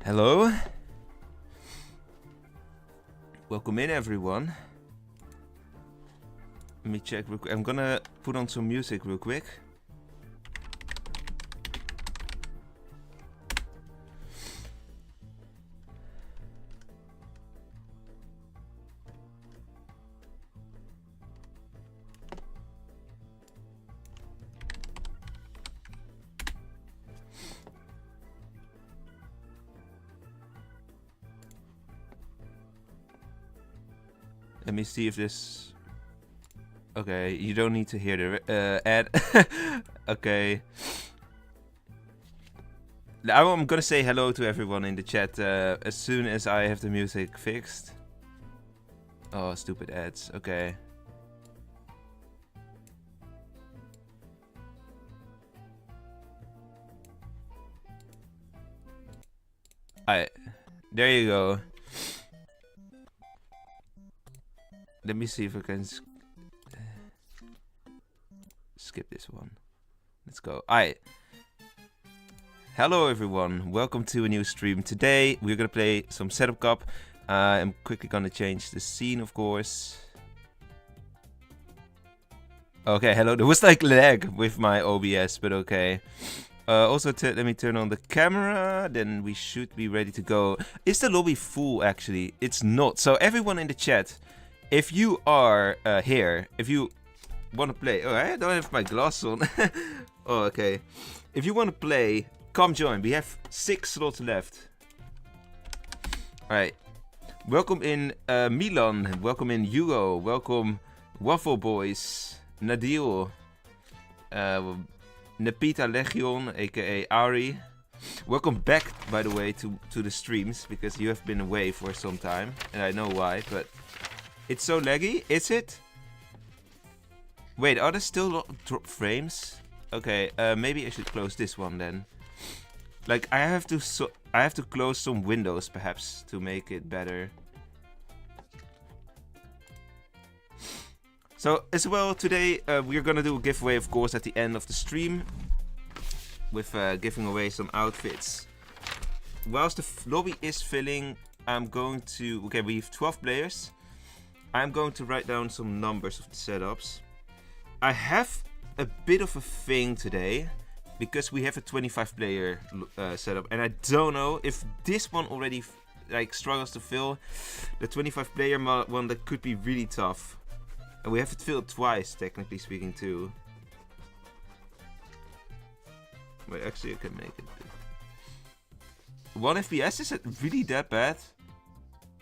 Hello. Welcome in, everyone. Let me check real quick. I'm gonna put on some music real quick. Let me see if this... Okay, you don't need to hear the ad. Okay. I'm gonna say hello to everyone in the chat as soon as I have the music fixed. Oh, stupid ads. Okay. Alright. There you go. Let me see if I can skip this one. Let's go. Alright. Hello everyone, welcome to a new stream. Today we're gonna play some setup cup. I'm quickly gonna change the scene, of course. Okay, hello. There was like lag with my OBS, but okay. Also, let me turn on the camera, then we should be ready to go. Is the lobby full actually? It's not. So everyone in the chat, if you are here, if you want to play... Oh, I don't have my glass on. Oh, okay. If you want to play, come join. We have 6 slots left. Alright. Welcome in Milan. Welcome in Hugo. Welcome Waffle Boys. Nadil. Nepita Legion, aka Ari. Welcome back, by the way, to the streams, because you have been away for some time. And I know why, but... It's so laggy, is it? Wait, are there still drop frames? Okay, maybe I should close this one then. Like I have to close some windows perhaps to make it better. So as well today we're gonna do a giveaway, of course, at the end of the stream with giving away some outfits. Whilst the lobby is filling, I'm going to... Okay, we have 12 players. I'm going to write down some numbers of the setups. I have a bit of a thing today because we have a 25 player setup, and I don't know if this one already like struggles to fill. The 25 player one, that could be really tough, and we have it filled twice, technically speaking, too. Wait, actually I can make it. 1 FPS, is it really that bad?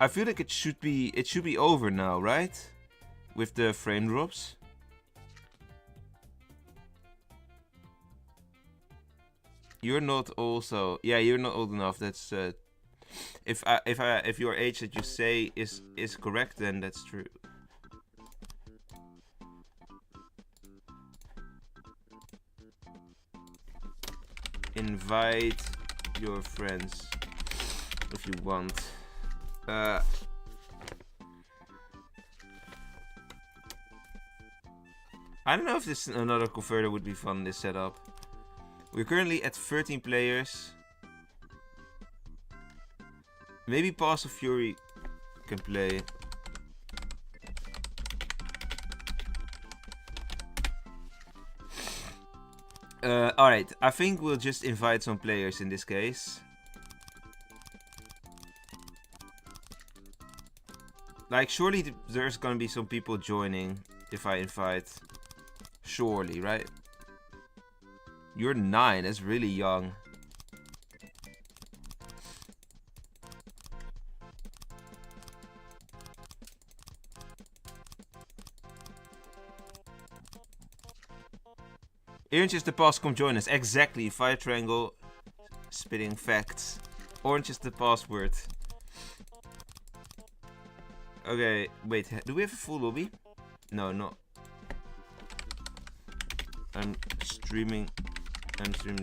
I feel like it should be over now, right? With the frame drops. You're not also... Yeah, you're not old enough. That's if your age that you say is correct, then that's true. Invite your friends if you want. I don't know if this another converter would be fun, this setup. We're currently at 13 players. Maybe Pass of Fury can play. Alright, I think we'll just invite some players in this case. Like, surely there's gonna be some people joining if I invite. Surely, right? You're 9, that's really young. Orange is the pass, come join us. Exactly, fire triangle, spitting facts. Orange is the password. Okay, wait, do we have a full lobby? No, not. I'm streaming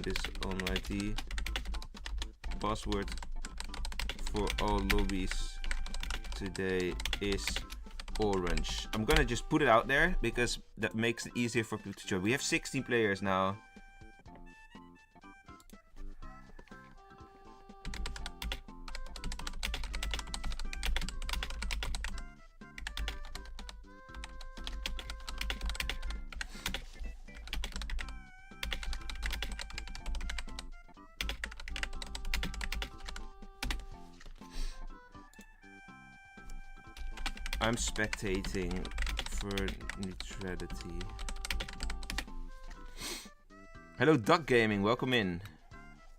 this on YT. Password for all lobbies today is orange. I'm gonna just put it out there because that makes it easier for people to join. We have 16 players now. I'm spectating for neutrality. Hello, Duck Gaming. Welcome in.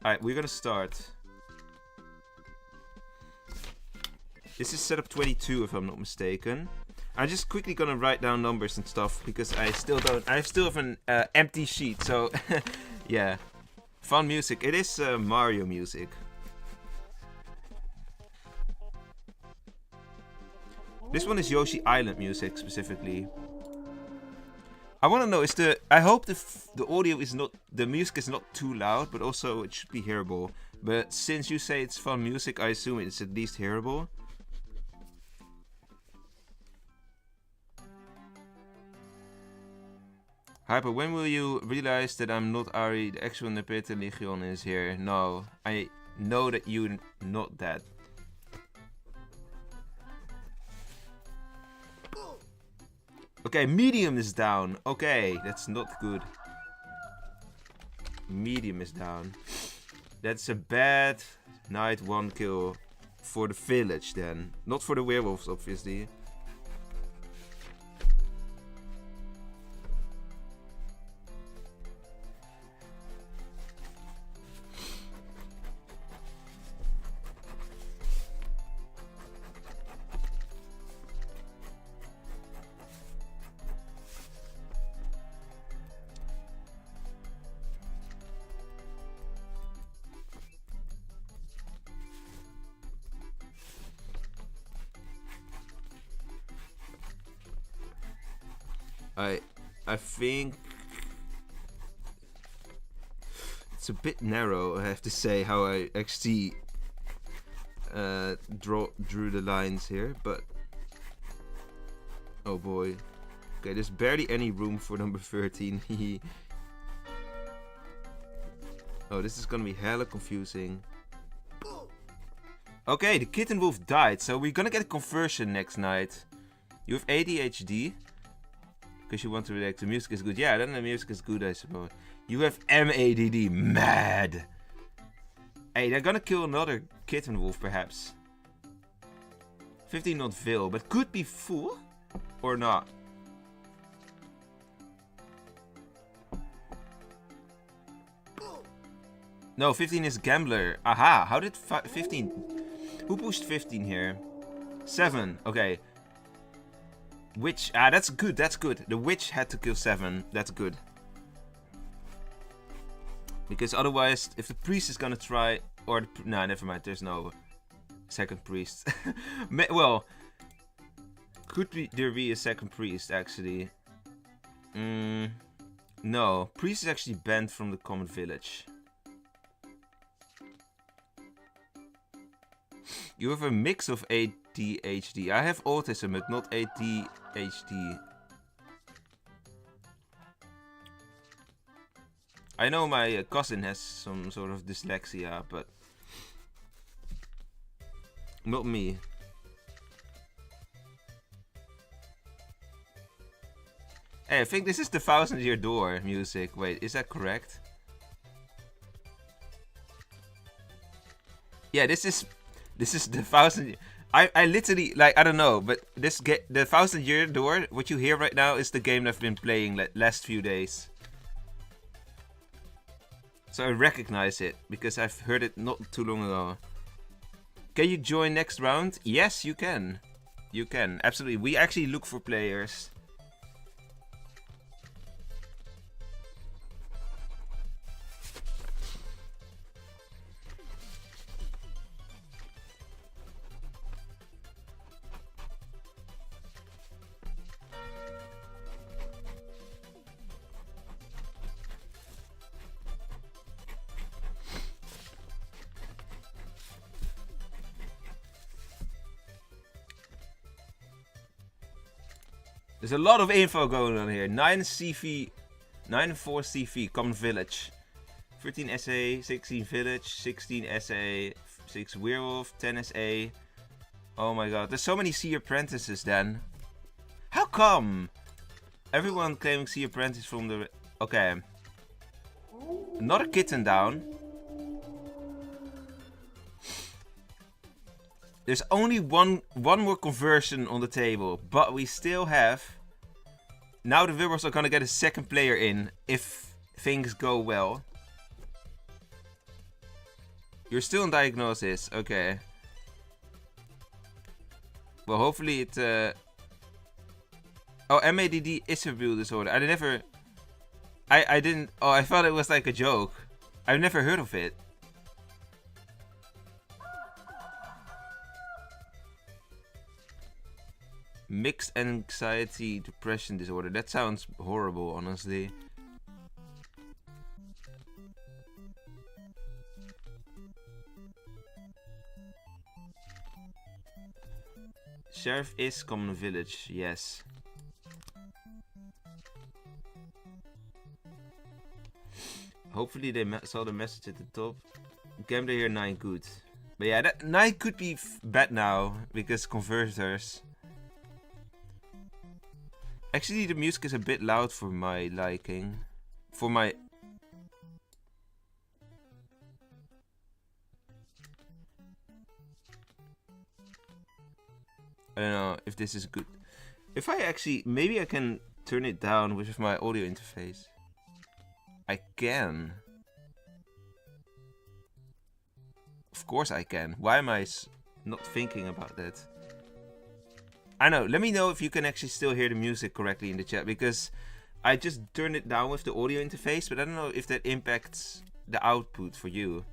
Alright, we're gonna start. This is setup 22, if I'm not mistaken. I'm just quickly gonna write down numbers and stuff because I still have an empty sheet. So, yeah, fun music. It is Mario music. This one is Yoshi Island music specifically. I want to know I hope the audio is not, the music is not too loud, but also it should be hearable. But since you say it's fun music, I assume it's at least hearable. Hyper, when will you realize that I'm not Ari, the actual Nepeta Legion is here? No, I know that you're not that. Okay, medium is down. Okay, that's not good. Medium is down. That's a bad night 1 kill for the village then. Not for the werewolves, obviously. I think it's a bit narrow, I have to say, how I actually drew the lines here, but oh boy. Okay, there's barely any room for number 13. Oh, this is gonna be hella confusing. Okay, the kitten wolf died, so we're gonna get a conversion next night. You have ADHD? Because you want to react. The music is good. Yeah, then the music is good, I suppose. You have MADD. Mad. Hey, they're gonna kill another kitten wolf, perhaps. 15 not Ville, but could be full or not. No, 15 is Gambler. Aha, how did 15... Who pushed 15 here? 7, okay. Witch, that's good, that's good. The witch had to kill 7, that's good. Because otherwise, if the priest is gonna try... Or, nah, never mind, there's no second priest. Well, could there be a second priest, actually? No, priest is actually banned from the common village. You have a mix of ADHD. I have autism, but not ADHD. I know my cousin has some sort of dyslexia, but not me. Hey, I think this is the 1000-year door music. Wait, is that correct? Yeah, this is the 1000. I literally, like, I don't know, but the 1000-year door, what you hear right now, is the game I've been playing last few days. So I recognize it because I've heard it not too long ago. Can you join next round? Yes, you can. You can, absolutely. We actually look for players. There's a lot of info going on here. 9 CV, 9 and 4 CV, common village. 13 SA, 16 village, 16 SA, 6 werewolf, 10 SA. Oh my god, there's so many sea apprentices then. How come? Everyone claiming sea apprentice from the... Okay. Another kitten down. There's only one more conversion on the table, but we still have. Now the Wilburys are gonna get a second player in if things go well. You're still in diagnosis, okay. Well, hopefully it. Oh, MADD is a real disorder. I never. I didn't. Oh, I thought it was like a joke. I've never heard of it. Mixed anxiety depression disorder. That sounds horrible, honestly. Sheriff is common village, yes. Hopefully they saw the message at the top. Gambler here 9 good. But yeah, that 9 could be bad now because converters. Actually, the music is a bit loud for my liking. For my. I don't know if this is good. If I actually, maybe I can turn it down with my audio interface. I can. Of course I can. Why am I not thinking about that? I know. Let me know if you can actually still hear the music correctly in the chat, because I just turned it down with the audio interface, but I don't know if that impacts the output for you.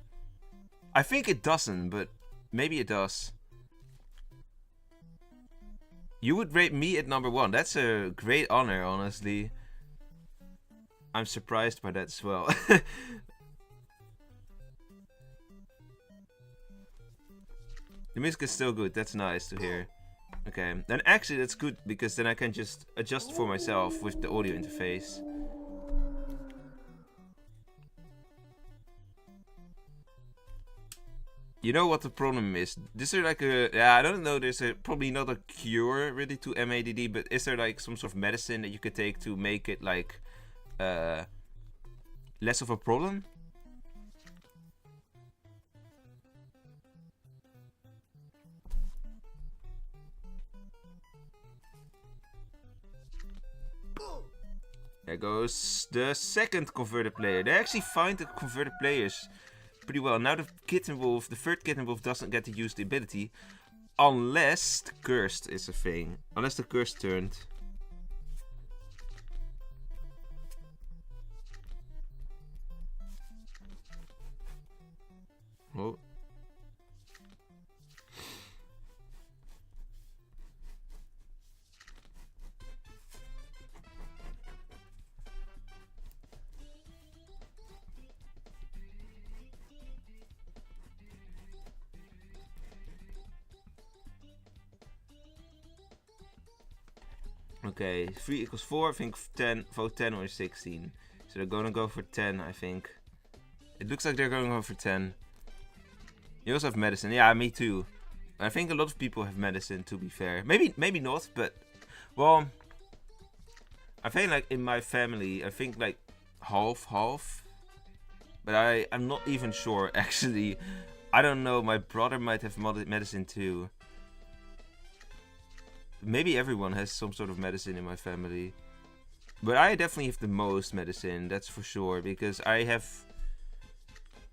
I think it doesn't, but maybe it does. You would rate me at number 1. That's a great honor, honestly. I'm surprised by that as well. The music is still good. That's nice to hear. Okay, then actually that's good, because then I can just adjust for myself with the audio interface. You know what the problem is? Is there like a... Yeah, I don't know, there's probably not a cure really to MADD, but is there like some sort of medicine that you could take to make it like... less of a problem? There goes the second converted player. They actually find the converted players pretty well. Now the Kitten Wolf, the third Kitten Wolf, doesn't get to use the ability unless the cursed is a thing. Unless the cursed turned. Oh. Okay, 3 equals 4, I think 10, vote 10 or 16. So they're gonna go for 10, I think. It looks like they're gonna go for 10. You also have medicine. Yeah, me too. I think a lot of people have medicine, to be fair. Maybe not, but... Well... I think like in my family, I think like half. But I'm not even sure, actually. I don't know, my brother might have medicine too. Maybe everyone has some sort of medicine in my family. But I definitely have the most medicine, that's for sure. Because I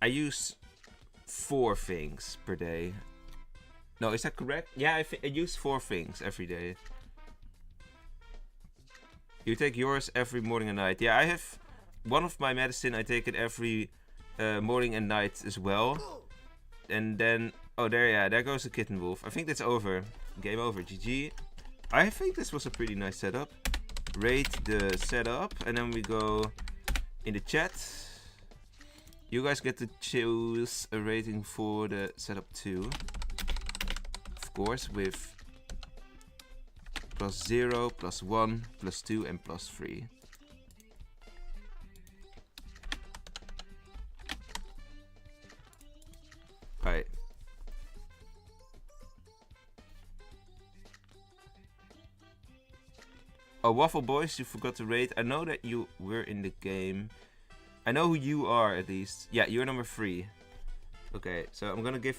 use 4 things per day. No, is that correct? Yeah, I use 4 things every day. You take yours every morning and night. Yeah, I have one of my medicine, I take it every morning and night as well. And then, oh there goes the Kitten Wolf. I think that's over. Game over, GG. I think this was a pretty nice setup. Rate the setup, and then we go in the chat. You guys get to choose a rating for the setup too. Of course, with +0, +1, +2, and +3. Right. Oh, Waffle Boys, you forgot to rate. I know that you were in the game. I know who you are, at least. Yeah, you're number 3. Okay, so I'm gonna give...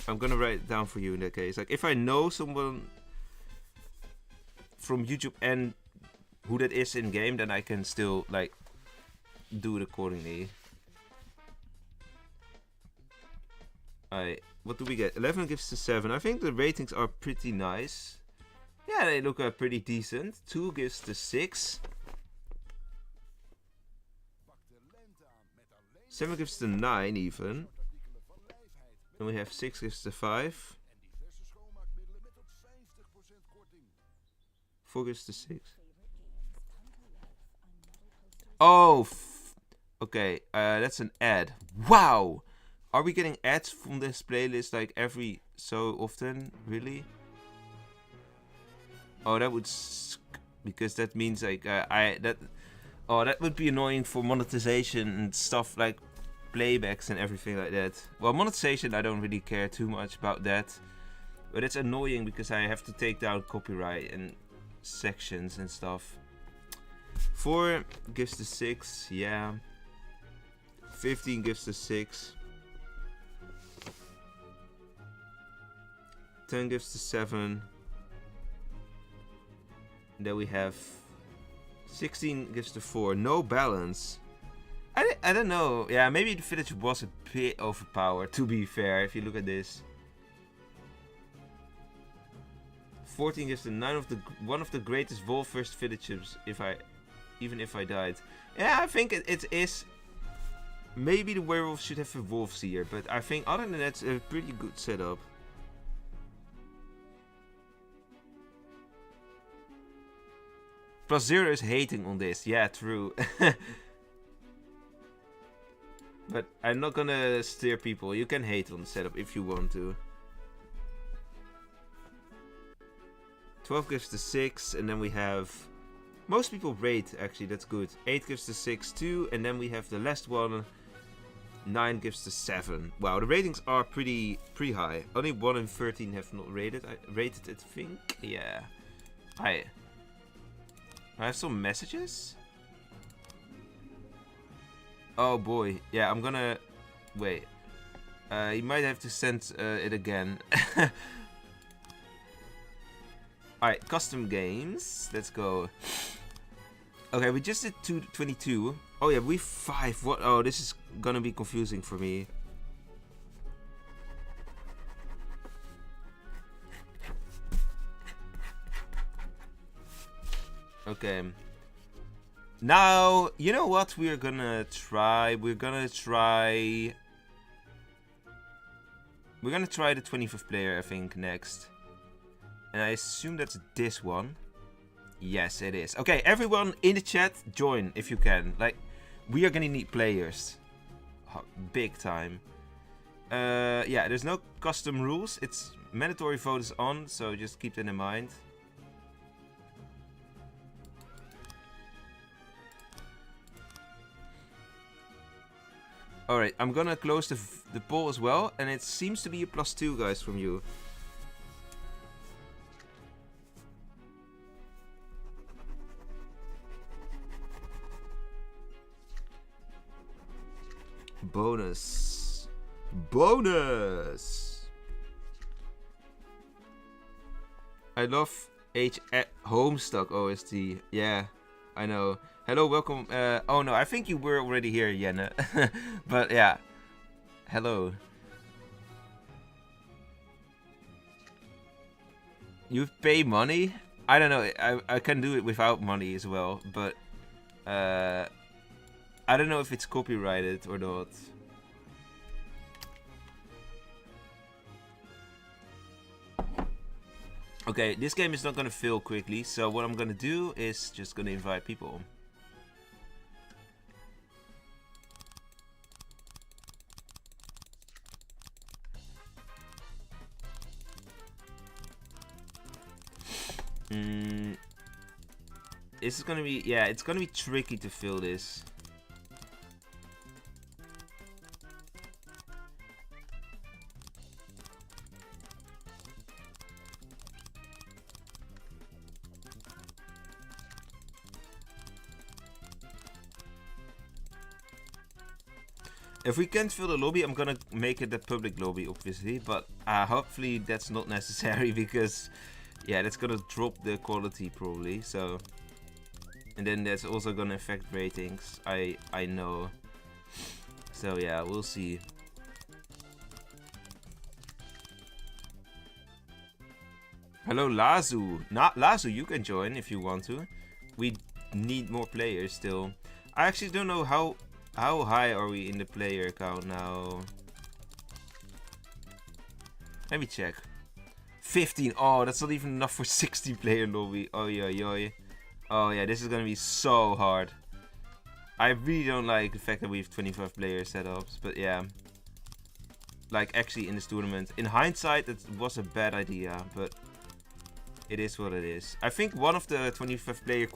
I'm gonna write it down for you in that case. Like, if I know someone from YouTube and who that is in game, then I can still like do it accordingly. What do we get? 11 gives to 7. I think the ratings are pretty nice. Yeah, they look pretty decent. 2 gives to 6. 7 gives to 9 even. Then we have 6 gives to 5. 4 gives to 6. Oh, okay. That's an ad. Wow! Are we getting ads from this playlist like every so often? Really? Oh, that would because that means like that would be annoying for monetization and stuff like playbacks and everything like that. Well, monetization, I don't really care too much about that, but it's annoying because I have to take down copyright and sections and stuff. 4 gives to 6, yeah. 15 gives to 6. 10 gives to 7. And then we have 16 gives to 4. No balance. I don't know. Yeah, maybe the village was a bit overpowered, to be fair, if you look at this. 14 gives to 9 of the one of the greatest Wolvesville villages even if I died. Yeah, I think it is. Maybe the werewolves should have wolves here, but I think other than that, it's a pretty good setup. +0 is hating on this. Yeah, true. But I'm not gonna steer people. You can hate on the setup if you want to. 12 gives to 6, and then we have... Most people rate, actually, that's good. 8 gives to 6 too, and then we have the last one. 9 gives to 7. Wow, the ratings are pretty high. Only 1 in 13 have not rated. I rated it, I think. Yeah. Hi. I have some messages. Oh boy. Yeah, I'm gonna... Wait. You might have to send it again. Alright, custom games. Let's go. Okay, we just did 22. Oh yeah, we 5. What? Oh, this is gonna be confusing for me. Okay. Now, you know what we're gonna try? We're gonna try the 25th player, I think, next. And I assume that's this one. Yes, it is. Okay, everyone in the chat, join if you can. Like, we are gonna need players. Big time. Yeah, there's no custom rules. It's mandatory vote is on, so just keep that in mind. Alright, I'm gonna close the poll as well, and it seems to be a +2, guys, from you. Bonus. Bonus! I love Homestuck OST. Yeah, I know. Hello, welcome. Oh no, I think you were already here, Jenne. But yeah, hello. You pay money? I don't know. I can do it without money as well, but I don't know if it's copyrighted or not. Okay, this game is not gonna fill quickly, so what I'm gonna do is just gonna invite people. This is gonna be, yeah, it's gonna be tricky to fill this. If we can't fill the lobby, I'm gonna make it a public lobby, obviously. But hopefully that's not necessary because, yeah, that's gonna drop the quality probably. So, and then that's also gonna affect ratings. I know. So yeah, we'll see. Hello, Lazu. Lazu, you can join if you want to. We need more players still. I actually don't know how high are we in the player count now. Let me check. 15. Oh, that's not even enough for 60 player lobby. Oh yeah. Oh yeah, this is gonna be so hard. I really don't like the fact that we have 25 player setups, but yeah. Like actually in this tournament. In hindsight, it was a bad idea, but it is what it is. I think one of the 25 player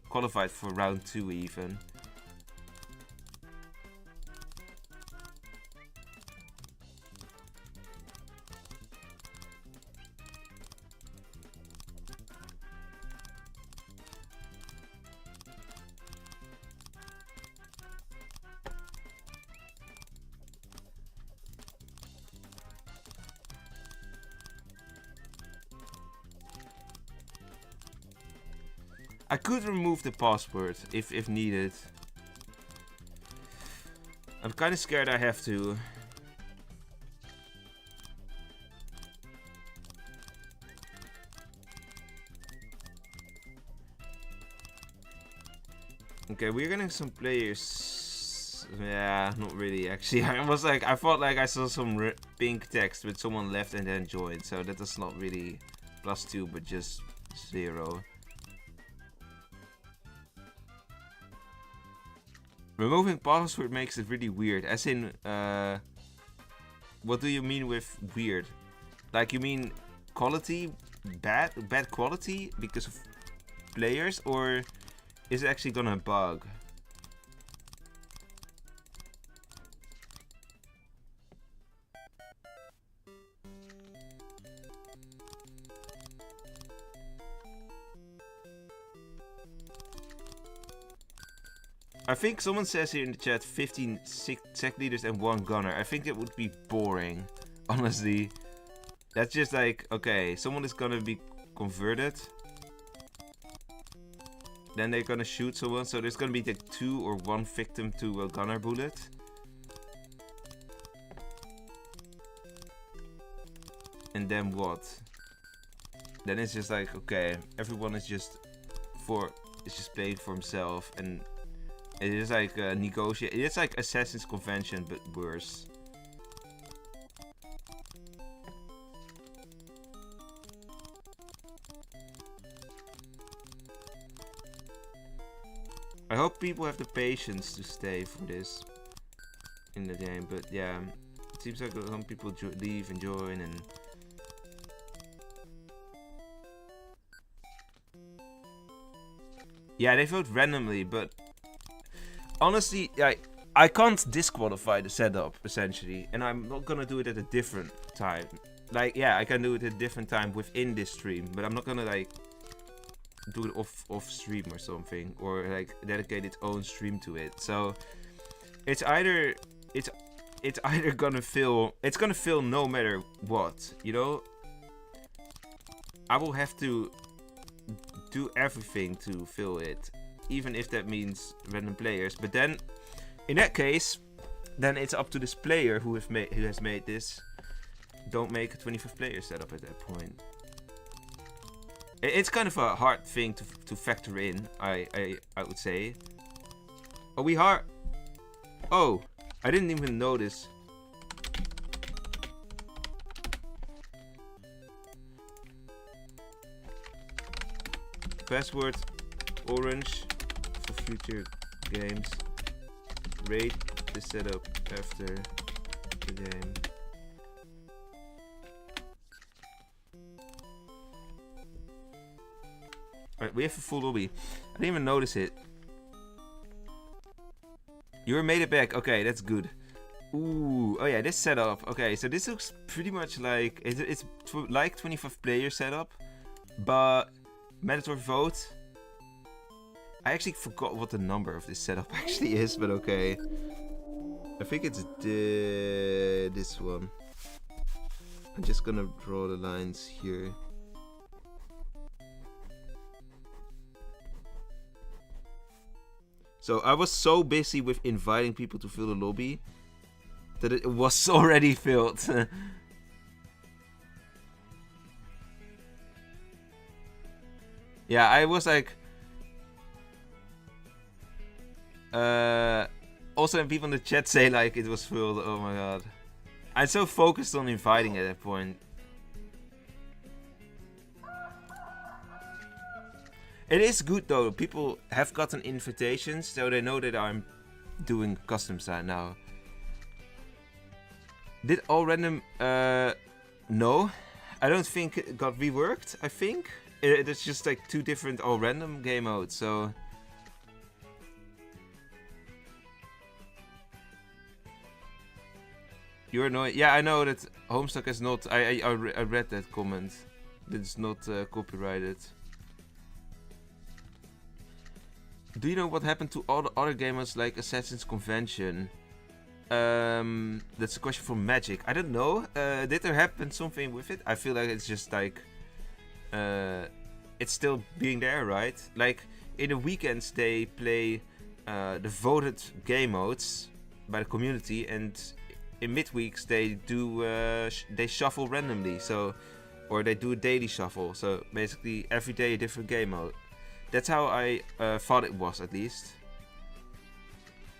qualified for round 2 even. I could remove the password if needed. I'm kind of scared I have to. Okay, we're getting some players. Yeah, not really actually. I thought like I saw some pink text with someone left and then joined. So that is not really +2 but just 0. Removing password makes it really weird. As in, what do you mean with weird? Like you mean quality, bad quality because of players, or is it actually gonna bug? I think someone says here in the chat 15 sec leaders and 1 gunner. I think it would be boring, honestly. That's just like, okay, someone is gonna be converted. Then they're gonna shoot someone, so there's gonna be like 2 or 1 victim to a gunner bullet. And then what? Then it's just like, okay, everyone is just playing for himself, and it is like negotiate. It's like Assassin's Convention, but worse. I hope people have the patience to stay for this in the game, but yeah, it seems like some people leave and join, and yeah, they vote randomly, but honestly, I can't disqualify the setup, essentially. And I'm not gonna do it at a different time. Like, yeah, I can do it at a different time within this stream. But I'm not gonna, like, do it off stream or something. Or, like, dedicate its own stream to it. So, it's either gonna fill... It's gonna fill no matter what, you know? I will have to do everything to fill it. Even if that means random players, but then in that case, then it's up to this player who has made this. Don't make a 25 player setup at that point. It's kind of a hard thing to factor in. I would say. Oh, we are. Oh, I didn't even notice. Password orange. For future games, rate the setup after the game. Alright, we have a full lobby. I didn't even notice it. You made it back. Okay, that's good. Ooh, oh yeah, this setup. Okay, so this looks pretty much like it's like 25 player setup, but mandatory vote. I actually forgot what the number of this setup actually is, but okay. I think it's this one. I'm just gonna draw the lines here. So I was so busy with inviting people to fill the lobby that it was already filled. Yeah, I was like... also when people in the chat say like it was filled, oh my god. I'm so focused on inviting at that point. It is good though, people have gotten invitations, so they know that I'm doing custom side now. Did all random, no. I don't think it got reworked, I think. It's just like 2 different all random game modes, so... You're annoyed. Yeah, I know that Homestuck is not... I read that comment. That it's not copyrighted. Do you know what happened to all the other gamers like Assassin's Convention? That's a question for Magic. I don't know. Did there happen something with it? I feel like it's just like... it's still being there, right? Like, in the weekends they play the voted game modes by the community, and in midweeks they do they shuffle randomly, so, or they do a daily shuffle, so basically every day a different game mode. That's how I thought it was, at least.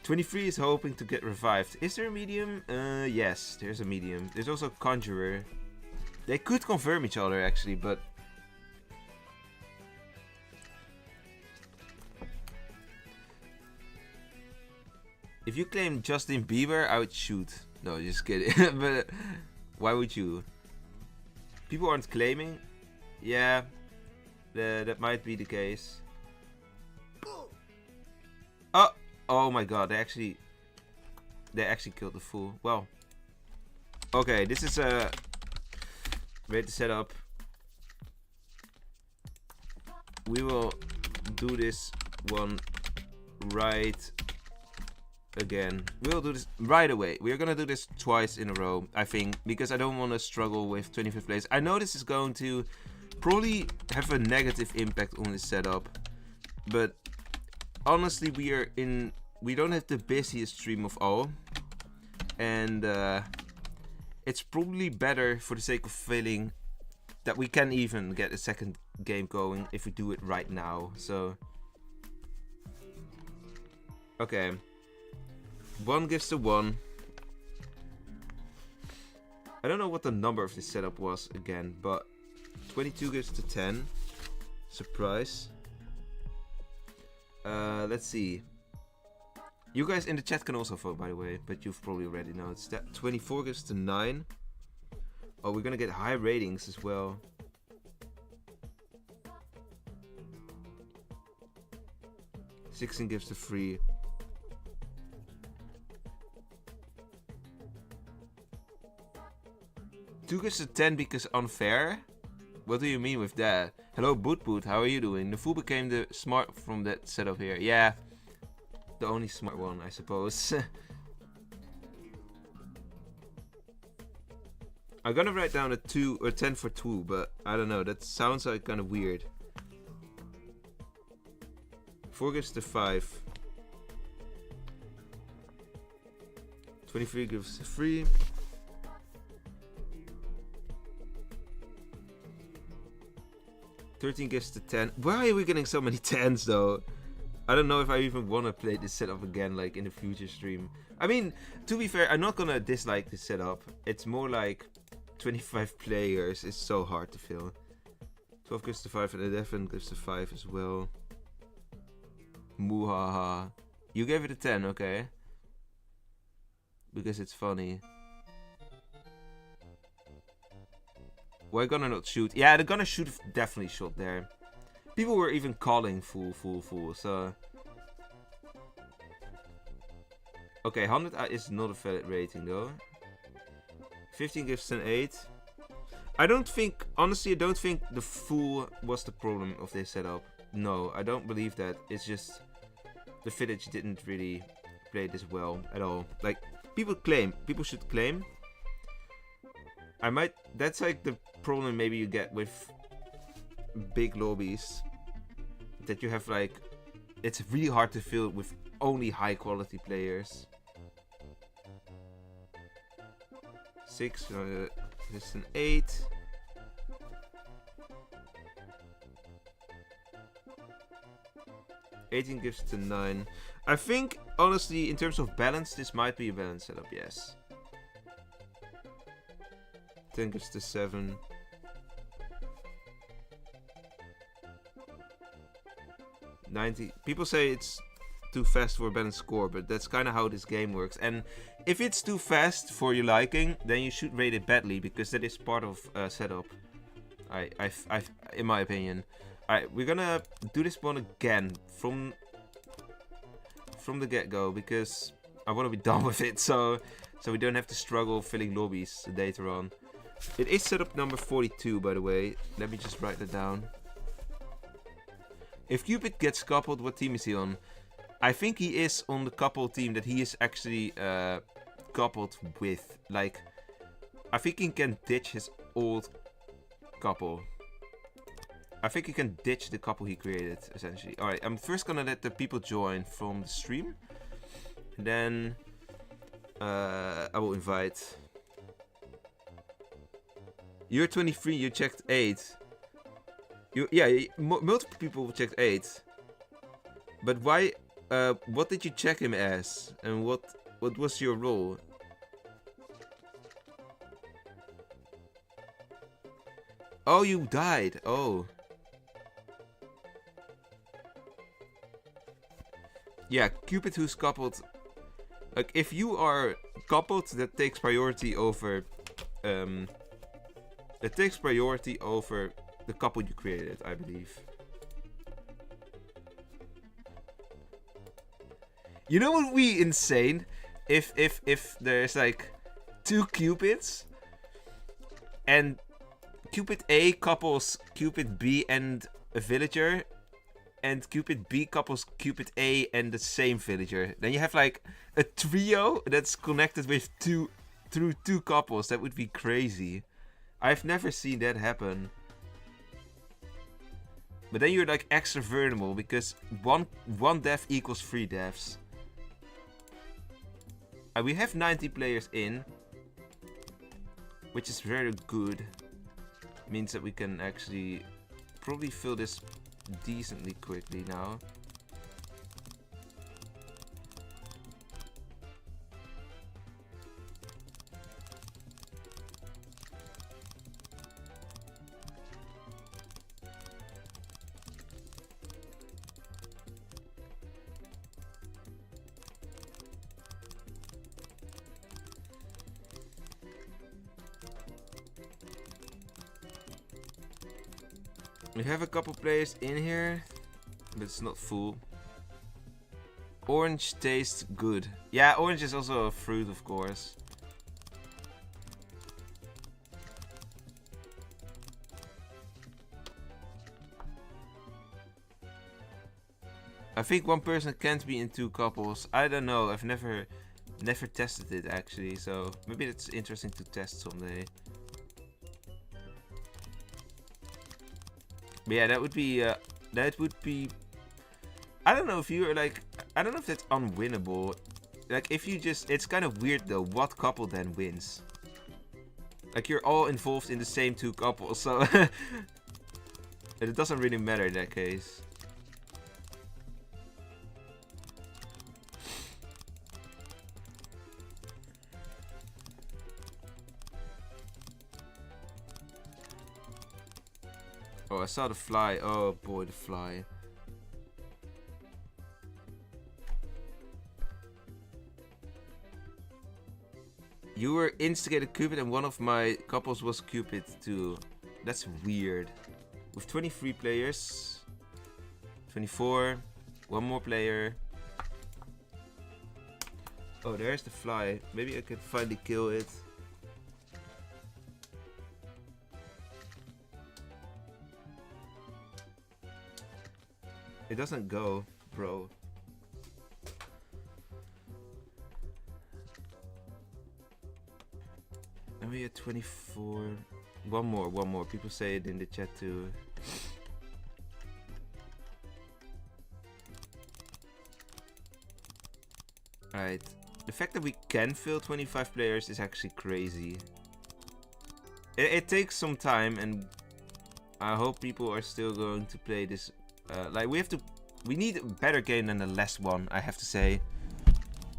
23 is hoping to get revived. Is there a medium? Yes, there's a medium. There's also Conjurer. They could confirm each other actually, but if you claim Justin Bieber, I would shoot. No, just kidding. But why would you? People aren't claiming. Yeah, that might be the case. Oh my god! They actually killed the fool. Well, okay. This is a way to set up. We will do this one right. Again, we'll do this right away. We're gonna do this twice in a row, I think, because I don't want to struggle with 25th place. I know this is going to probably have a negative impact on this setup, but honestly, we don't have the busiest stream of all, and it's probably better for the sake of filling that we can even get a second game going if we do it right now. So, okay. 1 gives to 1. I don't know what the number of this setup was again, but 22 gives to 10. Surprise. Let's see. You guys in the chat can also vote, by the way, but you've probably already know. It's that 24 gives to 9. Oh, we're gonna get high ratings as well. $16 gives to 3. Two gives to 10 because unfair? What do you mean with that? Hello Boot Boot, how are you doing? The fool became the smart from that setup here. Yeah, the only smart one, I suppose. I'm gonna write down a 2 or 10 for 2, but I don't know, that sounds like kind of weird. 4 gives to 5. 23 gives to 3. 13 gives to 10. Why are we getting so many 10s though? I don't know if I even want to play this setup again, like in the future stream. I mean, to be fair, I'm not gonna dislike this setup. It's more like 25 players is so hard to fill. 12 gives to 5 and 11 gives to 5 as well. Muhaha. You gave it a 10, okay? Because it's funny. We're gonna not shoot. Yeah, they're gonna shoot. Definitely shot there. People were even calling fool. So okay, 100 is not a valid rating though. 15 gives an 8. I don't think, honestly, I don't think the fool was the problem of this setup. No, I don't believe that. It's just the village didn't really play this well at all. Like, People should claim. That's like the problem maybe you get with big lobbies. That you have like, it's really hard to fill with only high quality players. 6, this is an 8. $18 gives it a 9. I think, honestly, in terms of balance, this might be a balanced setup, yes. 10 gives it a 7. $90. People say it's too fast for a balanced score, but that's kind of how this game works. And if it's too fast for your liking, then you should rate it badly, because that is part of setup. In my opinion. Alright, we're gonna do this one again from the get-go, because I want to be done with it, so we don't have to struggle filling lobbies later on. It is setup number 42, by the way. Let me just write that down. If Cupid gets coupled, what team is he on? I think he is on the couple team that he is actually coupled with. Like, I think he can ditch his old couple. I think he can ditch the couple he created, essentially. Alright, I'm first gonna let the people join from the stream. And then I will invite. You're 23, you checked 8. Multiple people checked 8. But why? What did you check him as? And what was your role? Oh, you died. Oh. Yeah, Cupid who's coupled. Like, if you are coupled, that takes priority over. It takes priority over the couple you created, I believe. You know what would be insane? If there's like 2 Cupids and Cupid A couples Cupid B and a villager, and Cupid B couples Cupid A and the same villager. Then you have like a trio that's connected with through two couples. That would be crazy. I've never seen that happen. But then you're like extra vulnerable because one death equals 3 deaths. We have 90 players in, which is very good. Means that we can actually probably fill this decently quickly now. We have a couple players in here, but it's not full. Orange tastes good. Yeah, orange is also a fruit, of course. I think one person can't be in 2 couples. I don't know. I've never tested it actually, so maybe it's interesting to test someday. But yeah, that would be. I don't know if you're like. I don't know if that's unwinnable. Like, if you just. It's kind of weird though. What couple then wins? Like, you're all involved in the same 2 couples, so. It doesn't really matter in that case. Oh, I saw the fly. Oh boy, the fly. You were instigated Cupid and one of my couples was Cupid too. That's weird. With 23 players. 24. One more player. Oh, there's the fly. Maybe I can finally kill it. It doesn't go, bro. And we at 24. One more. People say it in the chat too. Alright. The fact that we can fill 25 players is actually crazy. It takes some time, and I hope people are still going to play this. Like we need a better game than the last one, I have to say.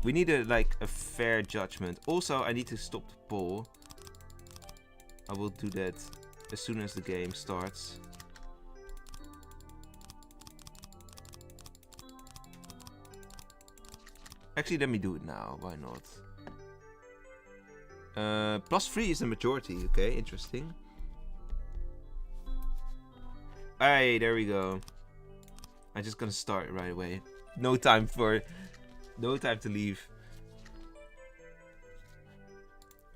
We need a fair judgment. Also, I need to stop the poll. I will do that as soon as the game starts. Actually, let me do it now. Why not? +3 is the majority. Okay, interesting. Hey, there we go. I'm just gonna start right away. No time to leave.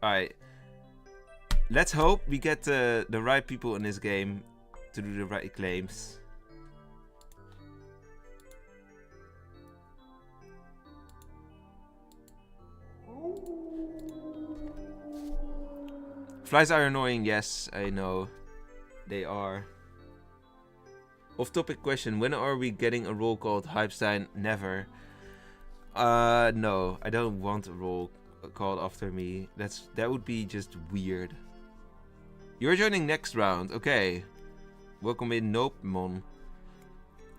Alright. Let's hope we get the right people in this game to do the right claims. Flies are annoying, yes, I know. They are. Off-topic question, when are we getting a role called hypostein? Never. No, I don't want a role called after me. That would be just weird. You're joining next round, okay. Welcome in, nope, Mon.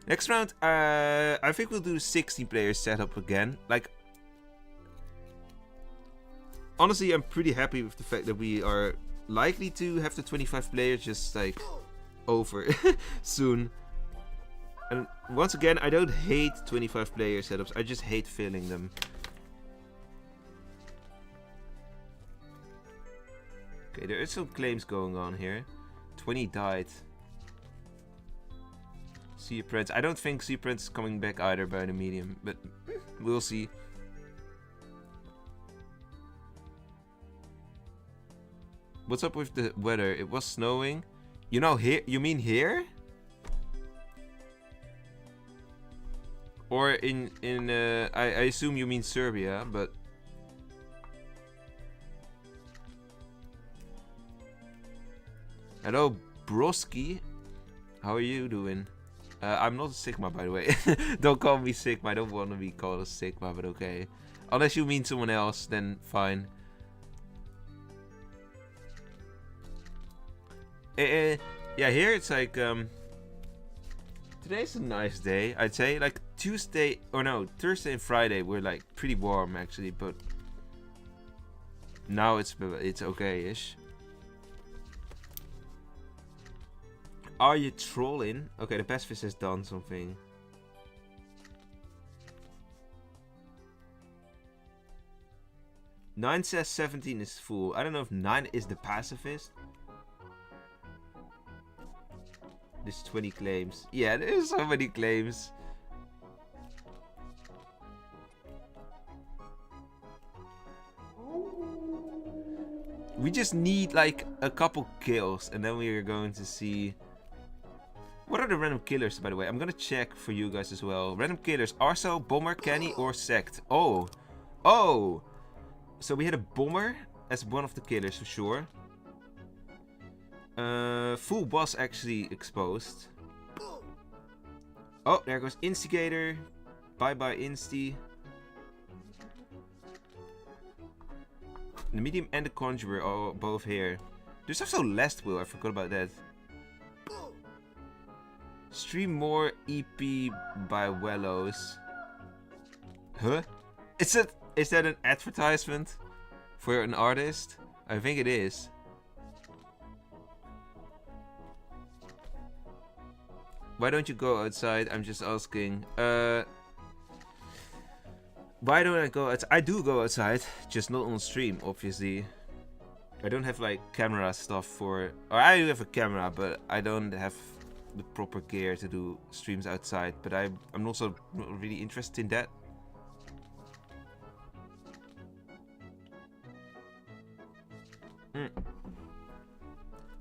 Next round, I think we'll do 16 player setup again. Like, honestly, I'm pretty happy with the fact that we are likely to have the 25 players just like over soon. And once again, I don't hate 25 player setups, I just hate filling them. Okay, there is some claims going on here. 20 died. Sea Prince. I don't think Sea Prince is coming back either by the medium, but we'll see. What's up with the weather? It was snowing. You know, here? You mean here? Or I assume you mean Serbia, but hello, Broski. How are you doing? I'm not a Sigma, by the way. Don't call me Sigma. I don't want to be called a Sigma, but okay. Unless you mean someone else, then fine. Yeah, here it's like today's a nice day, I'd say. Like Thursday and Friday were like pretty warm actually, but now it's okay-ish. Are you trolling? Okay, the pacifist has done something. Nine says 17 is full. I don't know if 9 is the pacifist. There's 20 claims. Yeah, there's so many claims. We just need like a couple kills and then we are going to see. What are the random killers, by the way? I'm gonna check for you guys as well. Random killers: Arso, Bomber, Kenny, or Sect. Oh! So we had a Bomber as one of the killers for sure. Fool was actually exposed. Oh, there goes Instigator. Bye-bye, Insti. The Medium and the Conjurer are both here. There's also Last Will, I forgot about that. Stream more EP by Wellows. Huh? Is that an advertisement for an artist? I think it is. Why don't you go outside? I'm just asking. Why don't I go outside? I do go outside, just not on stream, obviously. I don't have like camera stuff for... Or I do have a camera, but I don't have the proper gear to do streams outside. But I'm also not really interested in that.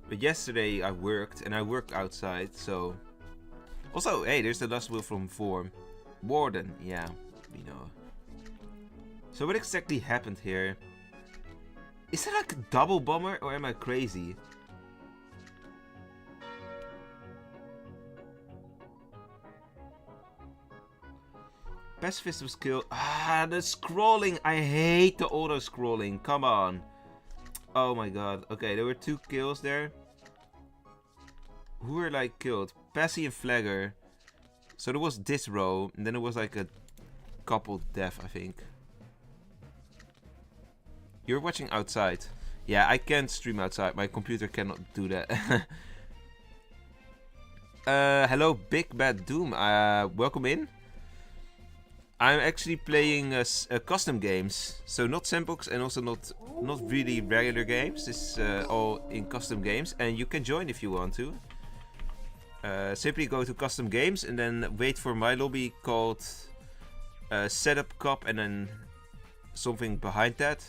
But yesterday I worked, and I worked outside, so... Also, hey, there's the Last Will from Form. Warden, yeah, we know. So what exactly happened here? Is that like a double bomber or am I crazy? Pacifist was killed. Ah, the scrolling. I hate the auto scrolling. Come on. Oh my god. Okay, there were 2 kills there. Who were like killed? Passy and Flagger. So there was this row, and then there was like a couple death, I think. You're watching outside. Yeah, I can't stream outside. My computer cannot do that. Hello, Big Bad Doom. Welcome in. I'm actually playing custom games, so not sandbox and also not really regular games. This is all in custom games, and you can join if you want to. Simply go to custom games and then wait for my lobby called Setup Cup, and then something behind that,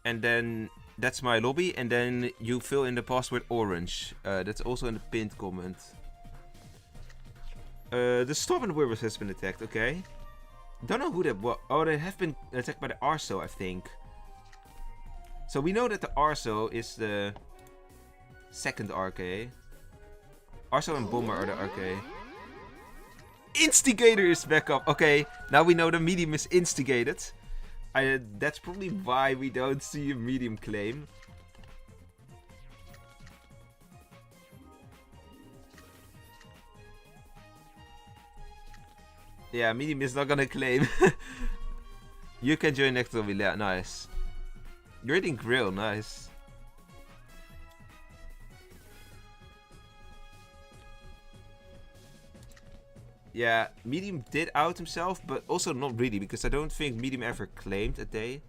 and then that's my lobby, and then you fill in the password orange. That's also in the pinned comment. The Stubborn Werewolf has been attacked. Okay. Don't know who that was. Oh, they have been attacked by the Arso, I think. So we know that the Arso is the second RK. Arso and Bomber are the RK. Instigator is back up. Okay, now we know the medium is instigated. That's probably why we don't see a medium claim. Yeah, medium is not gonna claim. You can join next lobby. Yeah, nice. You're eating grill, nice. Yeah, medium did out himself, but also not really, because I don't think medium ever claimed a day.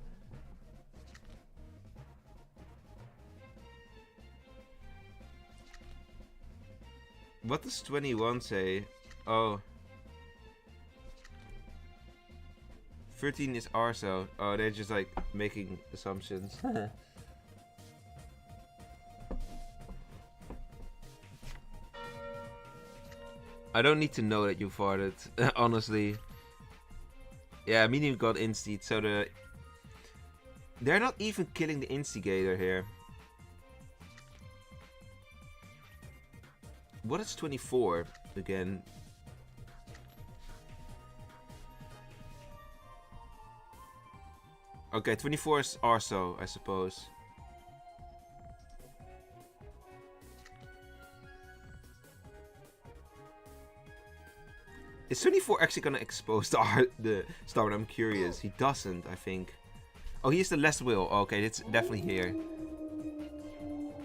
What does 21 say? Oh. 13 is Arso. Oh, they're just like making assumptions. I don't need to know that you farted, honestly. Yeah, medium got instied, so they're not even killing the instigator here. What is 24 again? Okay, 24 is Arso, I suppose. Is 24 actually gonna expose the Star? I'm curious. He doesn't, I think. Oh, he is the last will. Okay, it's definitely here.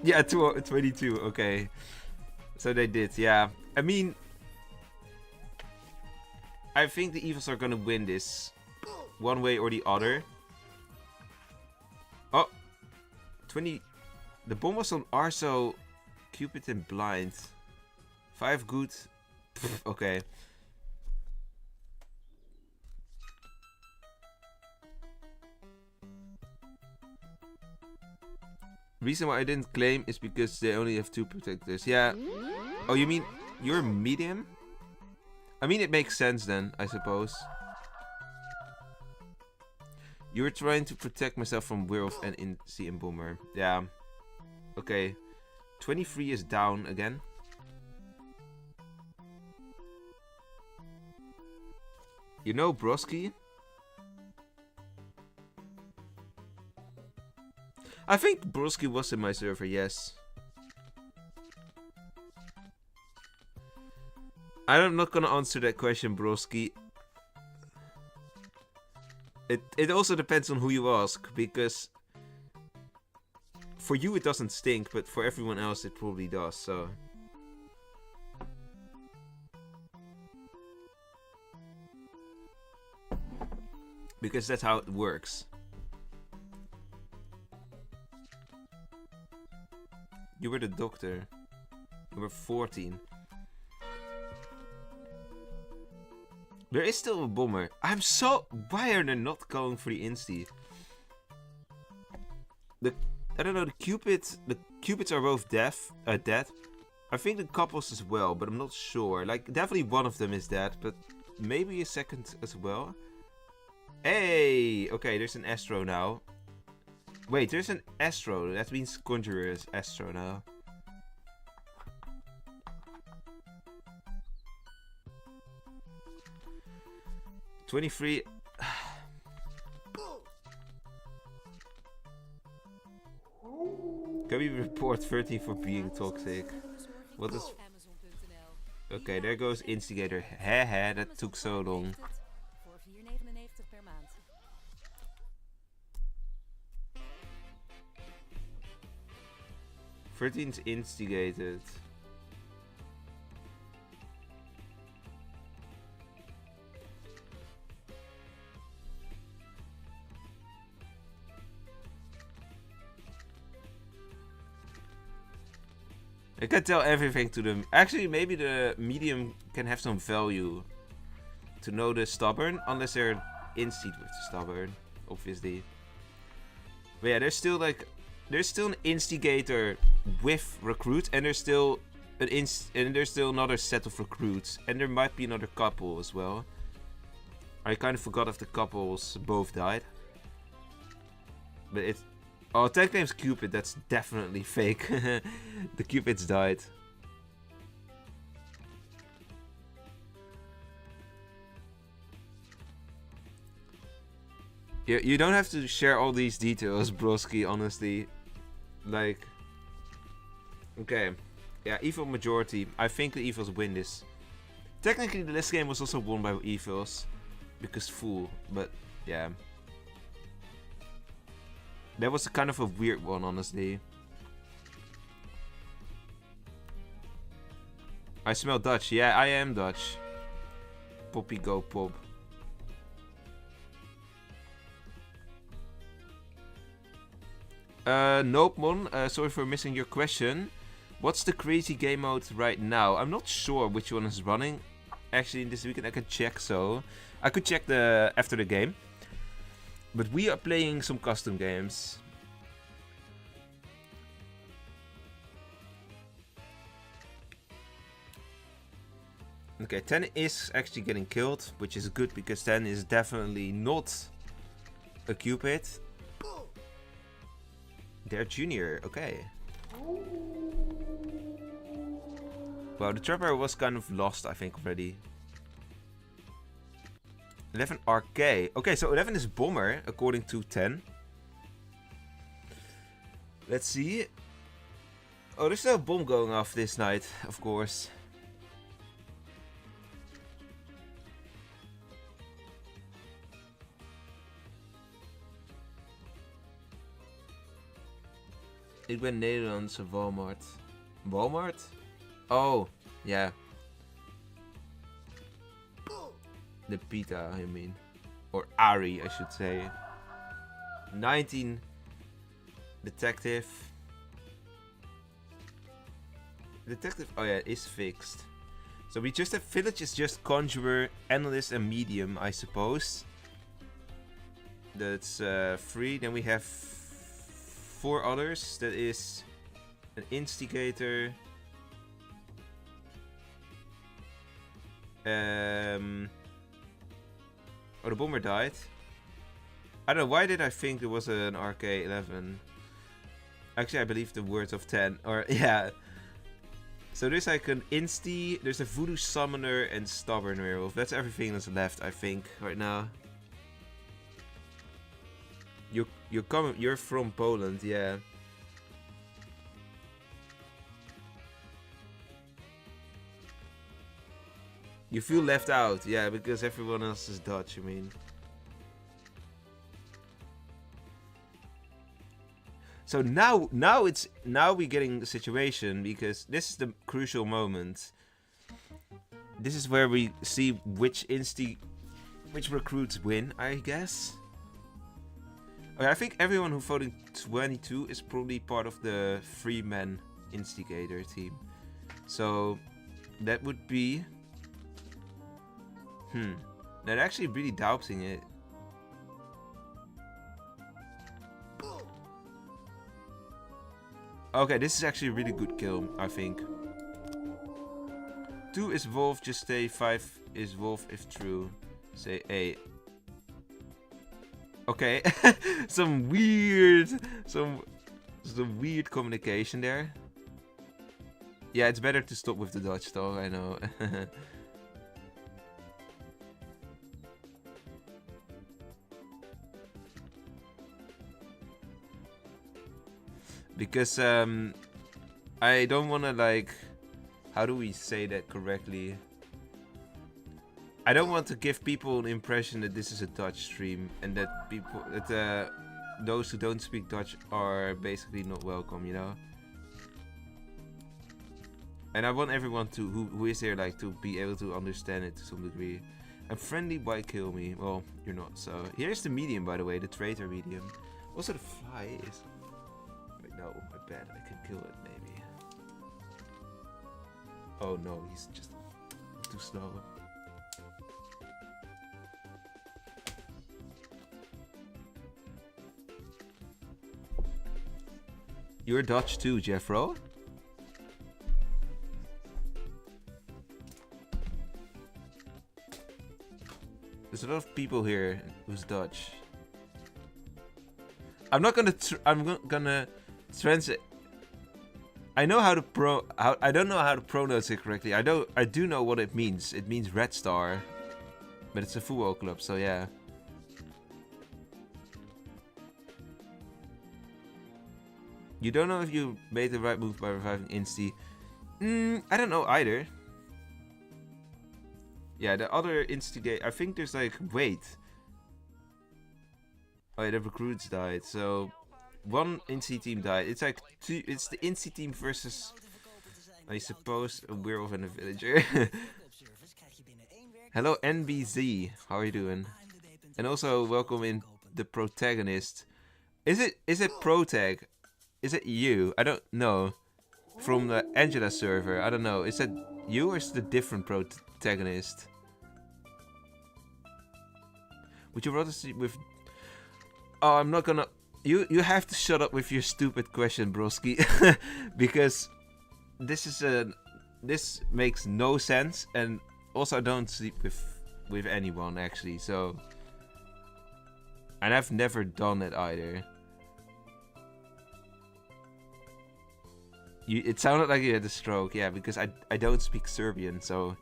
Yeah, 22. Okay. So they did, yeah. I mean, I think the evils are gonna win this one way or the other. Oh, 20. The bomb was on Arso, Cupid, and Blind. 5 good. Pff, okay. Reason why I didn't claim is because they only have 2 protectors. Yeah. Oh, you mean you're medium? I mean, it makes sense then, I suppose. You were trying to protect myself from Werewolf and Incy and Boomer. Yeah. Okay. 23 is down again. You know Broski? I think Broski was in my server, yes. I'm not gonna answer that question, Broski. It also depends on who you ask, because for you it doesn't stink, but for everyone else it probably does, so. Because that's how it works. You were the doctor. You were 14. There is still a bomber. I'm so... Why are they not going for the insti? I don't know, the Cupids are both dead. I think the couples as well, but I'm not sure. Like, definitely one of them is dead, but maybe a second as well. Hey! Okay, there's an Astro now. Wait, there's an Astro. That means Conjurer is Astro now. $23. Can we report 13 for being toxic? What is... Okay, there goes Instigator. Haha, that took so long. 13's instigated. I can tell everything to them. Actually, maybe the medium can have some value to know the stubborn, unless they're instinct with the stubborn, obviously. But yeah, there's still an instigator with recruit, and there's still another set of recruits, and there might be another couple as well. I kind of forgot if the couples both died, but it's... Oh, tag name's Cupid. That's definitely fake. The Cupids died. You don't have to share all these details, broski, honestly. Like... Okay. Yeah, evil majority. I think the evils win this. Technically, this game was also won by evils. Because fool. But, yeah. That was kind of a weird one, honestly. I smell Dutch. Yeah, I am Dutch. Poppy go pop. Nope, Mon. Sorry for missing your question. What's the crazy game mode right now? I'm not sure which one is running. Actually, this weekend I can check, so... I could check after the game. But we are playing some custom games. Okay, 10 is actually getting killed, which is good because 10 is definitely not a Cupid. They're junior, okay. Well, the trapper was kind of lost, I think, already. 11 RK. Okay, so 11 is bomber, according to 10. Let's see. Oh, there's no bomb going off this night, of course. Ik ben Nederlandse Walmart. Walmart? Oh, yeah. The Pita, I mean. Or Ari, I should say. 19. Detective. Detective, oh yeah, is fixed. So we just have village is just conjurer, analyst, and medium, I suppose. That's 3. Then we have 4 others. That is an instigator. Oh, the bomber died. I don't know, why did I think there was an RK11? Actually, I believe the words of 10. Or, yeah. So there's like an insti, there's a voodoo summoner, and stubborn werewolf. That's everything that's left, I think, right now. You're from Poland, yeah. You feel left out, yeah, because everyone else is Dutch, I mean. So now we're getting the situation, because this is the crucial moment. This is where we see which recruits win, I guess. Okay, I think everyone who voted 22 is probably part of the 3-man instigator team. So that would be... They're actually really doubting it. Okay, this is actually a really good kill, I think. 2 is wolf, just stay. 5 is wolf if true. Say 8. Okay. some weird communication there. Yeah, it's better to stop with the Dutch talk, I know. Because I don't wanna like, how do we say that correctly? I don't want to give people an impression that this is a Dutch stream and that those who don't speak Dutch are basically not welcome, you know? And I want everyone to who is here like to be able to understand it to some degree. I'm friendly, why kill me? Well, you're not, so here's the medium, by the way, the traitor medium. Also the fly is... Wait, no, my bad, I can kill it maybe. Oh no, he's just too slow. You're Dutch too, Jeffro? There's a lot of people here who's Dutch. I'm not gonna. Gonna translate. I know how to I don't know how to pronounce it correctly. I do know what it means. It means Red Star, but it's a football club, so yeah. You don't know if you made the right move by reviving Insti. I don't know either. Yeah, the other instigate. I think there's like wait. Oh yeah, the recruits died. So one Insti team died. It's like two. It's the Insti team versus, I suppose, a werewolf and a villager. Hello NBZ. How are you doing? And also welcome in the protagonist. Is it Protag? Is it you? I don't know. From the Angela server. I don't know. Is that you or is it a different protagonist? Would you rather see with... Oh, I'm not gonna... You have to shut up with your stupid question, broski. Because this is a... This makes no sense. And also I don't sleep with anyone, actually. So... And I've never done it either. It sounded like you had a stroke, yeah, because I don't speak Serbian, so...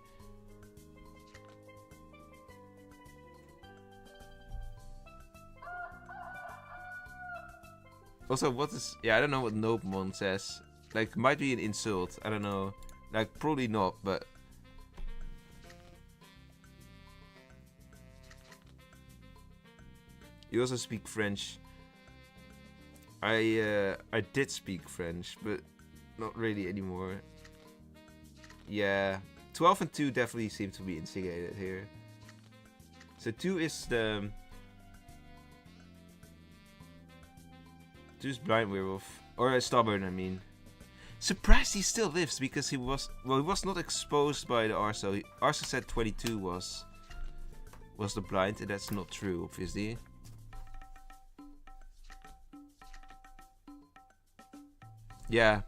Also, what is... Yeah, I don't know what Nobemon says. Like, might be an insult, I don't know. Like, probably not, but... You also speak French. I did speak French, but... Not really anymore. Yeah. 12 and 2 definitely seem to be instigated here. So 2 is the... 2 is Blind Werewolf. Or Stubborn, I mean. Surprised he still lives because he was... Well, he was not exposed by the Arso. Arso said 22 was the blind, and that's not true, obviously. Yeah.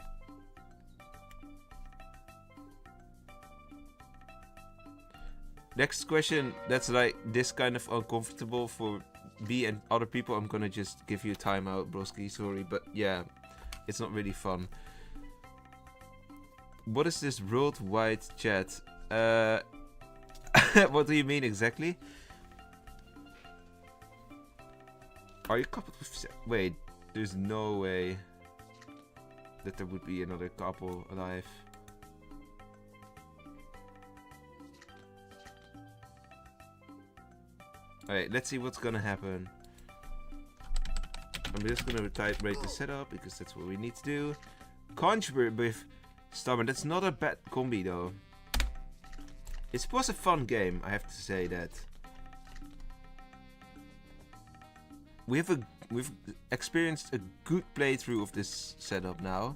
Next question that's like this kind of uncomfortable for me and other people. I'm gonna just give you a timeout, broski. Sorry, but yeah, it's not really fun. What is this worldwide chat? What do you mean exactly? Are you coupled with... Wait, there's no way that there would be another couple alive. Alright, let's see what's gonna happen. I'm just gonna rate the setup because that's what we need to do. Conjure with Stubborn. That's not a bad combi though. It was a fun game, I have to say that. We've experienced a good playthrough of this setup now.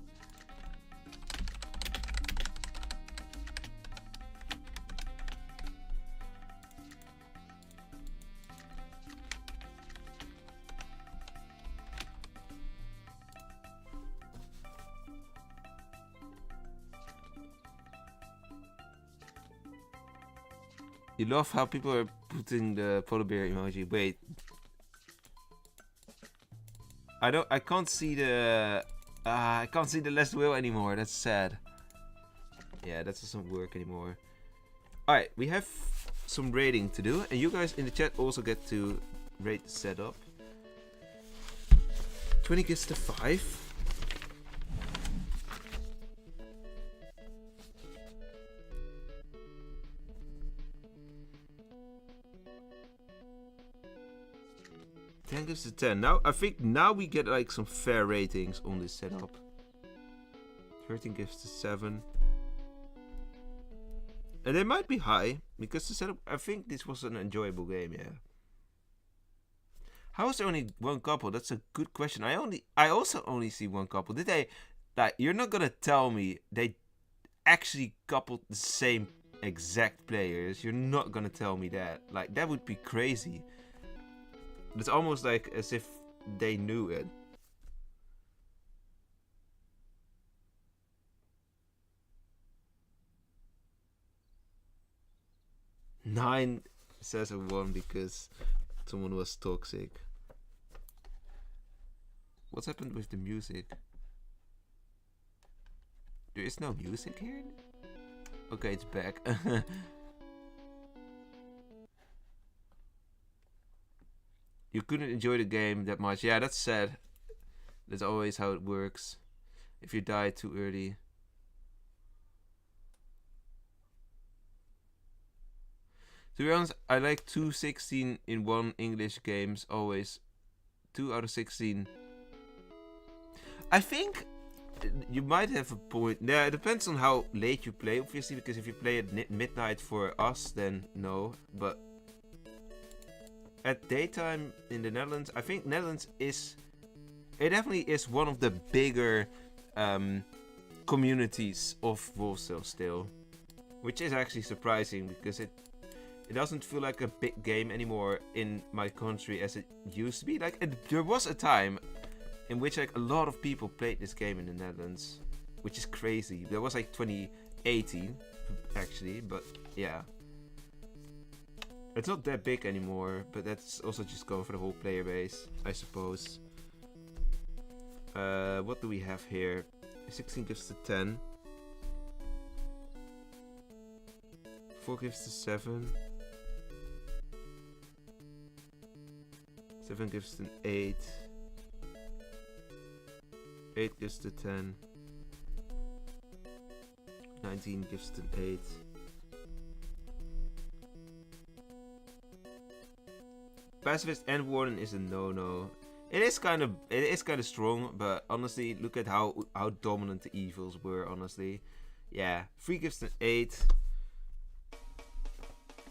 You love how people are putting the polar bear emoji. Wait. I can't see the I can't see the last will anymore. That's sad. Yeah, that doesn't work anymore. Alright, we have some rating to do, and you guys in the chat also get to rate the setup. 20 gets to 5. Gives to 10. Now I think now we get like some fair ratings on this setup. 13 gives to 7. And they might be high because the setup, I think this was an enjoyable game, yeah. How is there only one couple? That's a good question. I also only see one couple. Did they, like, you're not gonna tell me they actually coupled the same exact players? You're not gonna tell me that. Like, that would be crazy. It's almost like as if they knew it. Nine says a 1 because someone was toxic. What's happened with the music? There is no music here? Okay, it's back. You couldn't enjoy the game that much. Yeah, that's sad. That's always how it works. If you die too early. To be honest, I like 2 16 in 1 English games always. 2 out of 16. I think you might have a point. Yeah, it depends on how late you play, obviously, because if you play at midnight for us, then no. But at daytime in the Netherlands, I think Netherlands is... It definitely is one of the bigger communities of Wolvesville still. Which is actually surprising, because it doesn't feel like a big game anymore in my country as it used to be. Like, there was a time in which like a lot of people played this game in the Netherlands, which is crazy. That was like 2018, actually, but yeah. It's not that big anymore, but that's also just going for the whole player base, I suppose. What do we have here? 16 gives to 10. 4 gives to 7. 7 gives to 8. 8 gives to 10. 19 gives to 8. Pacifist and Warden is a no-no. It is kind of strong, but honestly, look at how dominant the evils were. Honestly, yeah. 3 gives to 8.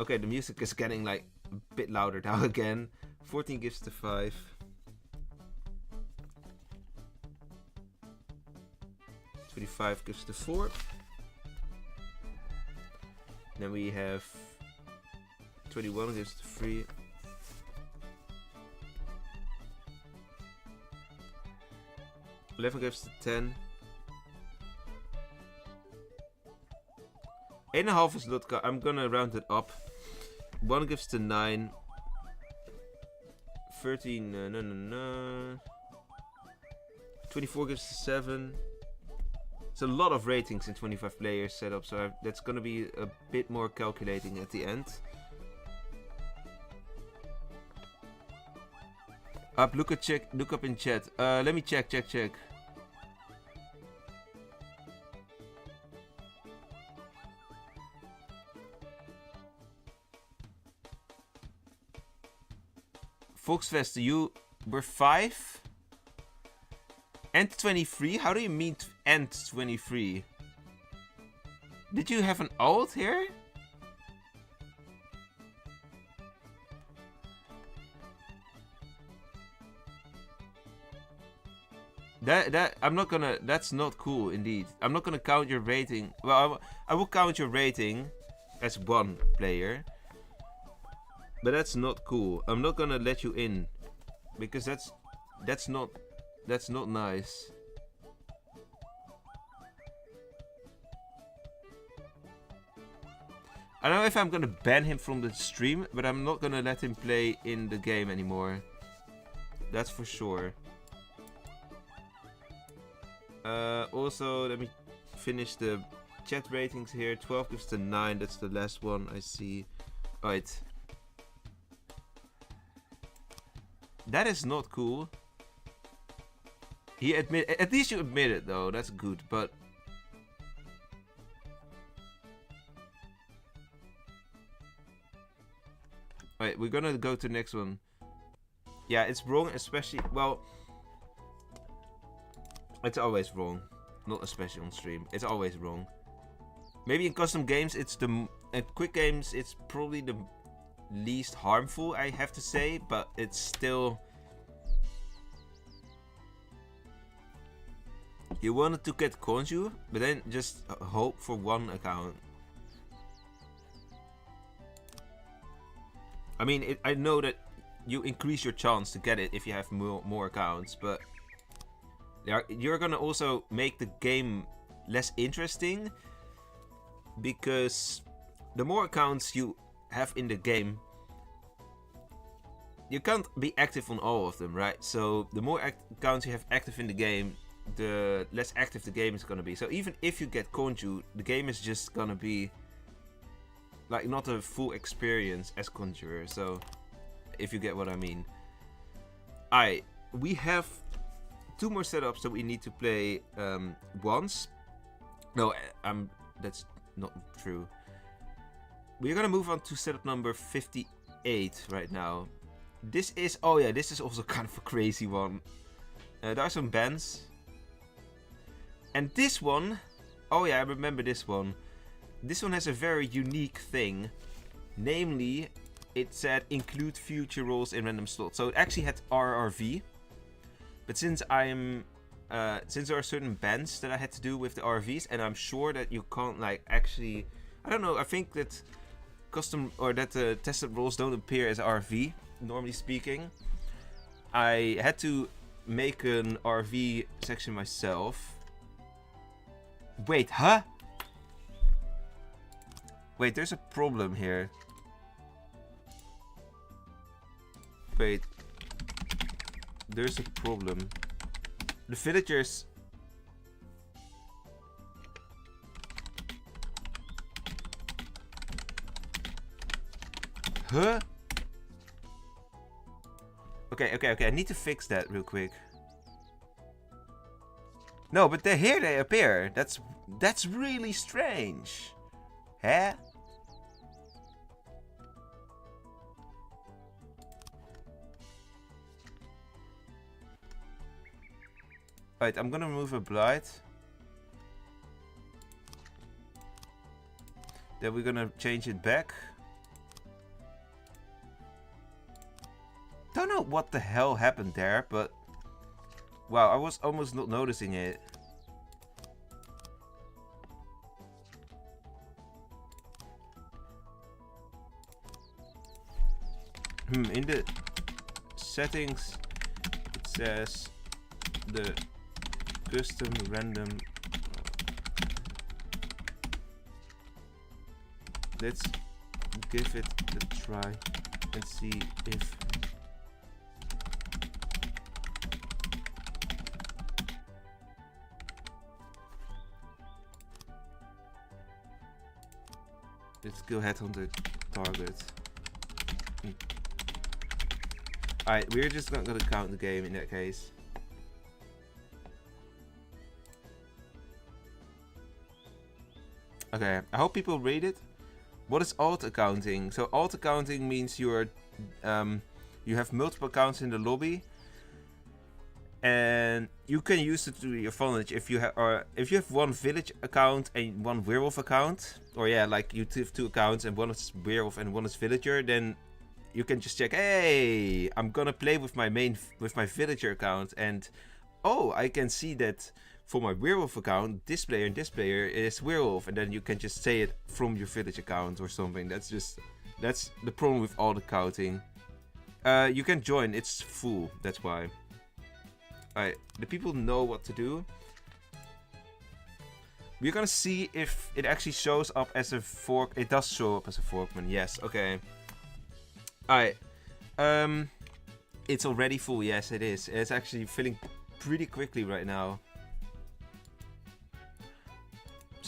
Okay, the music is getting like a bit louder now again. 14 gives to 5. 25 gives to 4. Then we have 21 gives to 3. 11 gives to 10. 8.5 is not. I'm gonna round it up. 1 gives to 9. 13. No. 24 gives to 7. It's a lot of ratings in 25 players setup, so that's gonna be a bit more calculating at the end. Look up in chat. Let me check. Volksfest, you were 5? And 23? How do you mean and 23? Did you have an alt here? I'm not gonna. That's not cool, indeed. I'm not gonna count your rating. Well, I will count your rating as 1 player, but that's not cool. I'm not gonna let you in because that's not nice. I don't know if I'm gonna ban him from the stream, but I'm not gonna let him play in the game anymore. That's for sure. also, let me finish the chat ratings here. 12 gives the 9. That's the last one I see. Alright. That is not cool. He at least you admit it though. That's good. But alright, we're gonna go to the next one. Yeah, it's wrong, especially, well, it's always wrong. Not especially on stream. It's always wrong. Maybe in custom games, it's in quick games, it's probably the least harmful, I have to say, but it's still. You wanted to get Konju, but then just hope for one account. I mean, I know that you increase your chance to get it if you have more accounts, but you're gonna also make the game less interesting, because the more accounts you have in the game, you can't be active on all of them, right? So the more accounts you have active in the game, the less active the game is gonna be. So even if you get Konju, the game is just gonna be like not a full experience as Conjurer. So if you get what I mean. We have 2 more setups that we need to play once. No, that's not true. We're gonna move on to setup number 58 right now. This is, oh yeah, this is also kind of a crazy one. There are some bands. And this one, oh yeah, I remember this one. This one has a very unique thing. Namely, it said include future roles in random slots. So it actually had RRV. But since since there are certain bands that I had to do with the RVs, and I'm sure that you can't like actually, I don't know, I think that custom or that tested roles don't appear as RV, normally speaking. I had to make an RV section myself. Wait, huh? Wait, there's a problem here. Wait. There's a problem. The villagers... Huh? Okay, I need to fix that real quick. No, but here they appear. That's really strange. Huh? Alright, I'm gonna remove a blight. Then we're gonna change it back. Don't know what the hell happened there, but wow, I was almost not noticing it. In the settings it says the custom random. Let's give it a try and see if let's go ahead on the target. Alright, we're just not gonna count the game in that case. Okay, I hope people read it. What is alt accounting? So alt accounting means you have multiple accounts in the lobby, and you can use it to your advantage if you have one village account and one werewolf account, or yeah, like you have 2 accounts and one is werewolf and one is villager, then you can just check, hey, I'm gonna play with my villager account, and oh, I can see that for my werewolf account, this player and this player is werewolf, and then you can just say it from your village account or something. That's the problem with all the counting. You can join, it's full, that's why. Alright, the people know what to do. We're gonna see if it actually shows up as a fork. It does show up as a forkman, yes, okay. Alright, it's already full, yes it is. It's actually filling pretty quickly right now.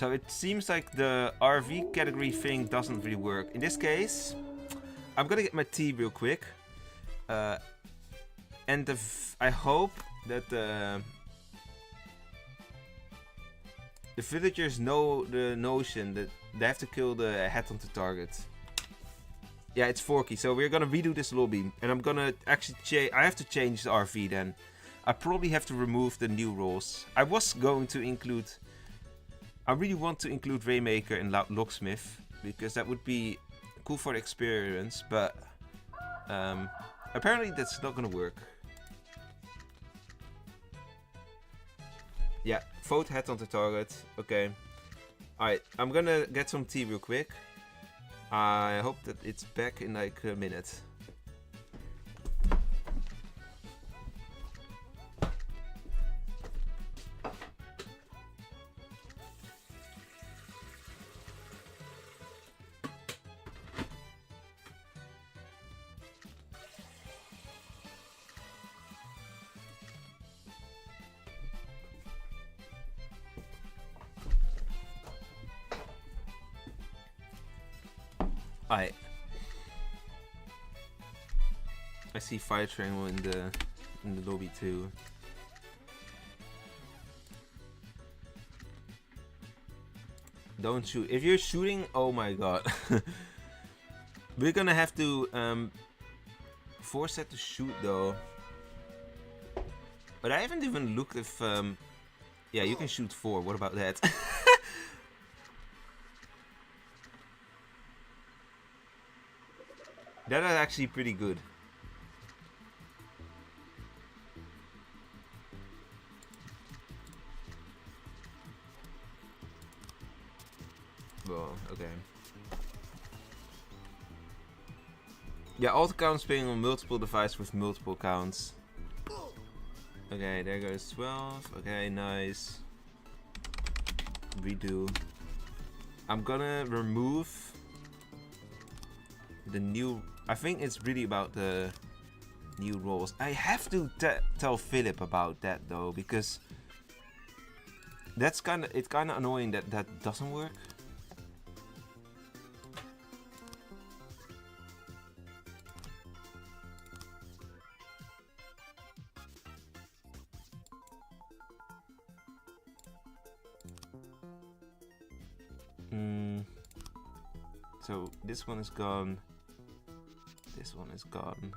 So it seems like the RV category thing doesn't really work. In this case, I'm gonna get my tea real quick. And I hope that the villagers know the notion that they have to kill the headhunter target. Yeah, it's Forky, so we're gonna redo this lobby. And I'm gonna actually I have to change the RV then. I probably have to remove the new roles. I was going to include... I really want to include Raymaker and Locksmith, because that would be cool for the experience, but apparently that's not gonna work. Yeah, vote headhunter target. Okay. Alright, I'm gonna get some tea real quick. I hope that it's back in like a minute. I see Fire Triangle in the lobby too. Don't shoot. If you're shooting, oh my god. We're gonna have to force it to shoot though. But I haven't even looked if yeah, you can shoot 4. What about that? That is actually pretty good. Well, okay. Yeah, alt accounts playing on multiple devices with multiple accounts. Okay, there goes 12. Okay, nice. Redo. I'm gonna remove the new... I think it's really about the new roles. I have to tell Philip about that though, because it's kind of annoying that that doesn't work. So this one is gone. This one is gone.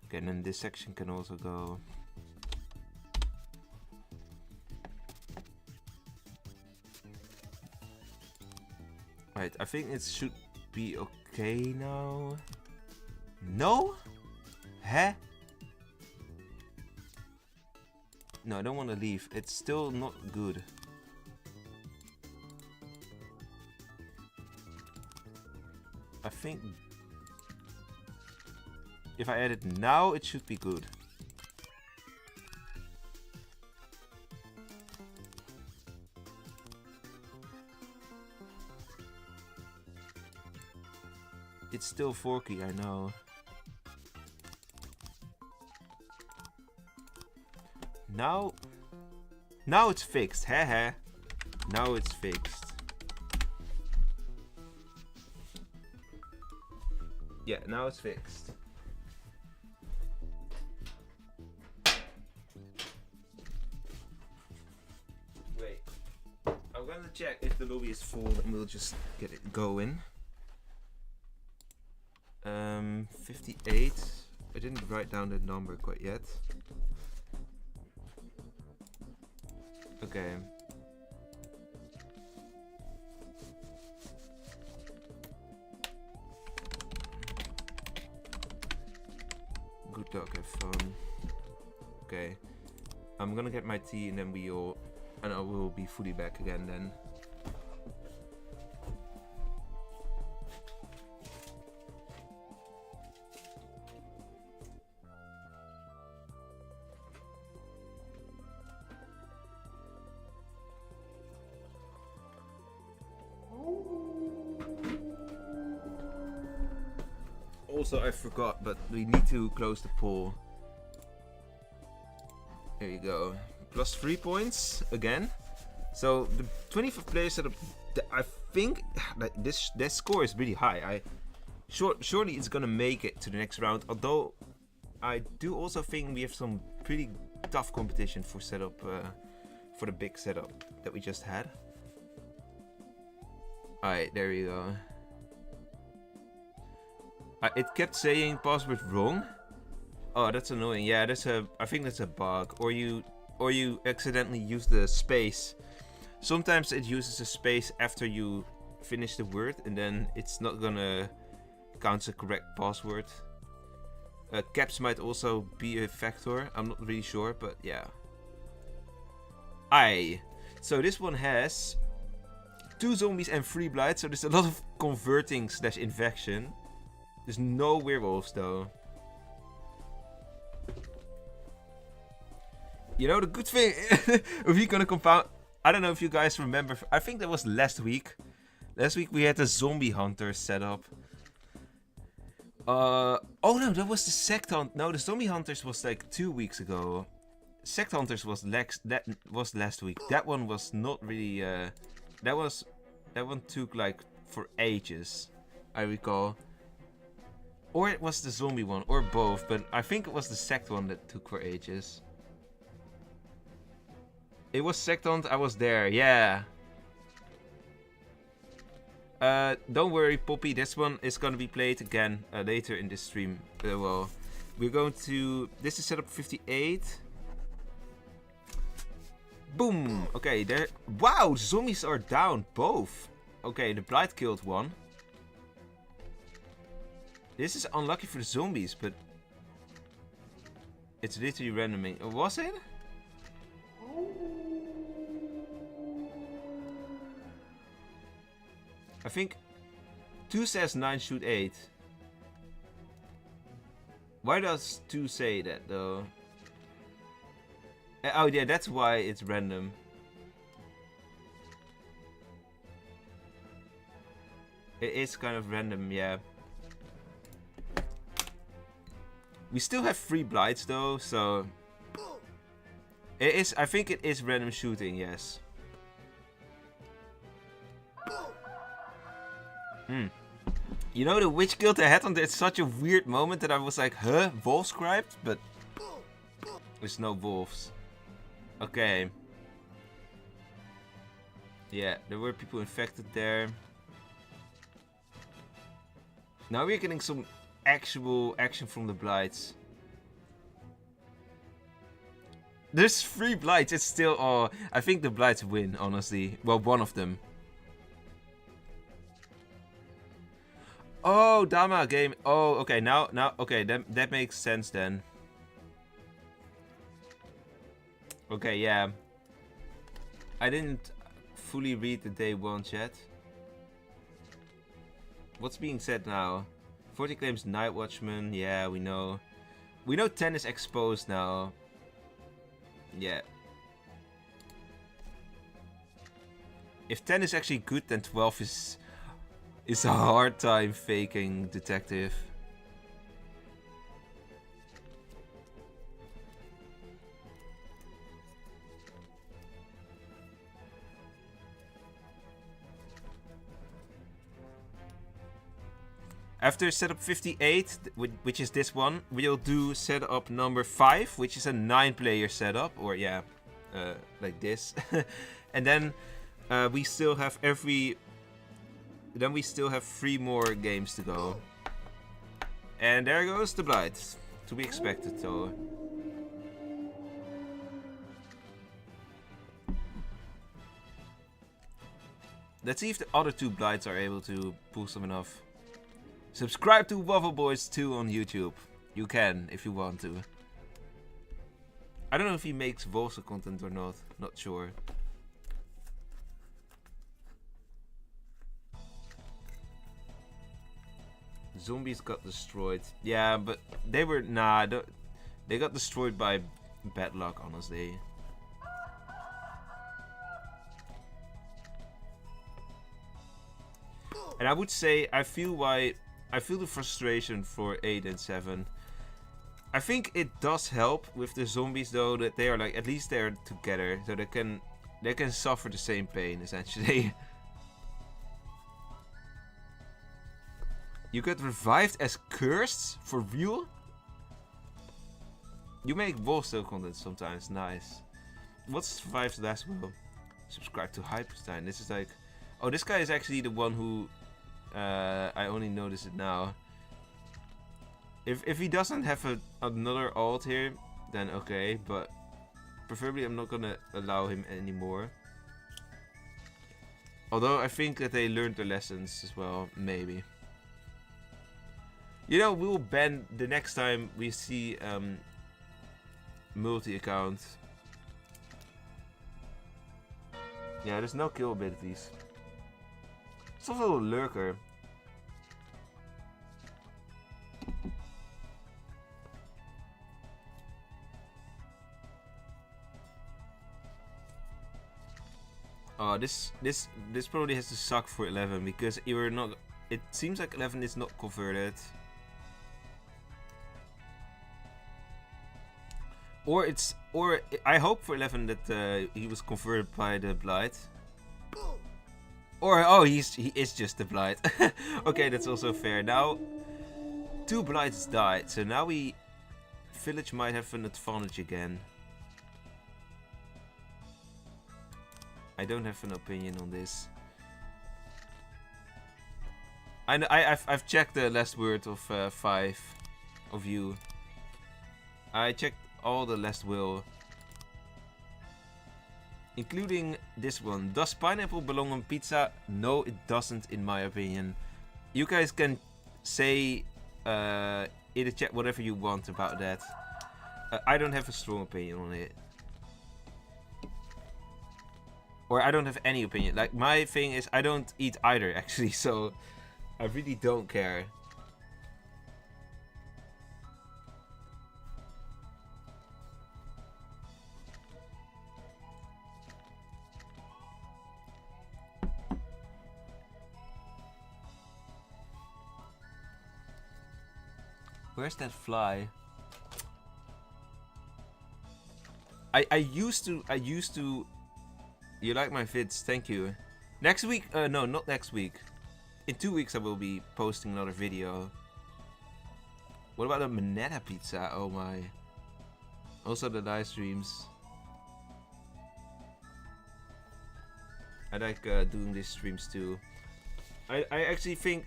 Okay, and then this section can also go. Right, I think it should be okay now. No? Huh? No, I don't want to leave. It's still not good. I think if I add it now, it should be good. It's still forky, I know. Now it's fixed, haha. Now it's fixed. Yeah, now it's fixed. Wait, I'm gonna check if the lobby is full and we'll just get it going. 58. I didn't write down the number quite yet. Okay. Good luck, have fun. Okay. I'm gonna get my tea and then I will be fully back again then. Also, I forgot, but we need to close the poll. There you go. Plus 3 points again. So the 25th player setup, I think that this score is really high. Surely it's gonna make it to the next round. Although I do also think we have some pretty tough competition for setup, for the big setup that we just had. Alright, there you go. It kept saying password wrong. Oh, that's annoying. Yeah, I think that's a bug. Or you accidentally use the space. Sometimes it uses a space after you finish the word, and then it's not gonna count the correct password. Caps might also be a factor. I'm not really sure, but yeah. So this one has 2 zombies and 3 blights, so there's a lot of converting / infection. There's no werewolves though. You know, the good thing if you're gonna compound, I don't know if you guys remember, I think that was last week. Last week we had the zombie hunter set up. Oh no, that was the sect hunt. No, the zombie hunters was like 2 weeks ago. Sect hunters was last week. That one was not really. That one took like for ages, I recall. Or it was the zombie one, or both. But I think it was the sect one that took for ages. It was sect hunt. I was there. Yeah. Don't worry, Poppy. This one is gonna be played again later in this stream. Well, we're going to. This is setup 58. Boom. Okay, there. Wow, zombies are down both. Okay, the blight killed one. This is unlucky for the zombies, but it's literally randoming. Was it? I think 2 says 9 shoot 8. Why does 2 say that though? Oh yeah, that's why it's random. It is kind of random, yeah. We still have 3 blights though, so it is. I think it is random shooting, yes. You know, the witch killed the headhunter. It's such a weird moment that I was like, huh? Wolf scribed? But there's no wolves. Okay. Yeah, there were people infected there. Now we're getting some actual action from the blights. There's 3 blights. It's still. Oh, I think the blights win, honestly. Well, one of them. Oh, Dama game. Oh, okay. Now, okay. That makes sense then. Okay, yeah. I didn't fully read the day 1 chat. What's being said now? 40 claims Night Watchman. Yeah, we know. We know 10 is exposed now. Yeah. If 10 is actually good, then 12 is a hard time faking detective. After setup 58, which is this one, we'll do setup number 5, which is a 9-player setup, or yeah, like this. And then we still have Then we still have 3 more games to go. And there goes the blight. To be expected though. Let's see if the other 2 blights are able to pull some enough. Subscribe to Waffle Boys 2 on YouTube. You can if you want to. I don't know if he makes Wolfsville content or not. Not sure. Zombies got destroyed. Yeah, but they were... Nah, they got destroyed by bad luck, honestly. And I would say, I feel the frustration for 8 and 7. I think it does help with the zombies though that they are like at least they're together, so they can suffer the same pain essentially. You get revived as cursed for real? You make Wolvesville content sometimes, nice. What survives last will? Subscribe to Hypostein. This is like, oh, this guy is actually the one who I only noticed it now. If he doesn't have another alt here, then okay, but preferably I'm not gonna allow him anymore. Although I think that they learned their lessons as well, maybe. You know, we'll ban the next time we see multi-account. Yeah, there's no kill abilities. It's also a lurker. Oh, this probably has to suck for 11 because you're not. It seems like 11 is not converted. Or I hope for 11 that he was converted by the blight. Or oh, he is just the blight. Okay, that's also fair. Now 2 blights died, so now village might have an advantage again. I don't have an opinion on this. I've checked the last word of 5 of you. I checked all the last will, including this one. Does pineapple belong on pizza? No, it doesn't, in my opinion. You guys can say in the chat whatever you want about that. I don't have a strong opinion on it. Or I don't have any opinion. Like, my thing is I don't eat either, actually, so I really don't care. Where's that fly? I used to. You like my vids, thank you. Next week, no, not next week. In 2 weeks I will be posting another video. What about the Manetta pizza? Oh my. Also the live streams. I like doing these streams too. I actually think,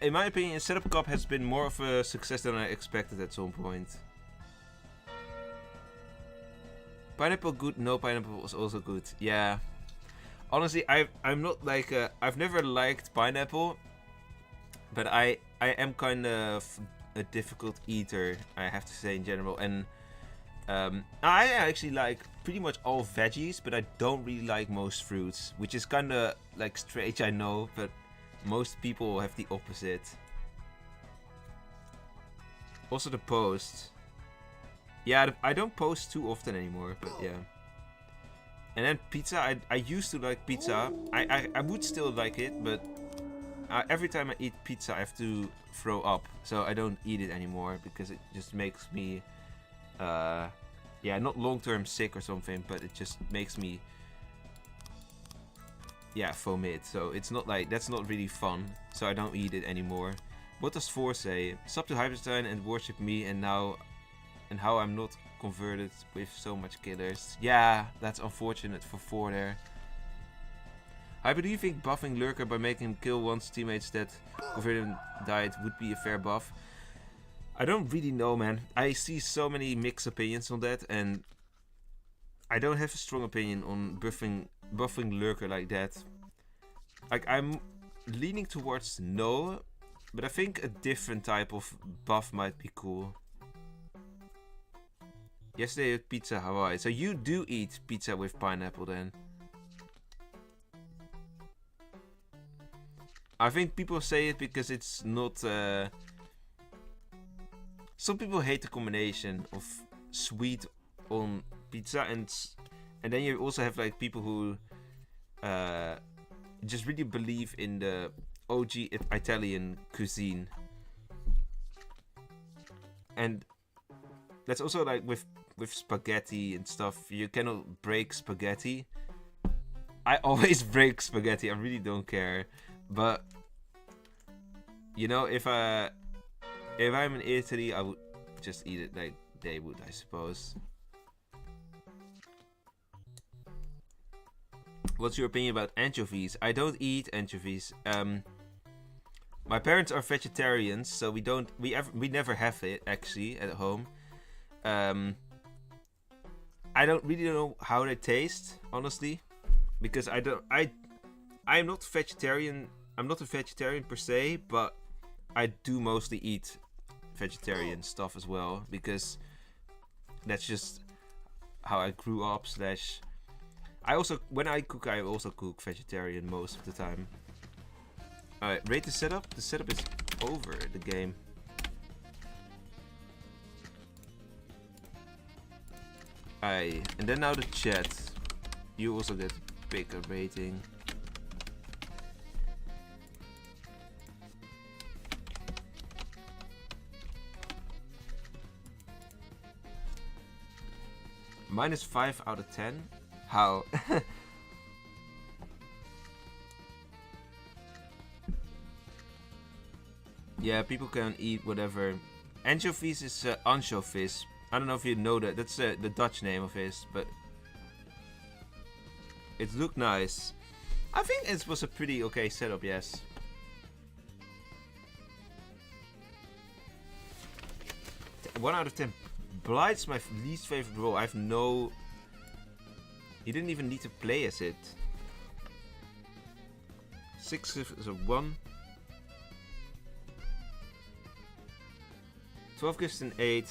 in my opinion, Setup Cup has been more of a success than I expected at some point. Pineapple good? No, pineapple was also good. Yeah. Honestly, I'm not like I've never liked pineapple, but I am kind of a difficult eater, I have to say, in general. And I actually like pretty much all veggies, but I don't really like most fruits, which is kind of like strange, I know, but most people have the opposite. Also the post. Yeah, I don't post too often anymore, but yeah. And then pizza, I used to like pizza. I would still like it, but every time I eat pizza I have to throw up. So I don't eat it anymore because it just makes me, yeah, not long-term sick or something, but it just makes me, yeah, vomit. So it's not like, that's not really fun. So I don't eat it anymore. What does 4 say? Sub to Hypostein and worship me, and now... And how I'm not converted with so much killers. Yeah, that's unfortunate for 4 there. Hyper, do you think buffing Lurker by making him kill one's teammates that converted and died would be a fair buff? I don't really know, man. I see so many mixed opinions on that, and I don't have a strong opinion on buffing Lurker like that. Like, I'm leaning towards no, but I think a different type of buff might be cool. Yesterday at Pizza Hawaii. So you do eat pizza with pineapple then? I think people say it because it's not... Some people hate the combination of sweet on pizza, and then you also have like people who just really believe in the OG Italian cuisine. And That's also like with spaghetti and stuff. You cannot break spaghetti. I always break spaghetti. I really don't care. But you know, if I'm in Italy, I would just eat it like they would, I suppose. What's your opinion about anchovies? I don't eat anchovies. My parents are vegetarians, so we never have it actually at home. I don't really know how they taste, honestly, because I'm not vegetarian. I'm not a vegetarian per se, but I do mostly eat vegetarian stuff as well, because that's just how I grew up. When I cook, I also cook vegetarian most of the time. Alright, rate the setup. The setup is over the game. And then now the chat. You also get a bigger rating. -5 out of 10? How? Yeah, people can eat whatever. Anchovies is anchovies. I don't know if you know that. That's the Dutch name of it, but it looked nice. I think it was a pretty okay setup, yes. One out of 10. Blight's my least favorite role. I have no... You didn't even need to play as it. 6 is a 1. 12 gives an 8.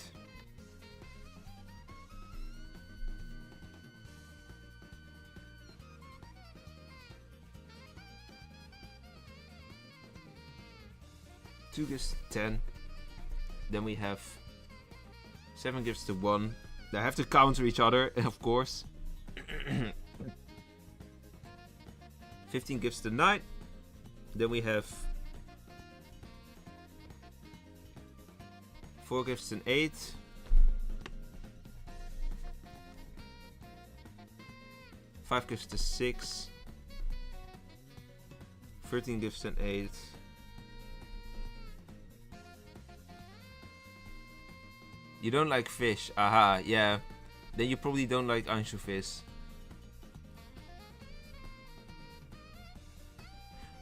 Two gives 10. Then we have 7 gives to 1. They have to counter each other, of course. 15 gives to 9. Then we have 4 gives an 8. 5 gives to 6. 13 gives an 8. You don't like fish. Aha, yeah. Then you probably don't like anchovies.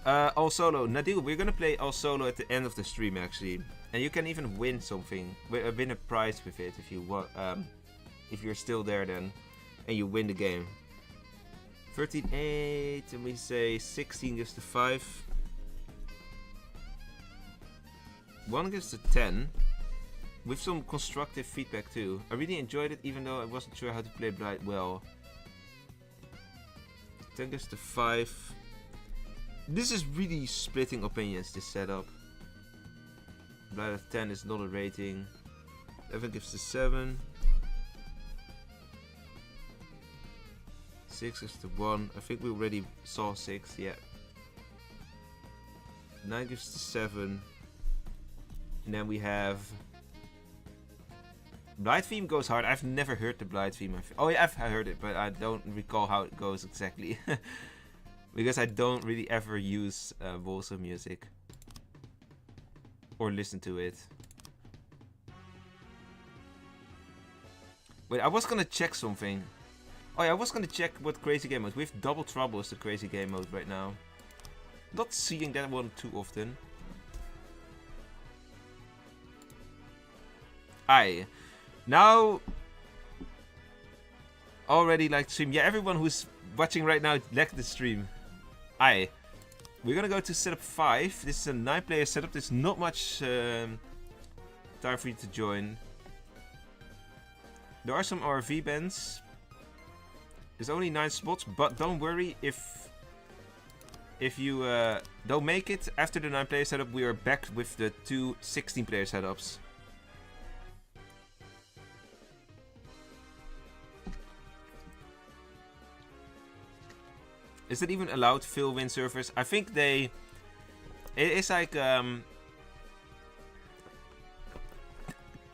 All solo. Nadil, we're gonna play all solo at the end of the stream actually. And you can even win something. Win a prize with it if you want. If you're still there then. And you win the game. 13-8. And we say 16 gives to 5. 1 gives to 10. With some constructive feedback too. I really enjoyed it even though I wasn't sure how to play Blight well. 10 gives to 5. This is really splitting opinions, this setup. Blight of 10 is not a rating. 11 gives to 7. 6 gives to 1. I think we already saw 6, yeah. 9 gives to 7. And then we have... Blight theme goes hard. I've never heard the Blight theme. Oh yeah, I've heard it, but I don't recall how it goes exactly. Because I don't really ever use Wolvesville music. Or listen to it. Wait, I was gonna check something. Oh yeah, I was gonna check what crazy game mode. We have Double Trouble as the crazy game mode right now. Not seeing that one too often. Aye. Now, already like the stream. Yeah, everyone who's watching right now liked the stream. Aye. We're gonna go to setup 5. This is a 9-player setup. There's not much time for you to join. There are some RV bands. There's only 9 spots, but don't worry if you don't make it after the 9-player setup. We are back with the 2 16-player setups. Is it even allowed to fill win servers? I think they... It is like...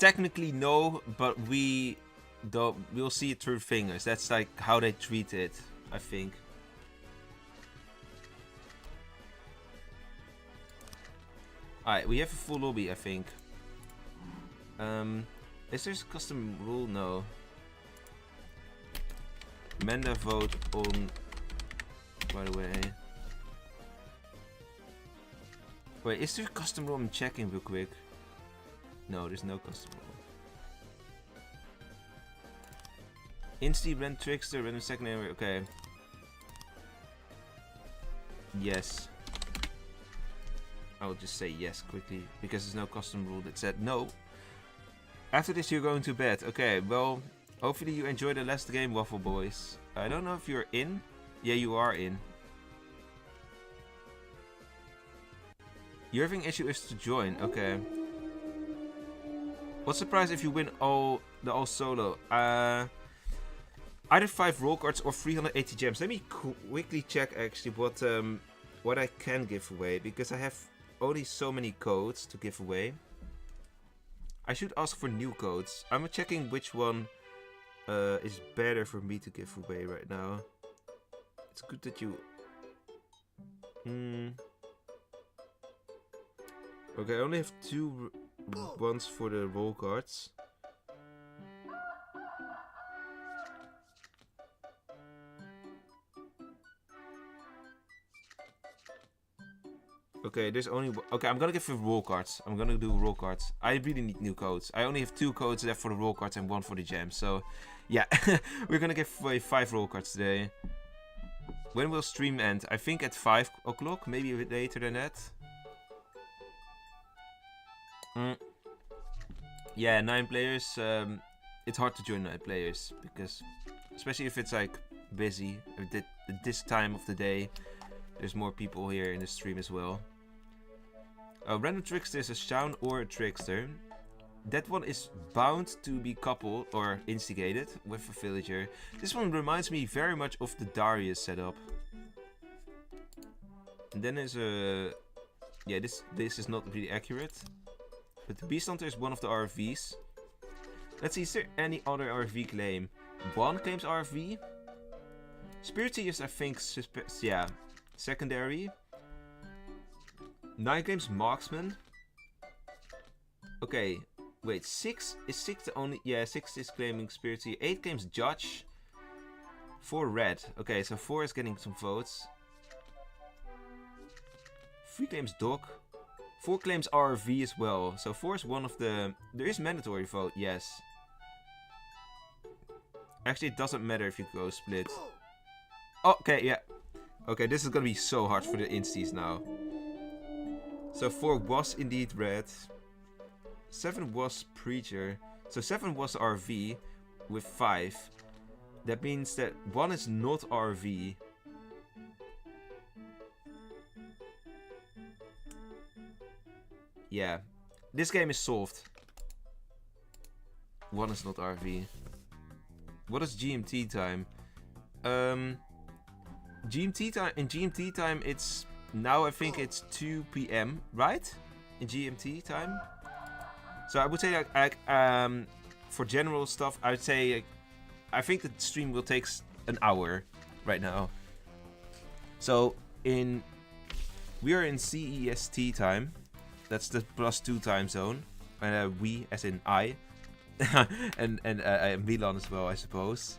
technically no, but we'll see it through fingers. That's like how they treat it, I think. Alright, we have a full lobby, I think. Is there a custom rule? No. Manda vote on, by the way. Wait, is there a custom rule? I'm checking real quick. No, there's no custom rule. Insti, random trickster, random secondary, okay. Yes. I'll just say yes quickly, because there's no custom rule that said no. After this you're going to bed. Okay, well, hopefully you enjoyed the last game, Waffle Boys. I don't know if you're in. Yeah, you are in. Your having issue is to join, okay. What's the prize if you win all solo? Either 5 roll cards or 380 gems. Let me quickly check actually what I can give away, because I have only so many codes to give away. I should ask for new codes. I'm checking which one is better for me to give away right now. It's good that you... Okay, I only have 2 ones for the roll cards. Okay, there's only... Okay, I'm gonna give you roll cards. I'm gonna do roll cards. I really need new codes. I only have 2 codes left for the roll cards and 1 for the gems. So, yeah. We're gonna give away 5 roll cards today. When will stream end? I think at 5 o'clock. Maybe a bit later than that. Yeah, 9 players. It's hard to join 9 players. Because, especially if it's like busy. At this time of the day. There's more people here in the stream as well. Random trickster is a Shaun or a trickster. That one is bound to be coupled or instigated with a villager. This one reminds me very much of the Darius setup. And then there's a... Yeah, this is not really accurate. But the Beast Hunter is one of the RFVs. Let's see, is there any other RFV claim? 1 claims RFV. Spirit is, I think, yeah, secondary. 9 claims Marksman. Okay, wait, 6 is 6 the only... Yeah, 6 is claiming Spirit. 8 claims Judge. 4 red. Okay, so 4 is getting some votes. 3 claims Dog. 4 claims RV as well. So 4 is one of the... There is mandatory vote, yes. Actually, it doesn't matter if you go split. Oh, okay, yeah. Okay, this is gonna be so hard for the insties now. So 4 was indeed red. 7 was Preacher. So 7 was RV with 5. That means that 1 is not RV. Yeah. This game is solved. 1 is not RV. What is GMT time? GMT time, in GMT time it's now I think it's 2 PM, right? In GMT time. So I would say like for general stuff, I would say I think the stream will take an hour right now. So we are in CEST time. That's the +2 time zone. And we as in I and Milan as well, I suppose.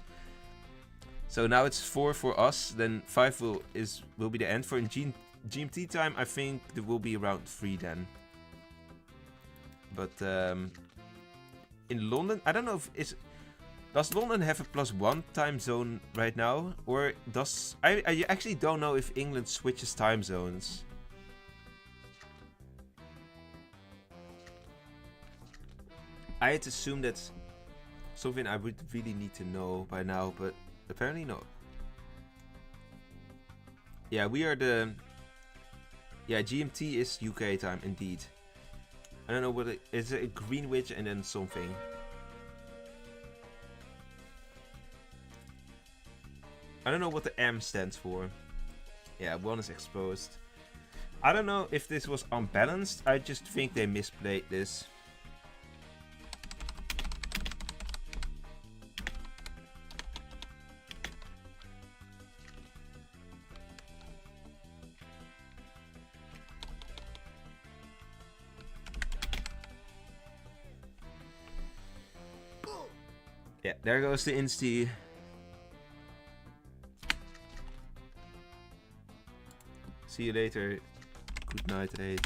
So now it's 4 for us, then 5 will be the end. For in GMT time, I think there will be around 3 then. But in London, I don't know if does London have a +1 time zone right now, or does I actually don't know if England switches time zones. I had assumed that's something I would really need to know by now, but apparently not. Yeah, we are the... Yeah, GMT is UK time, indeed. I don't know what it is. A Greenwich and then something. I don't know what the M stands for. Yeah, 1 is exposed. I don't know if this was unbalanced. I just think they misplayed this. Yeah, there goes the Insti. See you later. Good night, 8.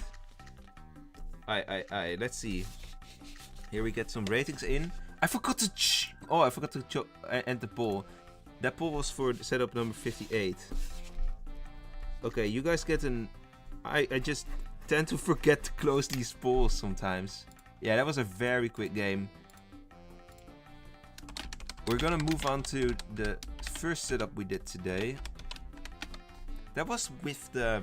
Let's see. Here we get some ratings in. I forgot to I forgot to end the poll. That poll was for setup number 58. Okay, you guys get an... I just tend to forget to close these polls sometimes. Yeah, that was a very quick game. We're gonna move on to the first setup we did today. That was with the...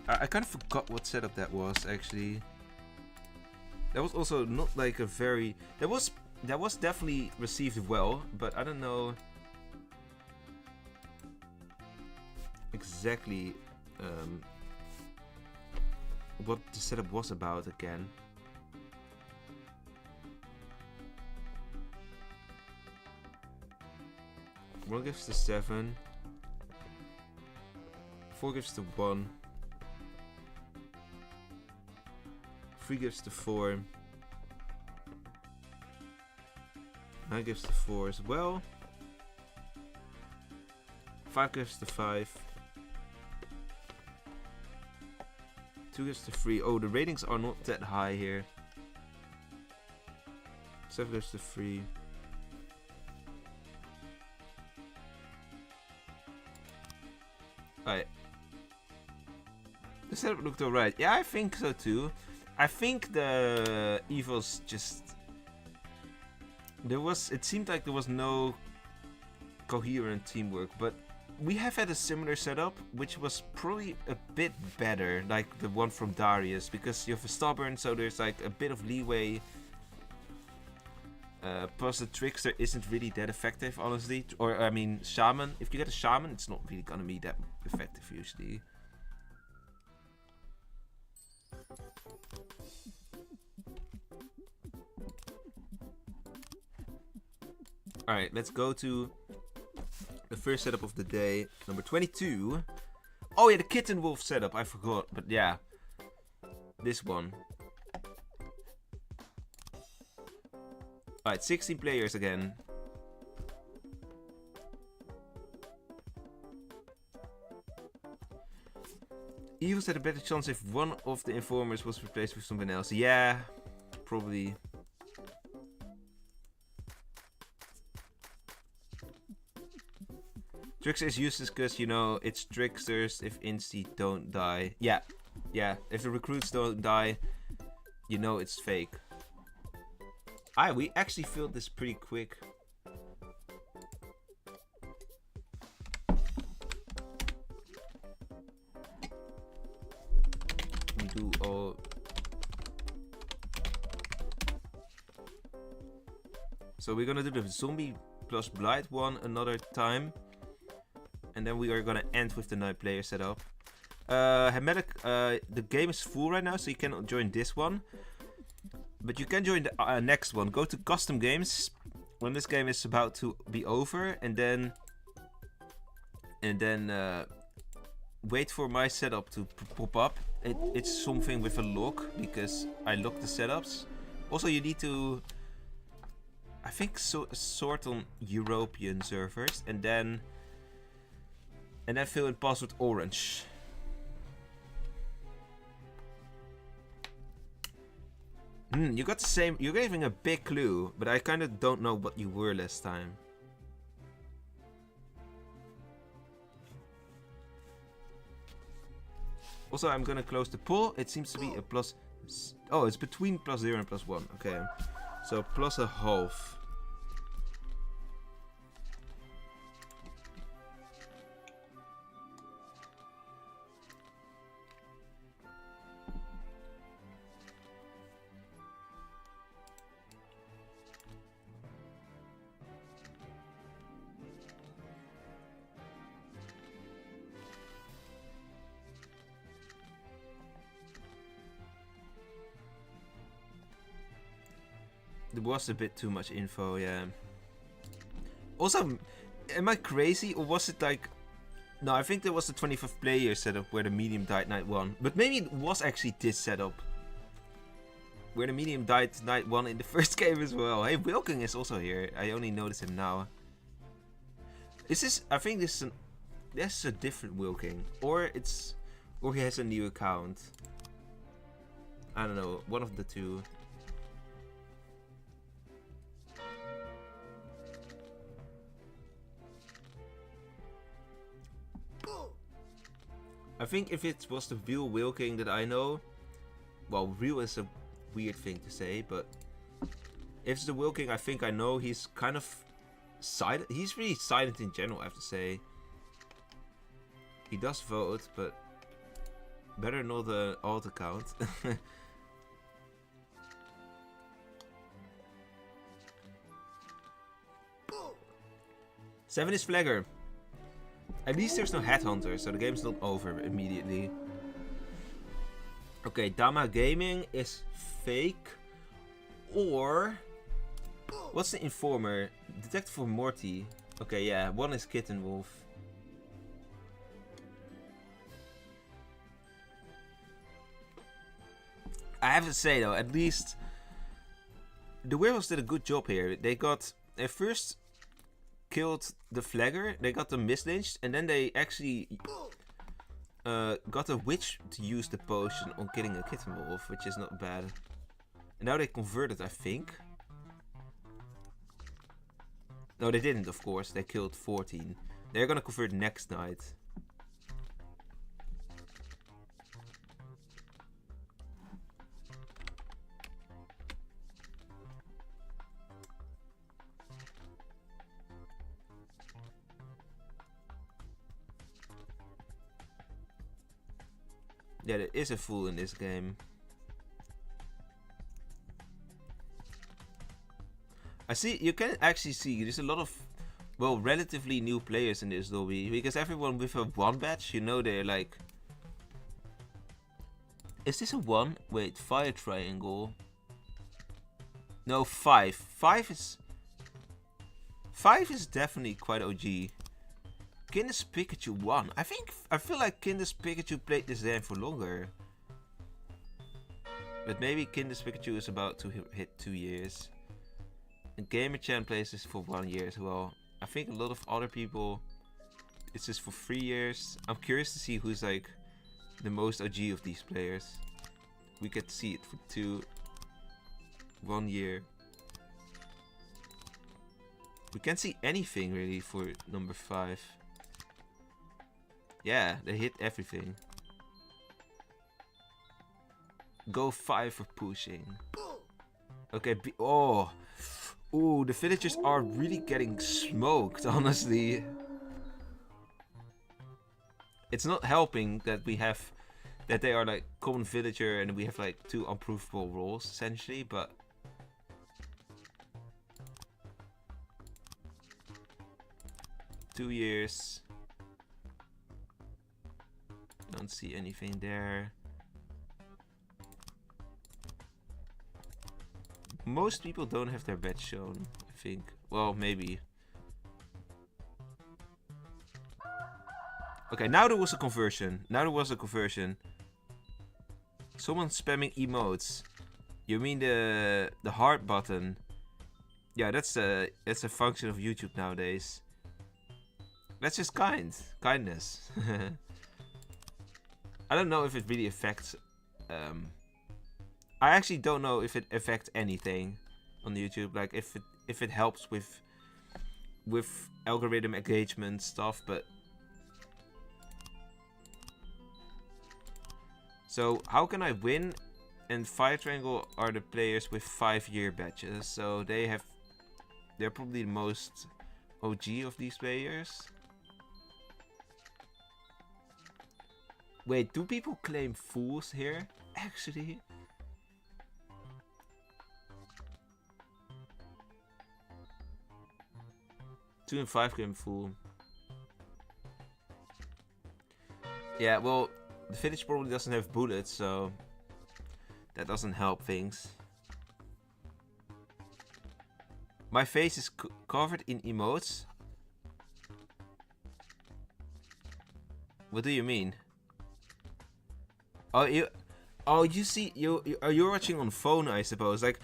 I kind of forgot what setup that was, actually. That was also not like a very... That was definitely received well, but I don't know exactly what the setup was about again. One gives to 7. 4 gives to 1. 3 gives to 4. 9 gives to 4 as well. 5 gives to 5. 2 gives to 3. Oh, the ratings are not that high here. 7 gives to 3. Alright. The setup looked alright. Yeah, I think so too. I think the evils just... It seemed like there was no coherent teamwork, but we have had a similar setup, which was probably a bit better, like the one from Darius, because you have a stubborn, so there's like a bit of leeway. Plus the trickster isn't really that effective, honestly. Or, I mean, shaman. If you get a shaman, it's not really gonna be that effective, usually. Alright, let's go to the first setup of the day, number 22. Oh yeah, the kitten wolf setup, I forgot, but yeah. This one. Alright, 16 players again. Evils had a better chance if one of the informers was replaced with someone else. Yeah, probably. Trickster is useless because, you know, it's tricksters if Insti don't die. Yeah, if the recruits don't die, you know it's fake. We actually filled this pretty quick. We do all... So we're gonna do the zombie plus blight one another time. And then we are gonna end with the 9 player setup. Hermetic, the game is full right now, so you cannot join this one. But you can join the next one. Go to custom games when this game is about to be over, and then wait for my setup to pop up. It's something with a lock because I locked the setups. Also, you need to, I think, sort on European servers, and then fill in password orange. You got the same. You're giving a big clue, but I kind of don't know what you were last time. Also, I'm gonna close the poll. It seems to be a plus. Oh, it's between +0 and +1. Okay, so +1/2. There was a bit too much info, yeah. Also, am I crazy, or was it like... No, I think there was the 25th player setup where the medium died night 1. But maybe it was actually this setup. Where the medium died night 1 in the first game as well. Hey, Wilking is also here. I only noticed him now. Is this? I think this is a different Wilking, or he has a new account. I don't know. One of the two. I think if it was the real Wilking that I know, well, real is a weird thing to say, but if it's the Wilking I think I know, he's kind of silent. He's really silent in general, I have to say. He does vote, but better not the alt account. Seven is Flagger. At least there's no headhunter, so the game's not over immediately. Okay, Dama Gaming is fake. Or what's the informer? Detective for Morty. Okay, yeah, one is Kitten Wolf. I have to say though, at least the Werewolves did a good job here. They first killed the Flagger, they got them mislynched, and then they actually got a witch to use the potion on killing a Kitten Wolf, which is not bad. And now they converted, I think. No, they didn't, of course. They killed 14. They're gonna convert next night. Yeah, there is a fool in this game. I see, you can actually see there's a lot of, well, relatively new players in this lobby. Because everyone with a 1 badge, you know, they're like... Is this a 1? Wait, fire triangle. No, 5. 5 is definitely quite OG. Kinders Pikachu 1. I feel like Kinders Pikachu played this game for longer. But maybe Kinders Pikachu is about to hit 2 years. And GamerChan plays this for 1 year as well. I think a lot of other people, it's just for 3 years. I'm curious to see who's like the most OG of these players. We get to see it for 1 year. We can't see anything really for number 5. Yeah, they hit everything. Go 5 for pushing. Okay, oh. Ooh, the villagers are really getting smoked, honestly. It's not helping that they are like common villager and we have like 2 unprovable roles essentially, but two years. Don't see anything there. Most people don't have their badge shown, I think. Well, maybe. Okay, now there was a conversion. Someone spamming emotes. You mean the heart button? Yeah, that's a function of YouTube nowadays. That's just kindness. I don't know if it really affects. I actually don't know if it affects anything on YouTube. Like if it helps with algorithm engagement stuff, but. So how can I win? And Fire Triangle are the players with 5-year badges, so they're probably the most OG of these players. Wait, do people claim fools here? Actually? Two and 5 claim fool. Yeah, well, the village probably doesn't have bullets, so that doesn't help things. My face is covered in emotes. What do you mean? Oh, Oh, you see, you're watching on phone, I suppose. Like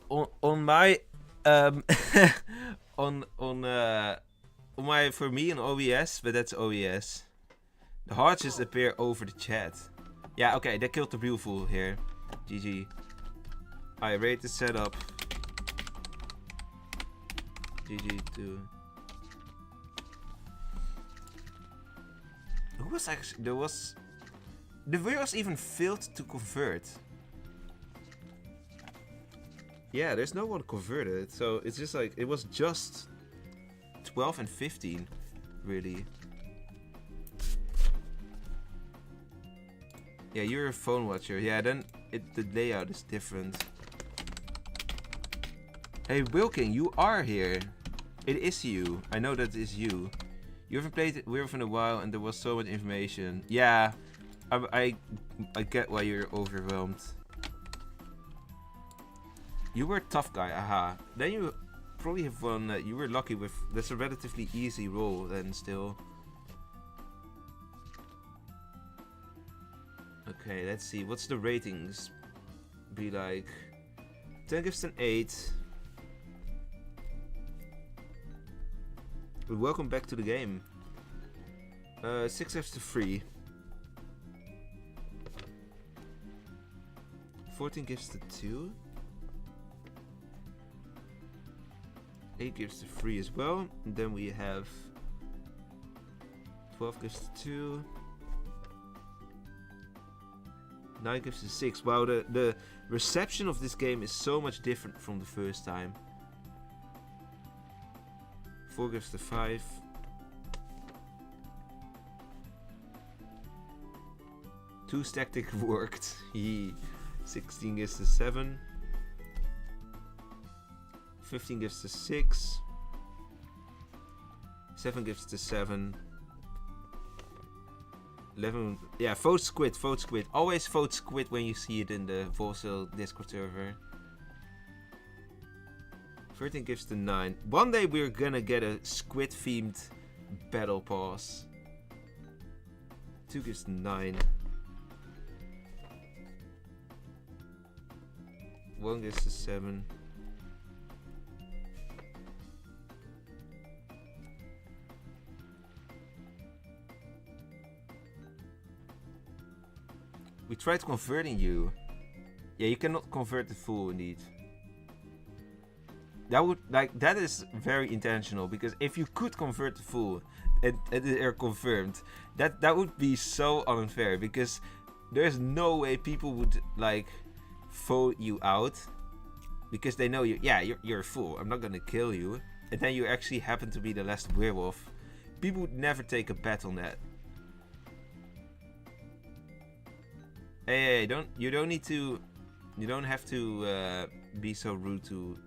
on my on my, for me on OBS, but that's OBS. The hearts just appear over the chat. Yeah, okay, they killed the real fool here. GG. I rate the setup. GG too. Who was actually, the viewers even failed to convert. Yeah, there's no one converted, so it's just like, it was just 12 and 15, really. Yeah, you're a phone watcher. Yeah, then the layout is different. Hey, Wilking, you are here. It is you. I know that is you. You haven't played Werewolf in a while, and there was so much information. Yeah, I get why you're overwhelmed. You were a tough guy, aha. Then you probably have won. You were lucky with. That's a relatively easy roll, then still. Okay, let's see. What's the ratings be like? 10 gives an 8. Welcome back to the game. 6 gives to 3. 14 gives to 2. 8 gives to 3 as well. And then we have 12 gives to 2. 9 gives to 6. Wow, the reception of this game is so much different from the first time. 4 gives to 5. 2's tactic worked. 16 gives to 7. 15 gives to 6. 7 gives to 7. 11. Yeah, vote squid, vote squid. Always vote squid when you see it in the Wolvesville Discord server. 13 gives to 9. One day we're gonna get a squid themed battle pass. 2 gives to 9. 1 gives to 7. We tried converting you. Yeah, you cannot convert the fool indeed. That would, like, that is very intentional, because if you could convert the fool and they're confirmed, that would be so unfair, because there's no way people would like vote you out because they know you. Yeah, you're a fool. I'm not gonna kill you, and then you actually happen to be the last werewolf. People would never take a bet on that. Hey, you don't have to be so rude to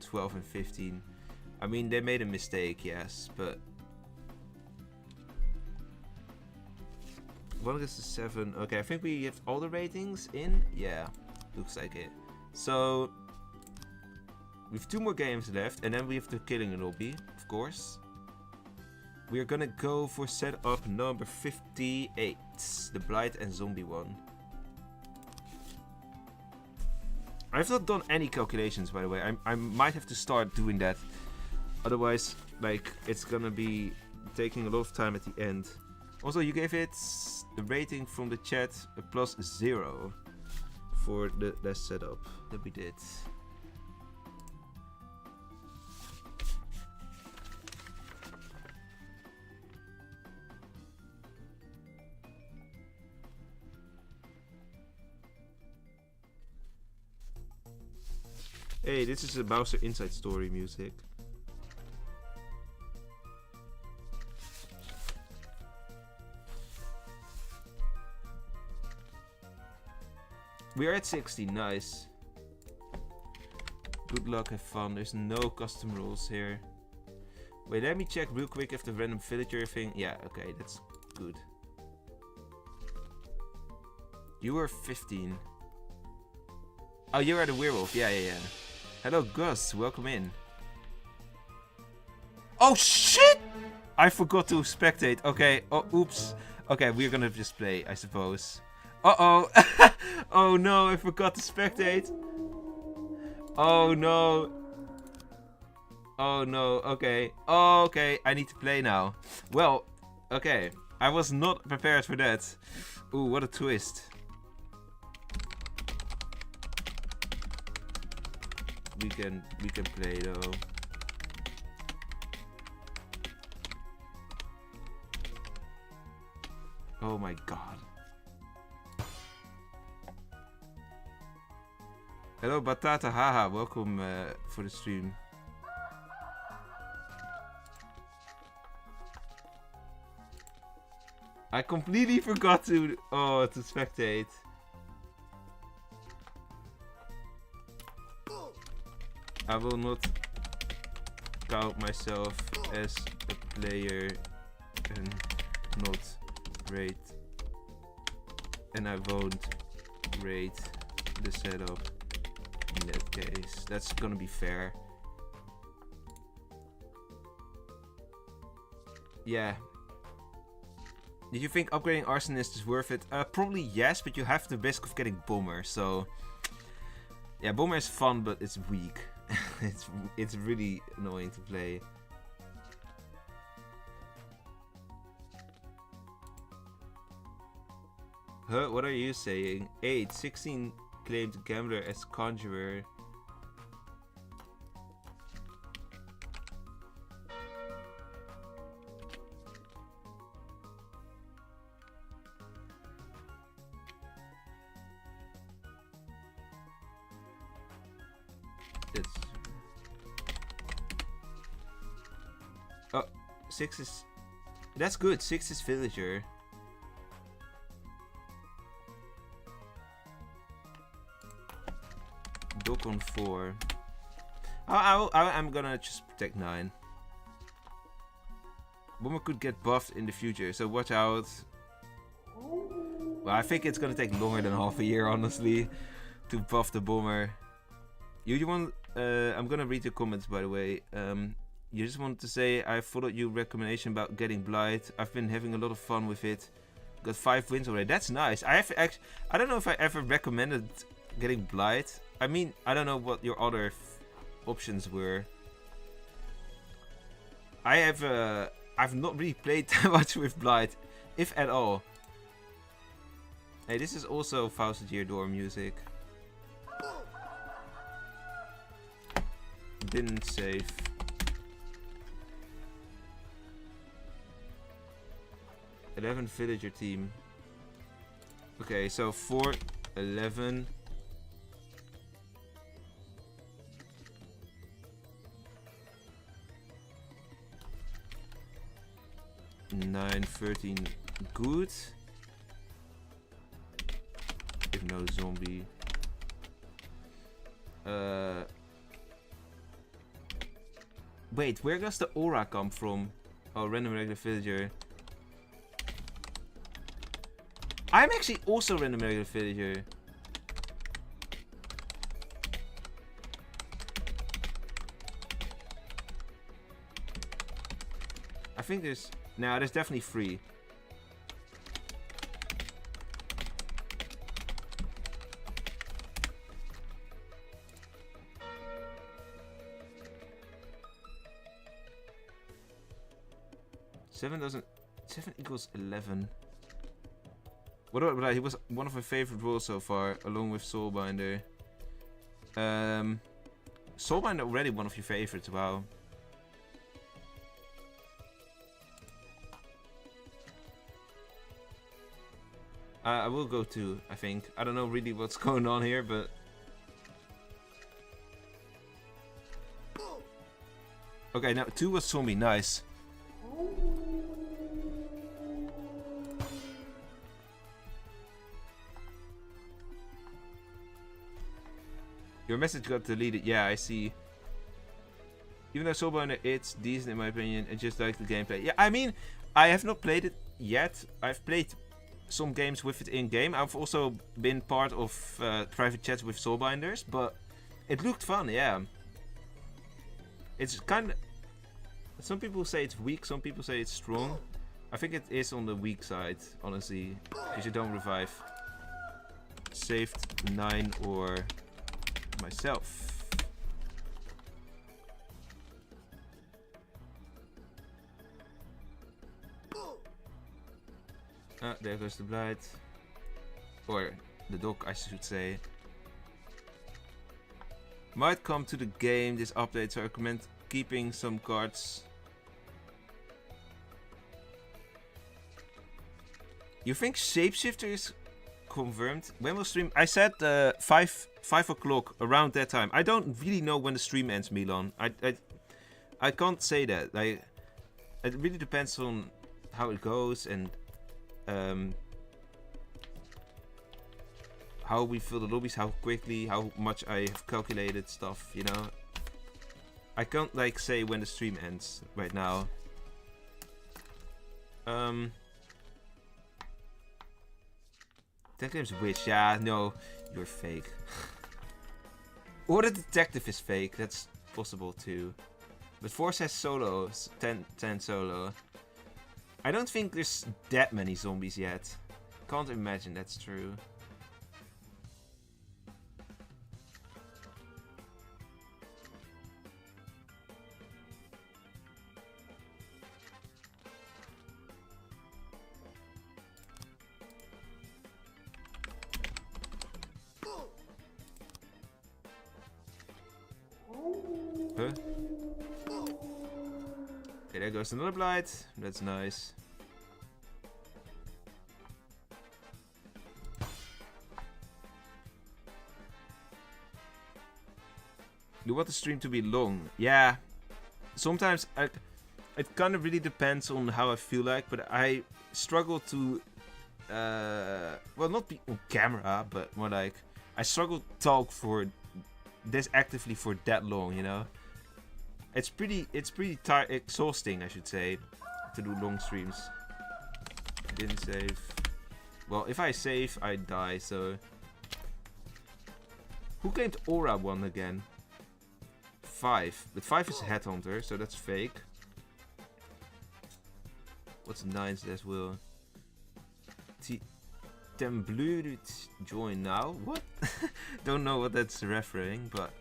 12 and 15. I mean, they made a mistake, yes, but 1 gets to 7. Okay, I think we have all the ratings in. Yeah, looks like it. So we have 2 more games left, and then we have the killing lobby, of course. We are gonna go for setup number 58, the Blight and Zombie one. I've not done any calculations, by the way. I might have to start doing that. Otherwise, like, it's gonna be taking a lot of time at the end. Also, you gave it the rating from the chat a +0 for the setup that we did. Hey, this is a Bowser Inside Story music. We are at 60, nice. Good luck, have fun. There's no custom rules here. Wait, let me check real quick if the random villager thing. Yeah, okay, that's good. You were 15. Oh, you are the werewolf. Yeah. Hello, Gus. Welcome in. Oh, shit! I forgot to spectate. Okay. Oh, oops. Okay, we're gonna just play, I suppose. Uh-oh. Oh no, I forgot to spectate. Oh no. Oh no, okay. Oh, okay, I need to play now. Well, okay. I was not prepared for that. Ooh, what a twist. We can play though. Oh my god. Hello Batata Haha, welcome for the stream. I completely forgot to spectate. I will not count myself as a player and not rate, and I won't rate the setup in that case. That's gonna be fair. Yeah. Did you think upgrading Arsonist is worth it? Probably yes, but you have the risk of getting Bomber, so... Yeah, Bomber is fun, but it's weak. it's really annoying to play. Huh, what are you saying? 8, 16 claimed Gambler as Conjurer. It's... Oh, 6 is... That's good, 6 is Villager. Dock on 4. I'm gonna just protect 9. Bomber could get buffed in the future, so watch out. Well, I think it's gonna take longer than half a year, honestly, to buff the Bomber. You want? I'm gonna read your comments, by the way. You just wanted to say I followed your recommendation about getting Blight. I've been having a lot of fun with it. Got 5 wins already. That's nice. I don't know if I ever recommended getting Blight. I mean, I don't know what your other options were. I've not really played that much with Blight, if at all. Hey, this is also Fausted Year Door music. Didn't save. $11 Villager team. Okay, so 4, 11. 9, 13, good. If no zombie. Wait, where does the aura come from? Oh, random regular villager. I'm actually also random regular villager. I think there's... No, there's definitely 3. Seven equals 11. What about that? He was one of my favorite roles so far, along with Soulbinder. Soulbinder already one of your favorites, wow. I will go 2, I think. I don't know really what's going on here, but... Okay, now 2 was zombie, nice. Your message got deleted, yeah, I see. Even though Soulbinder, it's decent in my opinion, I just like the gameplay. Yeah, I mean, I have not played it yet. I've played some games with it in game. I've also been part of private chats with Soulbinders, but it looked fun, yeah. It's kind of... Some people say it's weak, some people say it's strong. I think it is on the weak side, honestly, because you don't revive. Saved 9 or myself. Ah, there goes the blight. Or the dog, I should say. Might come to the game this update, so I recommend keeping some cards. You think Shapeshifter is confirmed? When will stream? I said 5 o'clock, around that time. I don't really know when the stream ends, Milan. I can't say that. It really depends on how it goes and how we fill the lobbies, how quickly, how much I have calculated stuff, you know. I can't like say when the stream ends right now. That game's witch, yeah, no, you're fake. Or the detective is fake, that's possible too. But 4 says solo, 10 solo. I don't think there's that many zombies yet. Can't imagine that's true. Huh? Okay, there goes another blight. That's nice. You want the stream to be long? Yeah. Sometimes it kind of really depends on how I feel like, but I struggle to well, not be on camera, but more like I struggle to talk for this actively for that long, you know. It's pretty exhausting, I should say, to do long streams. Didn't save. Well, if I save, I die. So who claimed Aura 1 again? 5, but 5 is a headhunter, so that's fake. What's 9's as well? Blue join now? What? Don't know what that's referring, but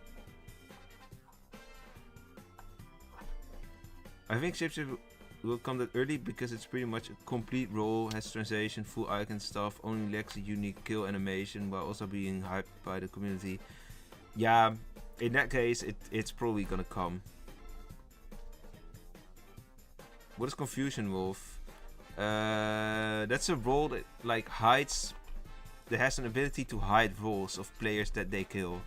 I think Shapeshifter will come that early because it's pretty much a complete role, has translation, full icon stuff, only lacks a unique kill animation while also being hyped by the community. Yeah, in that case, it's probably gonna come. What is Confusion Wolf? That's a role that like hides, that has an ability to hide roles of players that they kill,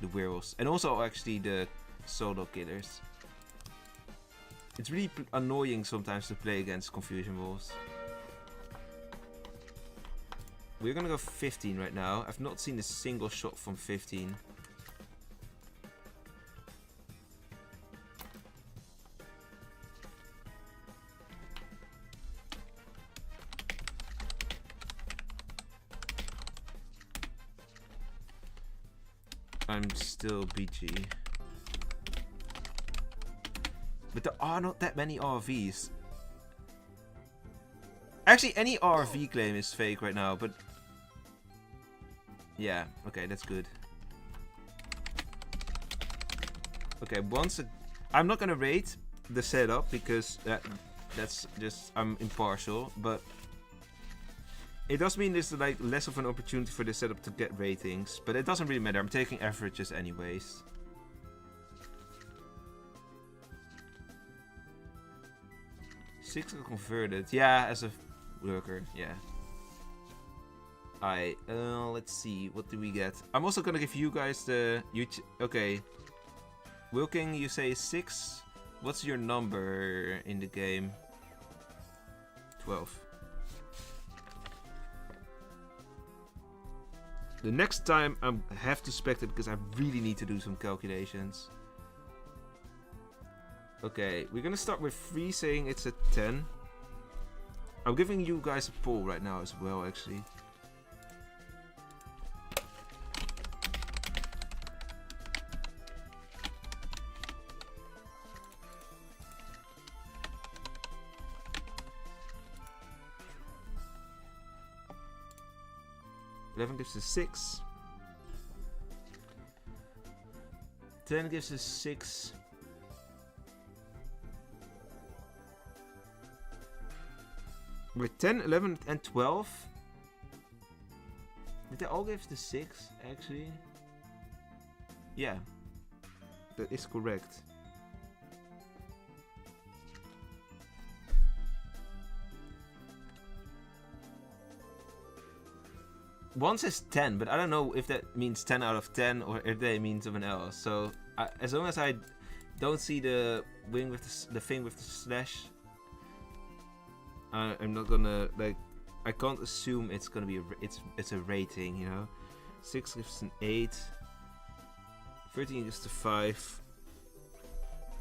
the werewolves, and also actually the solo killers. It's really annoying sometimes to play against Confusion Wolves. We're gonna go 15 right now. I've not seen a single shot from 15. I'm still BG. But there are not that many RVs. Actually, any RV claim is fake right now, but yeah, okay, that's good. Okay, I'm not gonna rate the setup because that's just, I'm impartial, but it does mean there's like less of an opportunity for this setup to get ratings, but it doesn't really matter. I'm taking averages anyways. Six are converted. Yeah, as a worker. Yeah. Alright, let's see. What do we get? I'm also gonna give you guys the... Okay. Wilking, you say 6. What's your number in the game? 12. The next time I have to spec it because I really need to do some calculations. Okay, we're gonna start with 3 saying it's a 10. I'm giving you guys a poll right now as well, actually. 11 gives us 6. 10 gives us 6. With 10, 11, and 12. Did they all give the 6, actually? Yeah. That is correct. One says 10, but I don't know if that means 10 out of 10 or if that means something else. So as long as I don't see the wing with the thing with the slash, I'm not gonna like. I can't assume it's gonna be it's a rating, you know. 6 gives an 8. 13 gives to 5.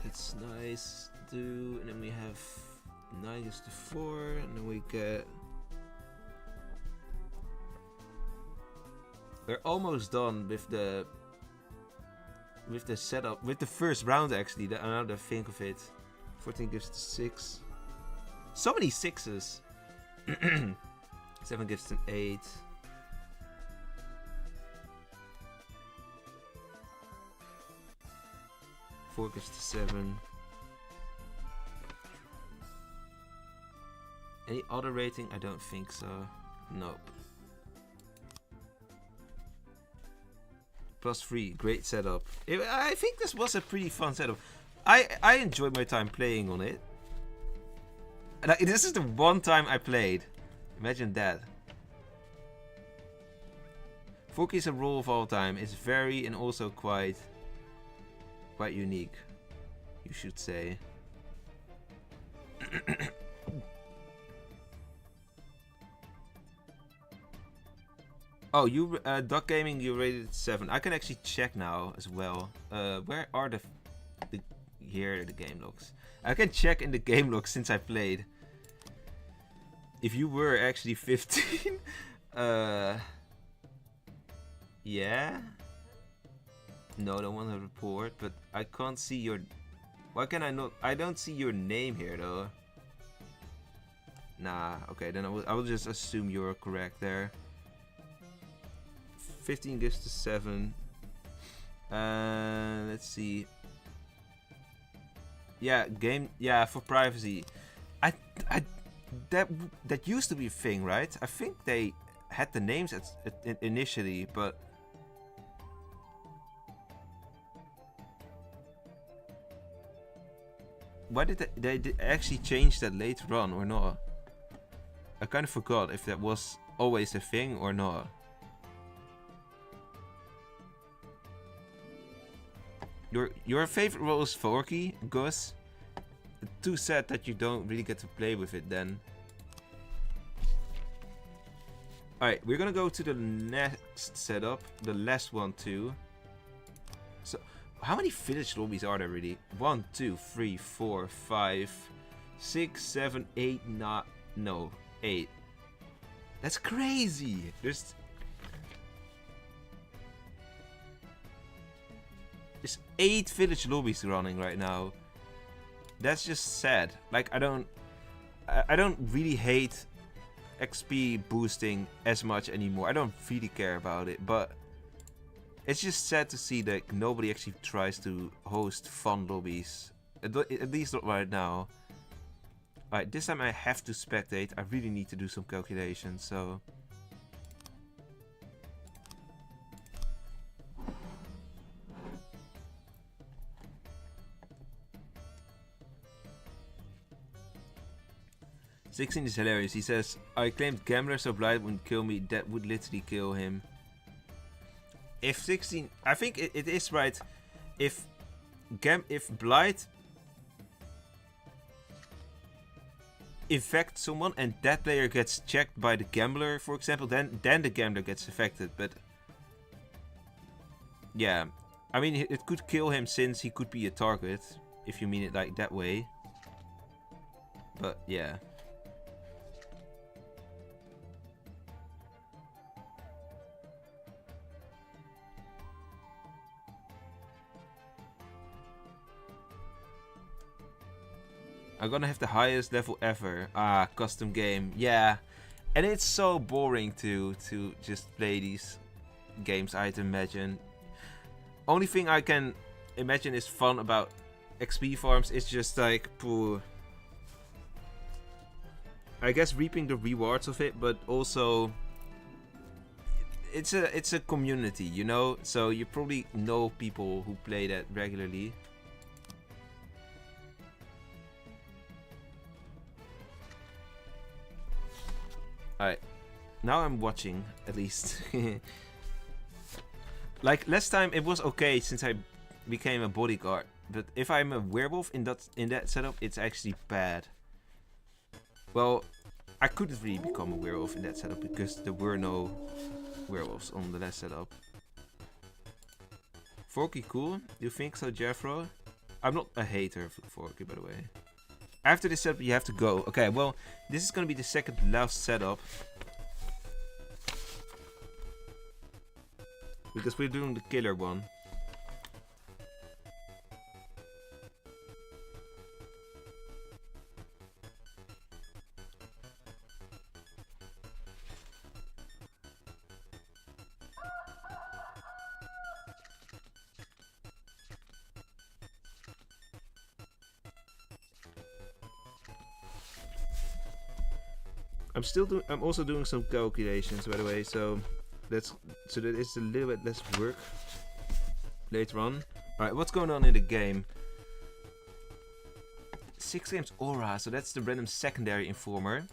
That's nice. 2, and then we have 9 gives to 4, and then we get. We're almost done with the setup, with the first round actually. Now that I think of it, 14 gives to 6. So many 6s. 7 gives to 8. 4 gives to 7. Any other rating? I don't think so. Nope. +3, great setup. I think this was a pretty fun setup. I enjoyed my time playing on it. Like, this is the one time I played. Imagine that. 4K is a role of all time. It's very and also quite unique, you should say. Oh, you Duck Gaming, you rated it 7. I can actually check now as well. Where are the here are the game logs. I can check in the game logs since I played. If you were actually 15, yeah. No, don't want to report, but I can't see your. Why can I not? I don't see your name here though. Nah, okay, then I will just assume you're correct there. 15 gives to 7. Let's see. Yeah, for privacy. That used to be a thing, right? I think they had the names initially, but why did they actually change that later on or not? I kind of forgot if that was always a thing or not. Your favorite role is Forky, Gus. Too sad that you don't really get to play with it then. Alright, we're gonna go to the next setup, the last one too. So, how many village lobbies are there really? 1, 2, 3, 4, 5, 6, 7, 8, 9, no, 8. That's crazy! There's 8 village lobbies running right now. That's just sad. Like I don't really hate XP boosting as much anymore. I don't really care about it, but it's just sad to see that nobody actually tries to host fun lobbies. At least not right now. Alright, this time I have to spectate. I really need to do some calculations, so. "16 is hilarious." He says, "I claimed gambler so Blight wouldn't kill me. That would literally kill him." If 16, I think it is right. If Blight infects someone and that player gets checked by the gambler, for example, then the gambler gets affected. But yeah, I mean it could kill him since he could be a target if you mean it like that way. But yeah. I'm gonna have the highest level ever. Ah, custom game. Yeah. And it's so boring to just play these games, I'd imagine. Only thing I can imagine is fun about XP farms is just like, pooh, I guess reaping the rewards of it, but also it's a community, you know? So you probably know people who play that regularly. Alright, now I'm watching, at least. Like, last time it was okay since I became a bodyguard. But if I'm a werewolf in that setup, it's actually bad. Well, I couldn't really become a werewolf in that setup because there were no werewolves on the last setup. Forky cool? You think so, Jeffro? I'm not a hater of Forky, by the way. After this setup, you have to go. Okay, well, this is gonna be the second last setup. Because we're doing the killer one. I'm also doing some calculations, by the way, so that it's a little bit less work later on. Alright, what's going on in the game? 6 games aura, so that's the random secondary informer.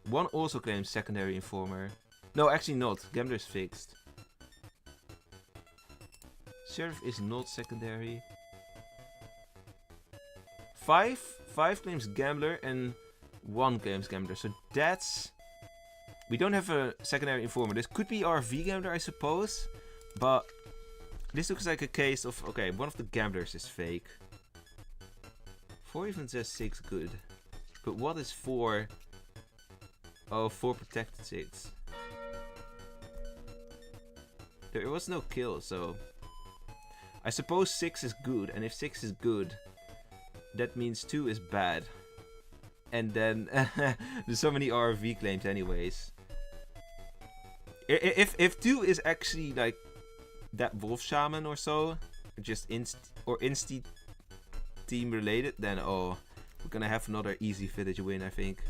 One also claims secondary informer. No, actually not. Gambler is fixed. Sheriff is not secondary. 5 claims gambler and 1 claims gambler. So that's... We don't have a secondary informer. This could be RV gambler, I suppose. But this looks like a case of... Okay, one of the gamblers is fake. 4 even says 6 good. But what is 4? Oh, 4 protected 6. There was no kill, so... I suppose 6 is good. And if 6 is good... That means 2 is bad. And then there's so many RV claims anyways. If 2 is actually like that wolf shaman or so, just insti team related, then oh, we're gonna have another easy village win, I think.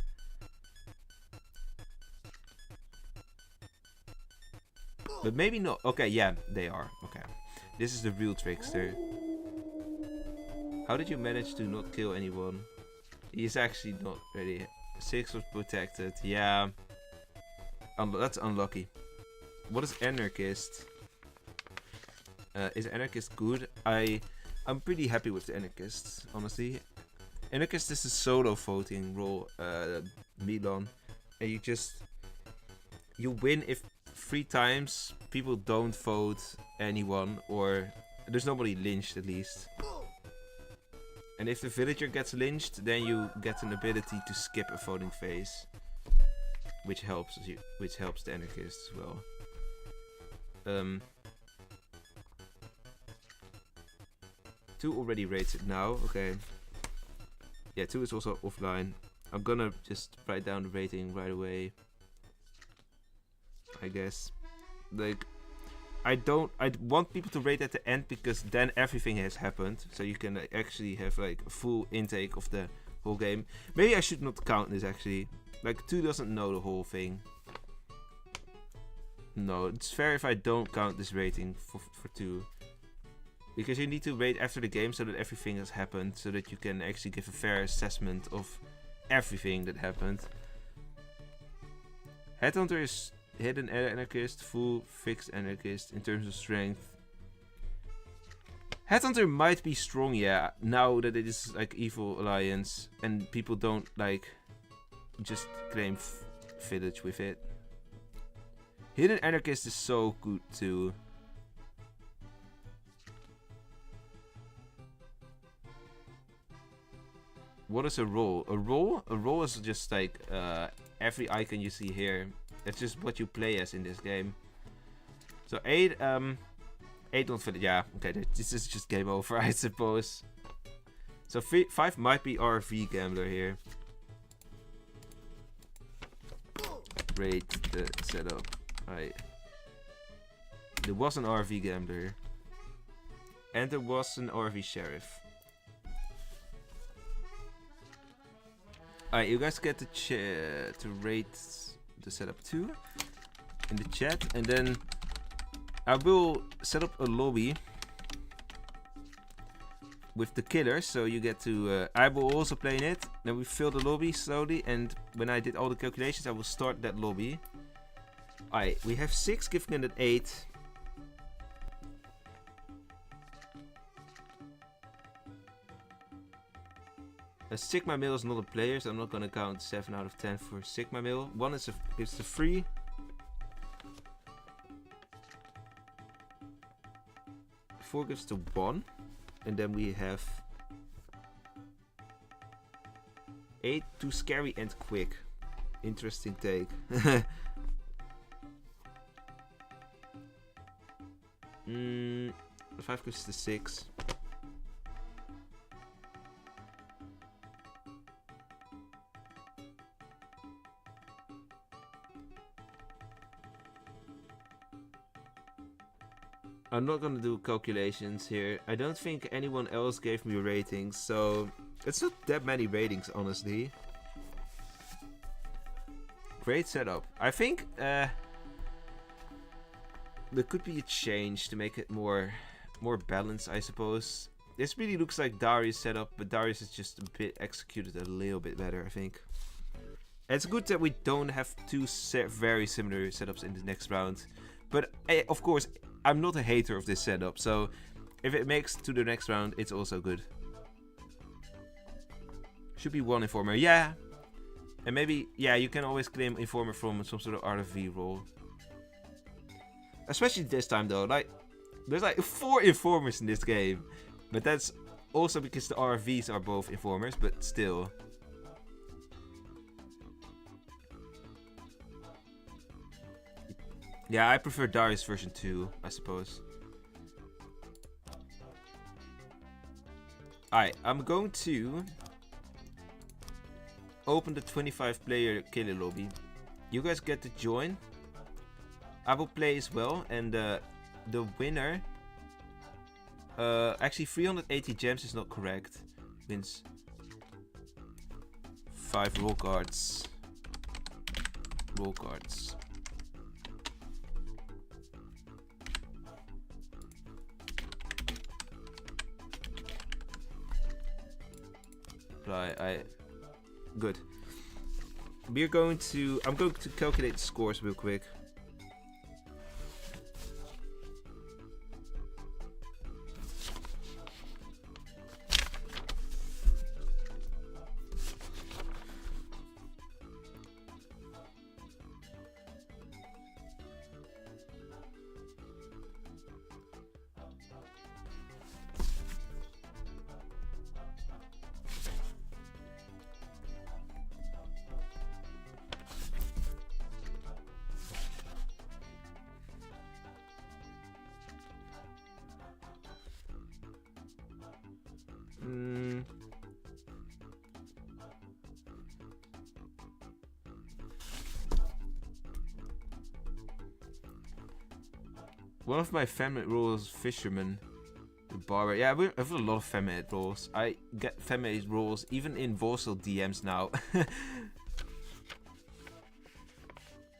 But maybe not. Okay, yeah, they are. Okay. This is the real trickster. How did you manage to not kill anyone? He's actually not ready. 6 was protected. Yeah. That's unlucky. What is Anarchist? Is Anarchist good? I'm pretty happy with the Anarchist, honestly. Anarchist is a solo voting role, Milan. And you win if 3 times people don't vote anyone, or there's nobody lynched at least. And if the villager gets lynched, then you get an ability to skip a voting phase, which helps the anarchists as well. 2 already rates it now. Okay. Yeah, 2 is also offline. I'm gonna just write down the rating right away, I guess. Like, I want people to rate at the end because then everything has happened, so you can actually have like a full intake of the whole game. Maybe I should not count this actually. Like 2 doesn't know the whole thing. No, it's fair if I don't count this rating for 2. Because you need to rate after the game so that everything has happened, so that you can actually give a fair assessment of everything that happened. Headhunter is hidden anarchist, full fixed anarchist in terms of strength. Headhunter might be strong, yeah, now that it is like evil alliance and people don't like just claim village with it. Hidden anarchist is so good too. What is a role? A role is just like every icon you see here. That's just what you play as in this game. So 8 not village. Yeah, okay, this is just game over, I suppose. So 5 might be RV Gambler here. Rate the setup. Alright. There was an RV Gambler here. And there was an RV Sheriff. Alright, you guys get to rate the setup too in the chat, and then I will set up a lobby with the killer, so you get to I will also play in it. Then we fill the lobby slowly, and when I did all the calculations I will start that lobby. Alright, we have 6 giving it an 8. A Sigma Male is not a player, so I'm not gonna count 7 out of 10 for Sigma Male. 1 is a free. Four gives to 1, and then we have 8 too scary and quick. Interesting take. 5 gives to 6. I'm not gonna do calculations here. I don't think anyone else gave me ratings, so it's not that many ratings, honestly. Great setup. I think there could be a change to make it more balanced, I suppose. This really looks like Darius' setup, but Darius is just a bit executed a little bit better, I think. It's good that we don't have 2 very similar setups in the next round, but of course, I'm not a hater of this setup, so if it makes to the next round, it's also good. Should be 1 Informer, yeah. And maybe, yeah, you can always claim Informer from some sort of RFV role. Especially this time though, like, there's like 4 Informers in this game. But that's also because the RFVs are both Informers, but still. Yeah, I prefer Darius version 2, I suppose. Alright, I'm going to open the 25 player killer lobby. You guys get to join. I will play as well, and the winner... actually 380 gems is not correct. Wins 5 roll cards. Roll cards. Good. I'm going to calculate the scores real quick. One of my feminine roles, fisherman, the barber. Yeah, we have a lot of feminine roles. I get feminine roles even in Wolvesville DMs now.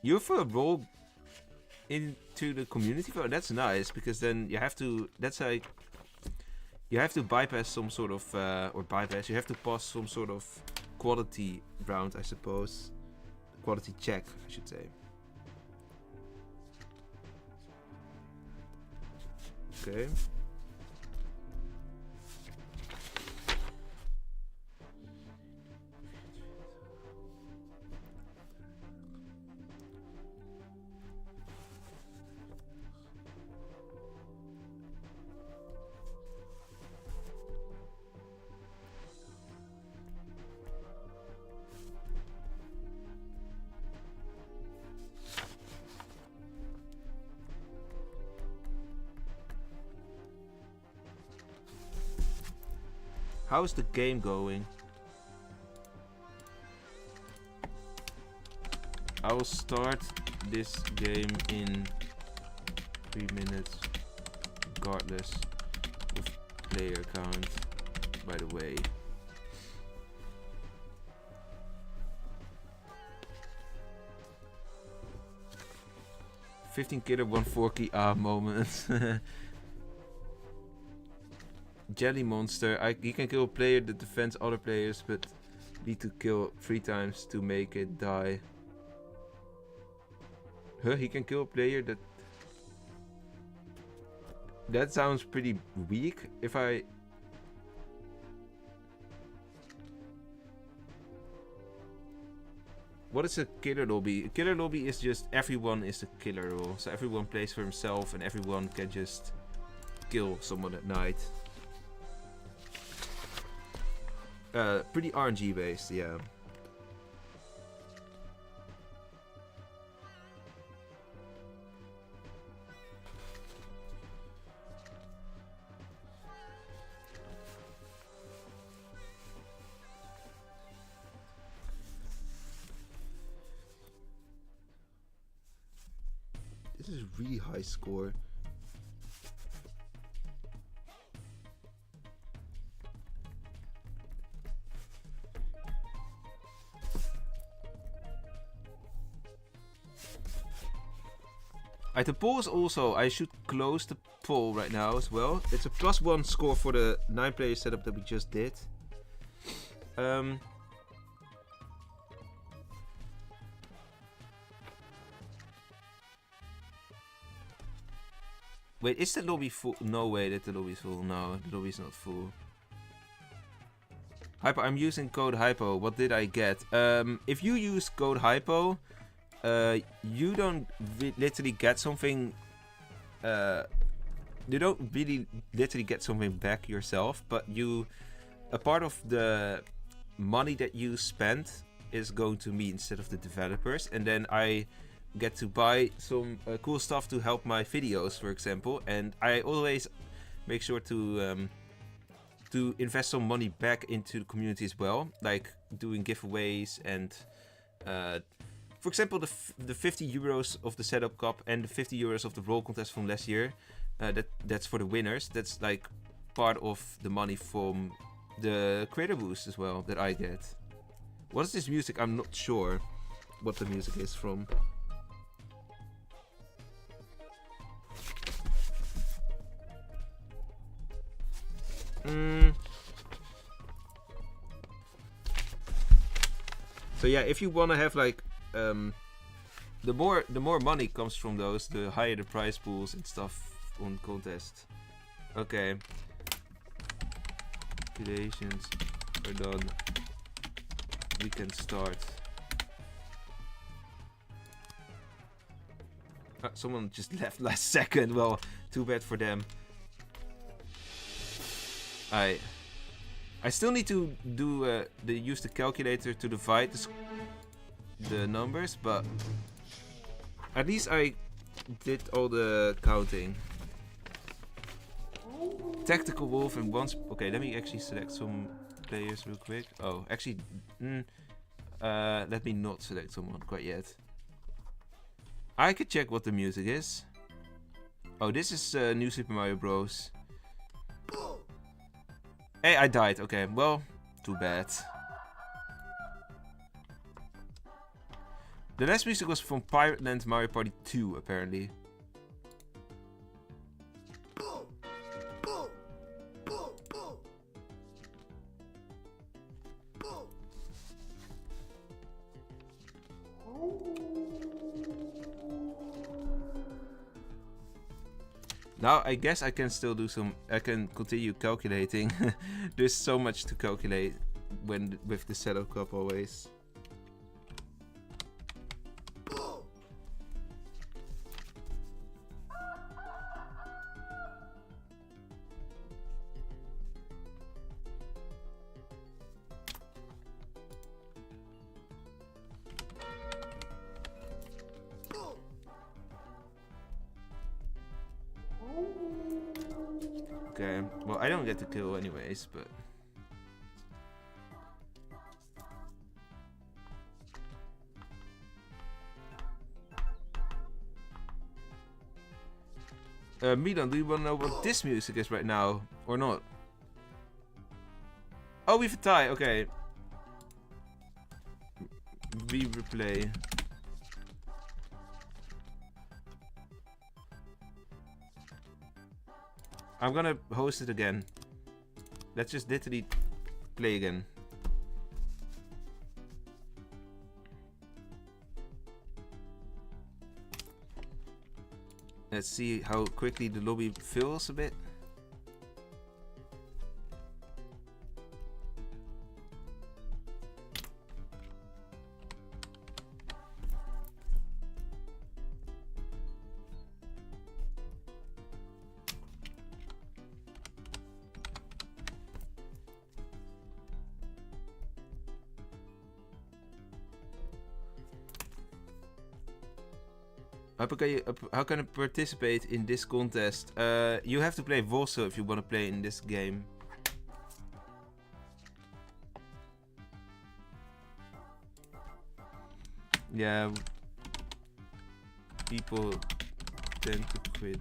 You have a role into the community vote. That's nice, because then you have to. That's like you have to bypass some sort of You have to pass some sort of quality round, I suppose. Quality check, I should say. Okay. How's the game going? I will start this game in 3 minutes, regardless of player count, by the way. $15 killer, 1 forky moment. Jelly monster. He can kill a player that defends other players, but need to kill 3 times to make it die. Huh? He can kill a player that... That sounds pretty weak. If I... What is a killer lobby? A killer lobby is just everyone is a killer role. So everyone plays for himself and everyone can just kill someone at night. Pretty RNG based, yeah. This is a really high score. The poll is also, I should close the poll right now as well. It's a +1 score for the 9-player setup that we just did. Wait, is the lobby full? No way that the lobby is full. No, the lobby is not full. Hypo, I'm using code Hypo. What did I get? If you use code Hypo, you don't literally get something. You don't really literally get something back yourself, but a part of the money that you spend is going to me instead of the developers, and then I get to buy some cool stuff to help my videos, for example. And I always make sure to invest some money back into the community as well, like doing giveaways and for example the 50 euros of the setup cup and the 50 euros of the roll contest from last year, that's for the winners. That's like part of the money from the creator boost as well that I get. What is this music? I'm not sure what the music is from. So yeah, if you wanna have like the more money comes from those, the higher the prize pools and stuff on contest. Okay. Calculations are done. We can start. Someone just left last second. Well, too bad for them. I still need to do use the calculator to divide the numbers, but at least I did all the counting. Tactical Wolf and once. Okay, let me actually select some players real quick. Oh, actually, let me not select someone quite yet. I could check what the music is. Oh, this is New Super Mario Bros. Hey, I died. Okay, well, too bad. The last music was from Pirate Land Mario Party 2, apparently. Now I guess I can still do some. I can continue calculating. There's so much to calculate when with the setup cup always. Okay, well I don't get to kill anyways, but Milan, do you want to know what this music is right now? Or not? Oh, we have a tie. Okay. Replay. I'm gonna host it again. Let's just literally play again. Let's see how quickly the lobby fills a bit. How can I participate in this contest? You have to play Wolvesville if you want to play in this game. Yeah. People tend to quit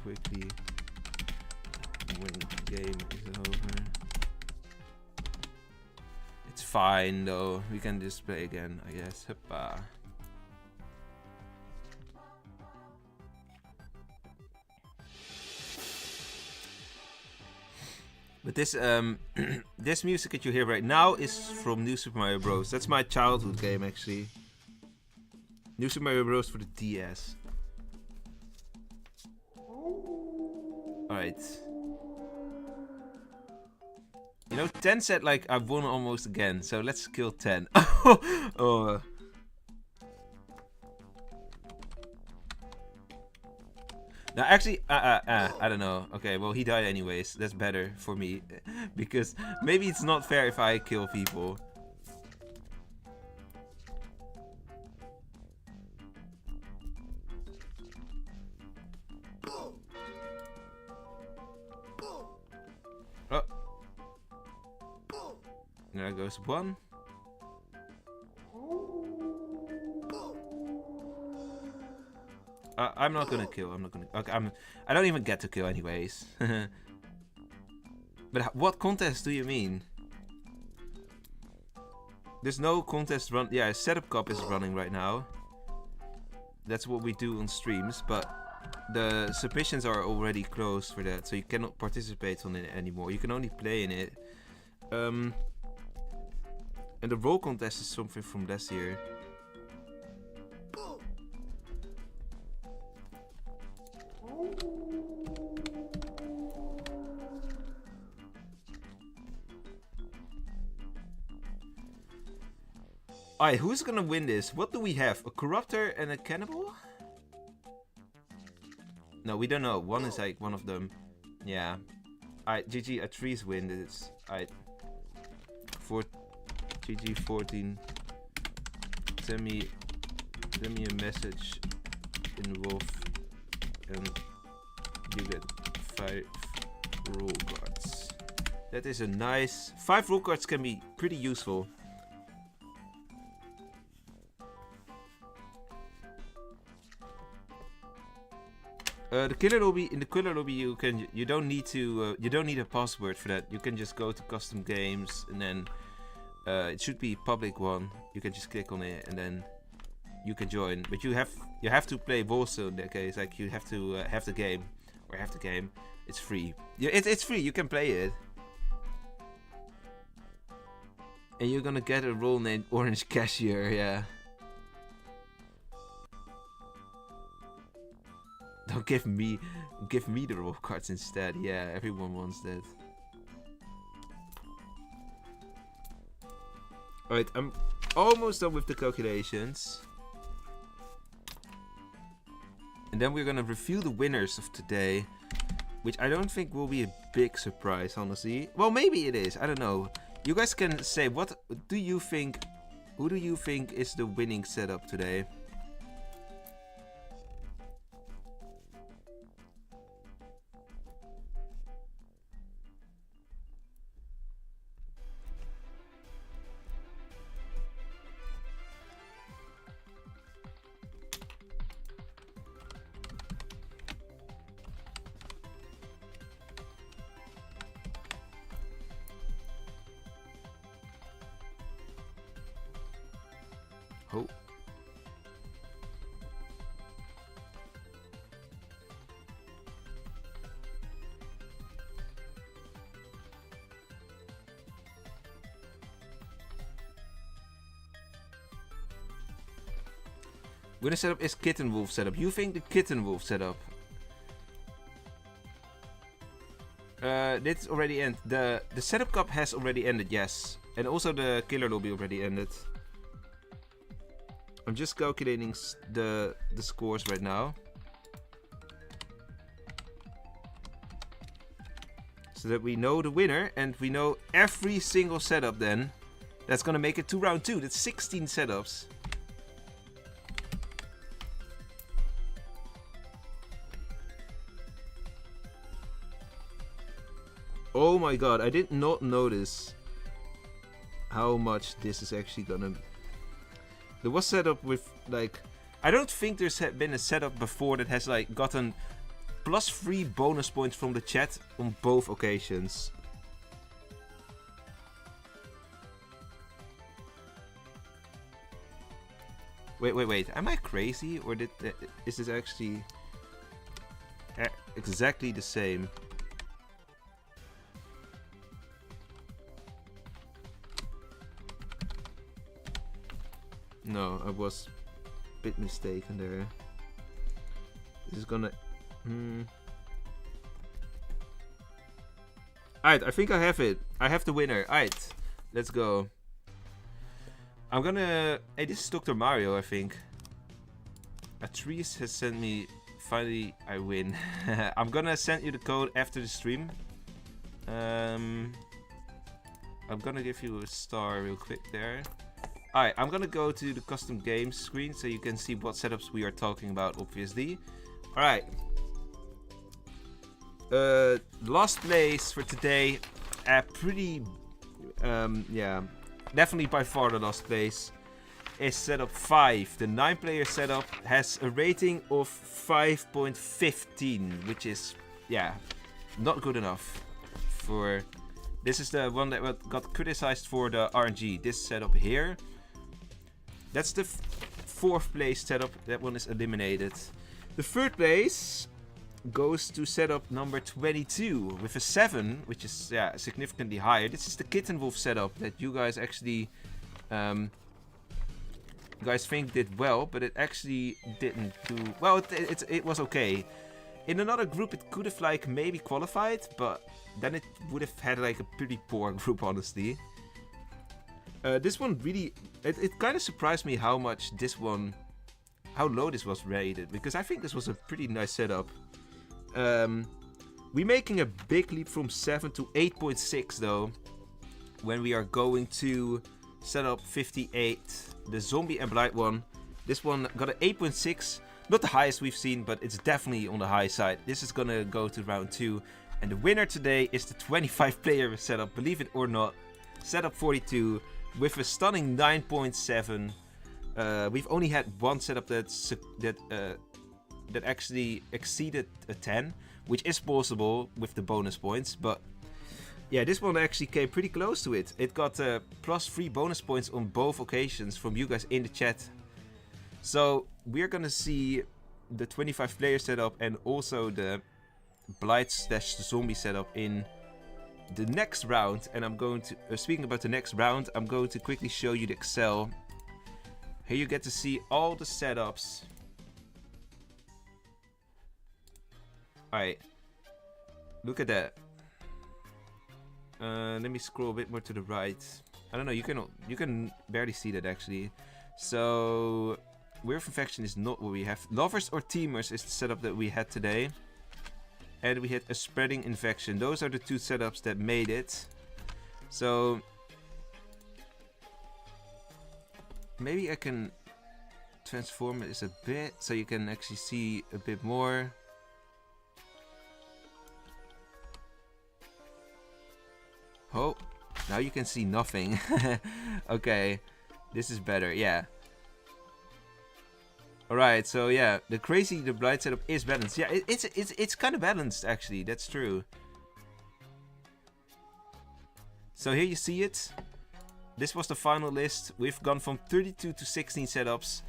quickly when the game is over. It's fine though. We can just play again, I guess. Hoppa. But this this music that you hear right now is from New Super Mario Bros. That's my childhood game actually. New Super Mario Bros. For the DS. Alright. You know, 10 said like I won almost again, so let's kill 10. Oh. Now, actually, I don't know. Okay, well, he died anyways. That's better for me. Because maybe it's not fair if I kill people. Oh. There goes one. I'm not gonna kill. I'm not gonna. Okay, I don't even get to kill anyways. But what contest do you mean? There's no contest run. Yeah, Setup Cup is running right now. That's what we do on streams, but the submissions are already closed for that, so you cannot participate on it anymore. You can only play in it. And the roll contest is something from last year. Alright, who's gonna win this? What do we have? A Corruptor and a Cannibal? No, we don't know. One is like one of them. Yeah. Alright, GG, a trees win this. Alright. GG 14. Send me a message in Wolf and you get 5 roll cards. That is a nice... 5 roll cards can be pretty useful. The killer lobby, in the killer lobby you don't need a password for that. You can just go to custom games and then it should be public one. You can just click on it and then you can join. But you have to play Wolvesville in that case. Like you have to have the game or have the game. It's free. Yeah, it's free. You can play it. And you're gonna get a role named Orange Cashier. Yeah. Don't give me the roll cards instead. Yeah, everyone wants that. Alright, I'm almost done with the calculations. And then we're gonna review the winners of today. Which I don't think will be a big surprise, honestly. Well, maybe it is. I don't know. You guys can say, what do you think? Who do you think is the winning setup today? Winner setup is Kitten Wolf setup. You think the Kitten Wolf setup? This already ended. The setup cup has already ended, yes. And also the killer lobby already ended. I'm just calculating the scores right now. So that we know the winner and we know every single setup then. That's gonna make it to round 2. That's 16 setups. Oh my god, I did not notice how much this is actually gonna... There was setup with like... I don't think there's been a setup before that has like gotten +3 bonus points from the chat on both occasions. Wait. Am I crazy? Or is this actually exactly the same? No, I was a bit mistaken there. This is gonna... Alright, I think I have it. I have the winner. Alright, let's go. I'm gonna... Hey, this is Dr. Mario, I think. Atrice has sent me... Finally, I win. I'm gonna send you the code after the stream. I'm gonna give you a star real quick there. Alright, I'm gonna go to the custom games screen so you can see what setups we are talking about, obviously. Alright. Last place for today. Pretty... yeah. Definitely by far the last place. Is setup 5. The 9-player setup has a rating of 5.15. Which is, yeah, not good enough. For... This is the one that got criticized for the RNG. This setup here. That's the 4th place setup. That one is eliminated. The 3rd place goes to setup number 22 with a 7, which is significantly higher. This is the Kitten Wolf setup that you guys actually guys think did well, but it actually didn't do well. It was okay. In another group, it could have like maybe qualified, but then it would have had like a pretty poor group, honestly. This one really, it kind of surprised me how much this one, how low this was rated, because I think this was a pretty nice setup. We're making a big leap from 7 to 8.6 though, when we are going to setup 58, the zombie and blight one. This one got an 8.6, not the highest we've seen, but it's definitely on the high side. This is gonna go to round 2, and the winner today is the 25-player setup, believe it or not, setup 42. With a stunning 9.7, we've only had one setup that actually exceeded a 10, which is possible with the bonus points. But yeah, this one actually came pretty close to it. It got +3 bonus points on both occasions from you guys in the chat. So we're gonna see the 25-player setup and also the blight/zombie setup in the next round, and I'm going to speaking about the next round, I'm going to quickly show you the Excel. Here you get to see all the setups. Alright, look at that. Let me scroll a bit more to the right. I don't know, you can barely see that actually. So Weird Infection is not what we have. Lovers or Teamers is the setup that we had today. And we had a Spreading Infection. Those are the 2 setups that made it. So maybe I can transform it a bit so you can actually see a bit more. Oh, now you can see nothing. Okay, this is better, yeah. Alright, so yeah, the blight setup is balanced. Yeah, it's kind of balanced actually, that's true. So here you see it. This was the final list. We've gone from 32 to 16 setups.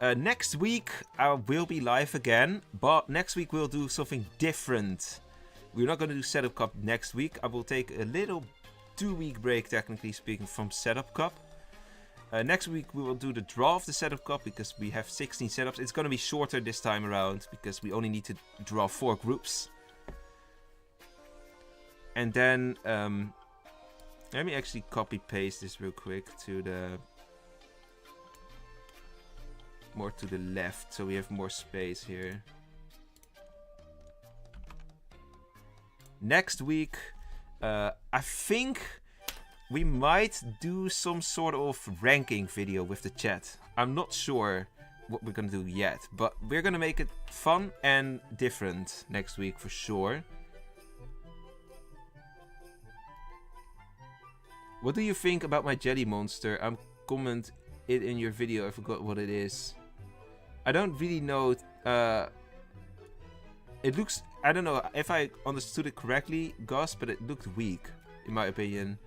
Next week I will be live again, but next week we'll do something different. We're not going to do Setup Cup next week. I will take a little 2-week break, technically speaking, from Setup Cup. Next week we will do the draw of the setup cup because we have 16 setups. It's going to be shorter this time around because we only need to draw 4 groups. And then let me actually copy paste this real quick to the more to the left so we have more space here. Next week I think we might do some sort of ranking video with the chat. I'm not sure what we're gonna do yet, but we're gonna make it fun and different next week for sure. What do you think about my jelly monster? Comment it in your video. I forgot what it is. I don't really know. It looks, I don't know if I understood it correctly, Gus, but it looked weak in my opinion.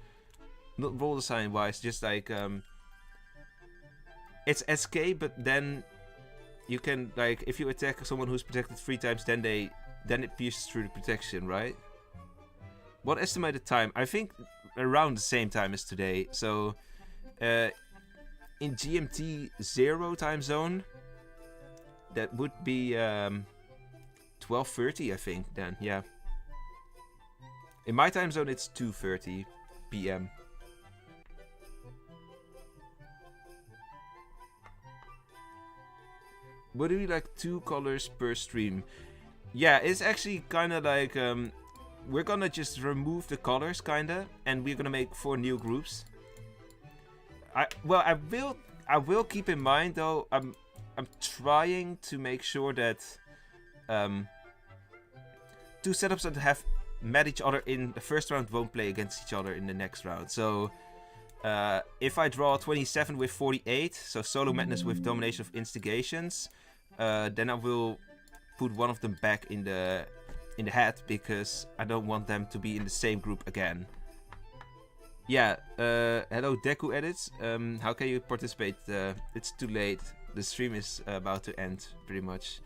Not roll design wise, just like it's SK, but then you can, like, if you attack someone who's protected 3 times, then it pierces through the protection, right? What estimated time? I think around the same time as today. So in GMT 0 time zone, that would be 12:30, I think. Then, yeah. In my time zone, it's 2:30 p.m. Would we like 2 colors per stream? Yeah, it's actually kind of like we're gonna just remove the colors, kinda, and we're gonna make 4 new groups. I will keep in mind though. I'm trying to make sure that 2 setups that have met each other in the first round won't play against each other in the next round. So if I draw 27 with 48, so Solo Madness with Domination of Instigations, then I will put one of them back in the hat because I don't want them to be in the same group again. Yeah, hello Deku Edits. How can you participate? It's too late. The stream is about to end, pretty much.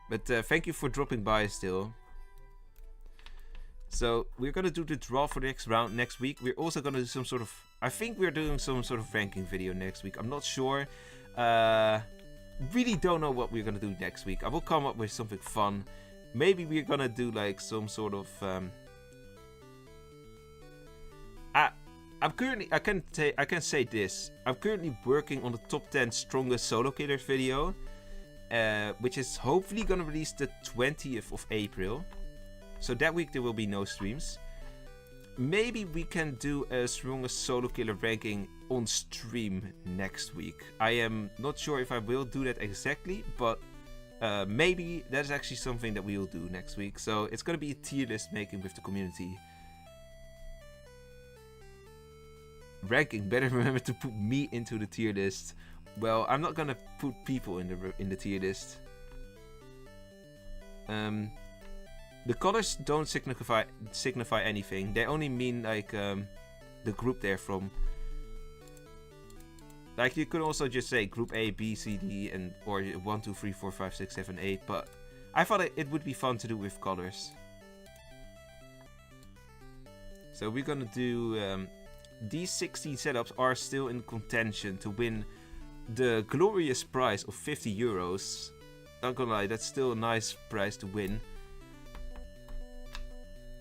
But thank you for dropping by still. So we're gonna do the draw for the next round next week. We're also gonna do some sort of, I think we're doing some sort of ranking video next week. I'm not sure. Really don't know what we're gonna do next week. I will come up with something fun. Maybe we're gonna do like some sort of I'm currently, I can say this. I'm currently working on the top 10 strongest solo killers video, which is hopefully gonna release the 20th of April. So that week there will be no streams. Maybe we can do a strongest solo killer ranking on stream next week. I am not sure if I will do that exactly, but maybe that's actually something that we will do next week. So it's gonna be a tier list making with the community. Ranking, better remember to put me into the tier list. Well, I'm not gonna put people in the tier list. The colors don't signify anything. They only mean like the group they're from. Like you could also just say group A, B, C, D, and or 1, 2, 3, 4, 5, 6, 7, 8. But I thought it would be fun to do with colors. So we're gonna do. These 16 setups are still in contention to win the glorious prize of 50 euros. Not gonna lie, that's still a nice prize to win.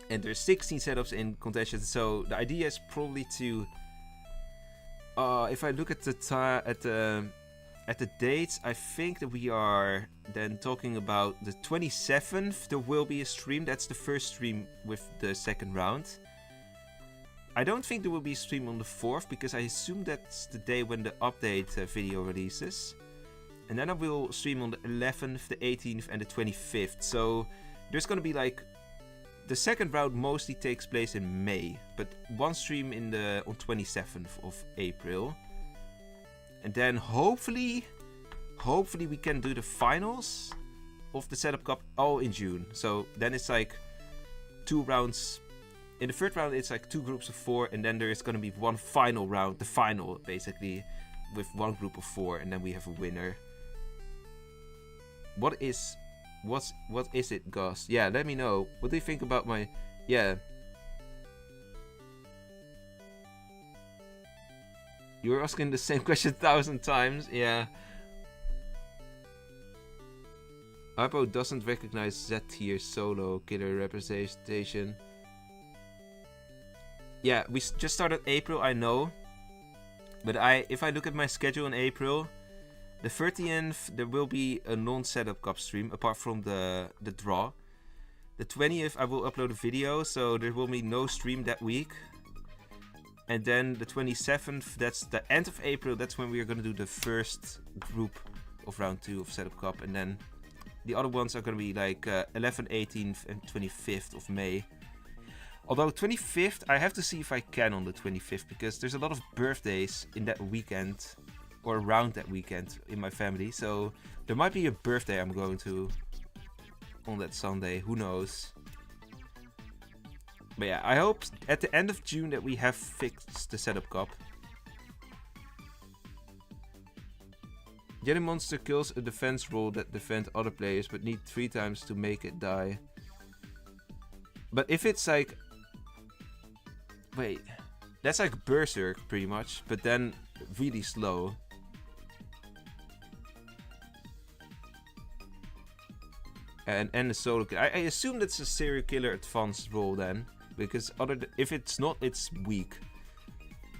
And there's 16 setups in contention, so the idea is probably to... if I look at the dates, I think that we are then talking about the 27th. There will be a stream. That's the first stream with the second round. I don't think there will be a stream on the 4th because I assume that's the day when the update video releases. And then I will stream on the 11th, the 18th and the 25th. So there's gonna be like... The second round mostly takes place in May, but one stream on 27th of April. And then hopefully we can do the finals of the Setup Cup all in June. So then it's like 2 rounds. In the third round, it's like 2 groups of 4, and then there is going to be one final round, the final, basically, with 1 group of 4, and then we have a winner. What is it, Gus? Yeah, let me know. What do you think about my... Yeah. You're asking the same question 1,000 times. Yeah. Hypo doesn't recognize Z-tier solo killer representation. Yeah, we just started April, I know. But if I look at my schedule in April, the 30th there will be a non-setup cup stream apart from the draw. The 20th I will upload a video, so there will be no stream that week. And then the 27th, that's the end of April, that's when we are going to do the first group of round 2 of setup cup. And then the other ones are going to be like 11th, 18th and 25th of May. Although 25th, I have to see if I can on the 25th, because there's a lot of birthdays in that weekend, or around that weekend in my family. So there might be a birthday I'm going to on that Sunday, who knows. But yeah, I hope at the end of June that we have fixed the setup cup. Jelly Monster kills a defense roll that defend other players, but need 3 times to make it die. But if it's like... Wait, that's like Berserk pretty much, but then really slow. And a solo kill. I assume that's a serial killer advanced roll then. Because if it's not, it's weak.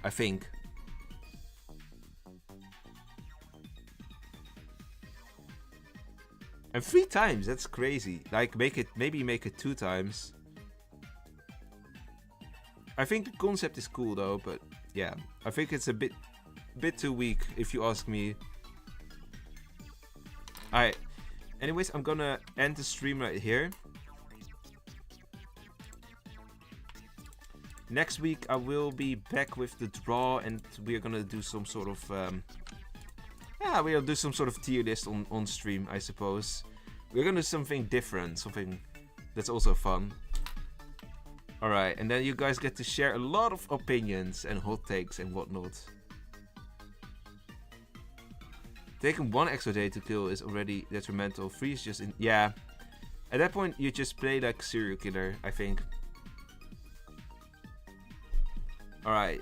I think. And 3 times, that's crazy. Like maybe make it 2 times. I think the concept is cool though, but yeah. I think it's a bit too weak if you ask me. Alright. Anyways, I'm gonna end the stream right here. Next week I will be back with the draw, and we are gonna do some sort of yeah, we'll do some sort of tier list on stream, I suppose. We're gonna do something different, something that's also fun. Alright, and then you guys get to share a lot of opinions and hot takes and whatnot. Taking 1 extra day to kill is already detrimental. 3 is just in... Yeah. At that point, you just play like serial killer, I think. Alright,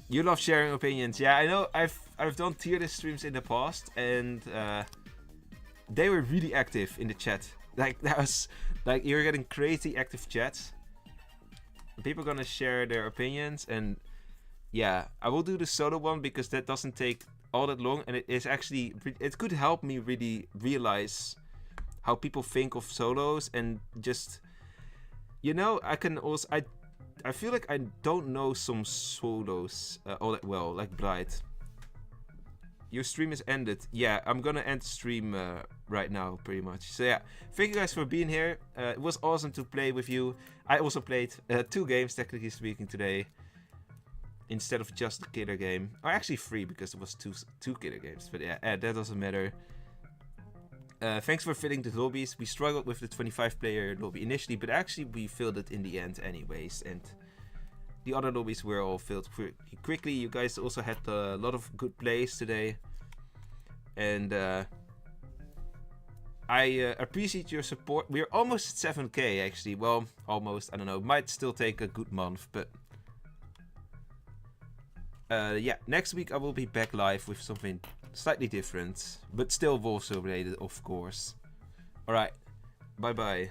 you love sharing opinions. Yeah, I know I've done tier list streams in the past, and they were really active in the chat. Like, that was... Like, you're getting crazy active chats. People are gonna share their opinions, and... Yeah, I will do the solo one because that doesn't take all that long, and it is actually... It could help me really realize how people think of solos, and just... You know, I can also... I feel like I don't know some solos all that well, like Bright. Your stream is ended. Yeah, I'm gonna end the stream right now, pretty much. So yeah, thank you guys for being here. It was awesome to play with you. I also played 2 games, technically speaking, today. Instead of just the killer game. Or actually 3, because it was two killer games. But yeah, that doesn't matter. Thanks for filling the lobbies. We struggled with the 25-player lobby initially, but actually we filled it in the end anyways. And the other lobbies were all filled quickly. You guys also had a lot of good plays today. And I appreciate your support. We're almost at 7k actually. Well, almost. I don't know. Might still take a good month, but... yeah, next week I will be back live with something slightly different, but still Wolvesville related, of course. Alright, bye bye.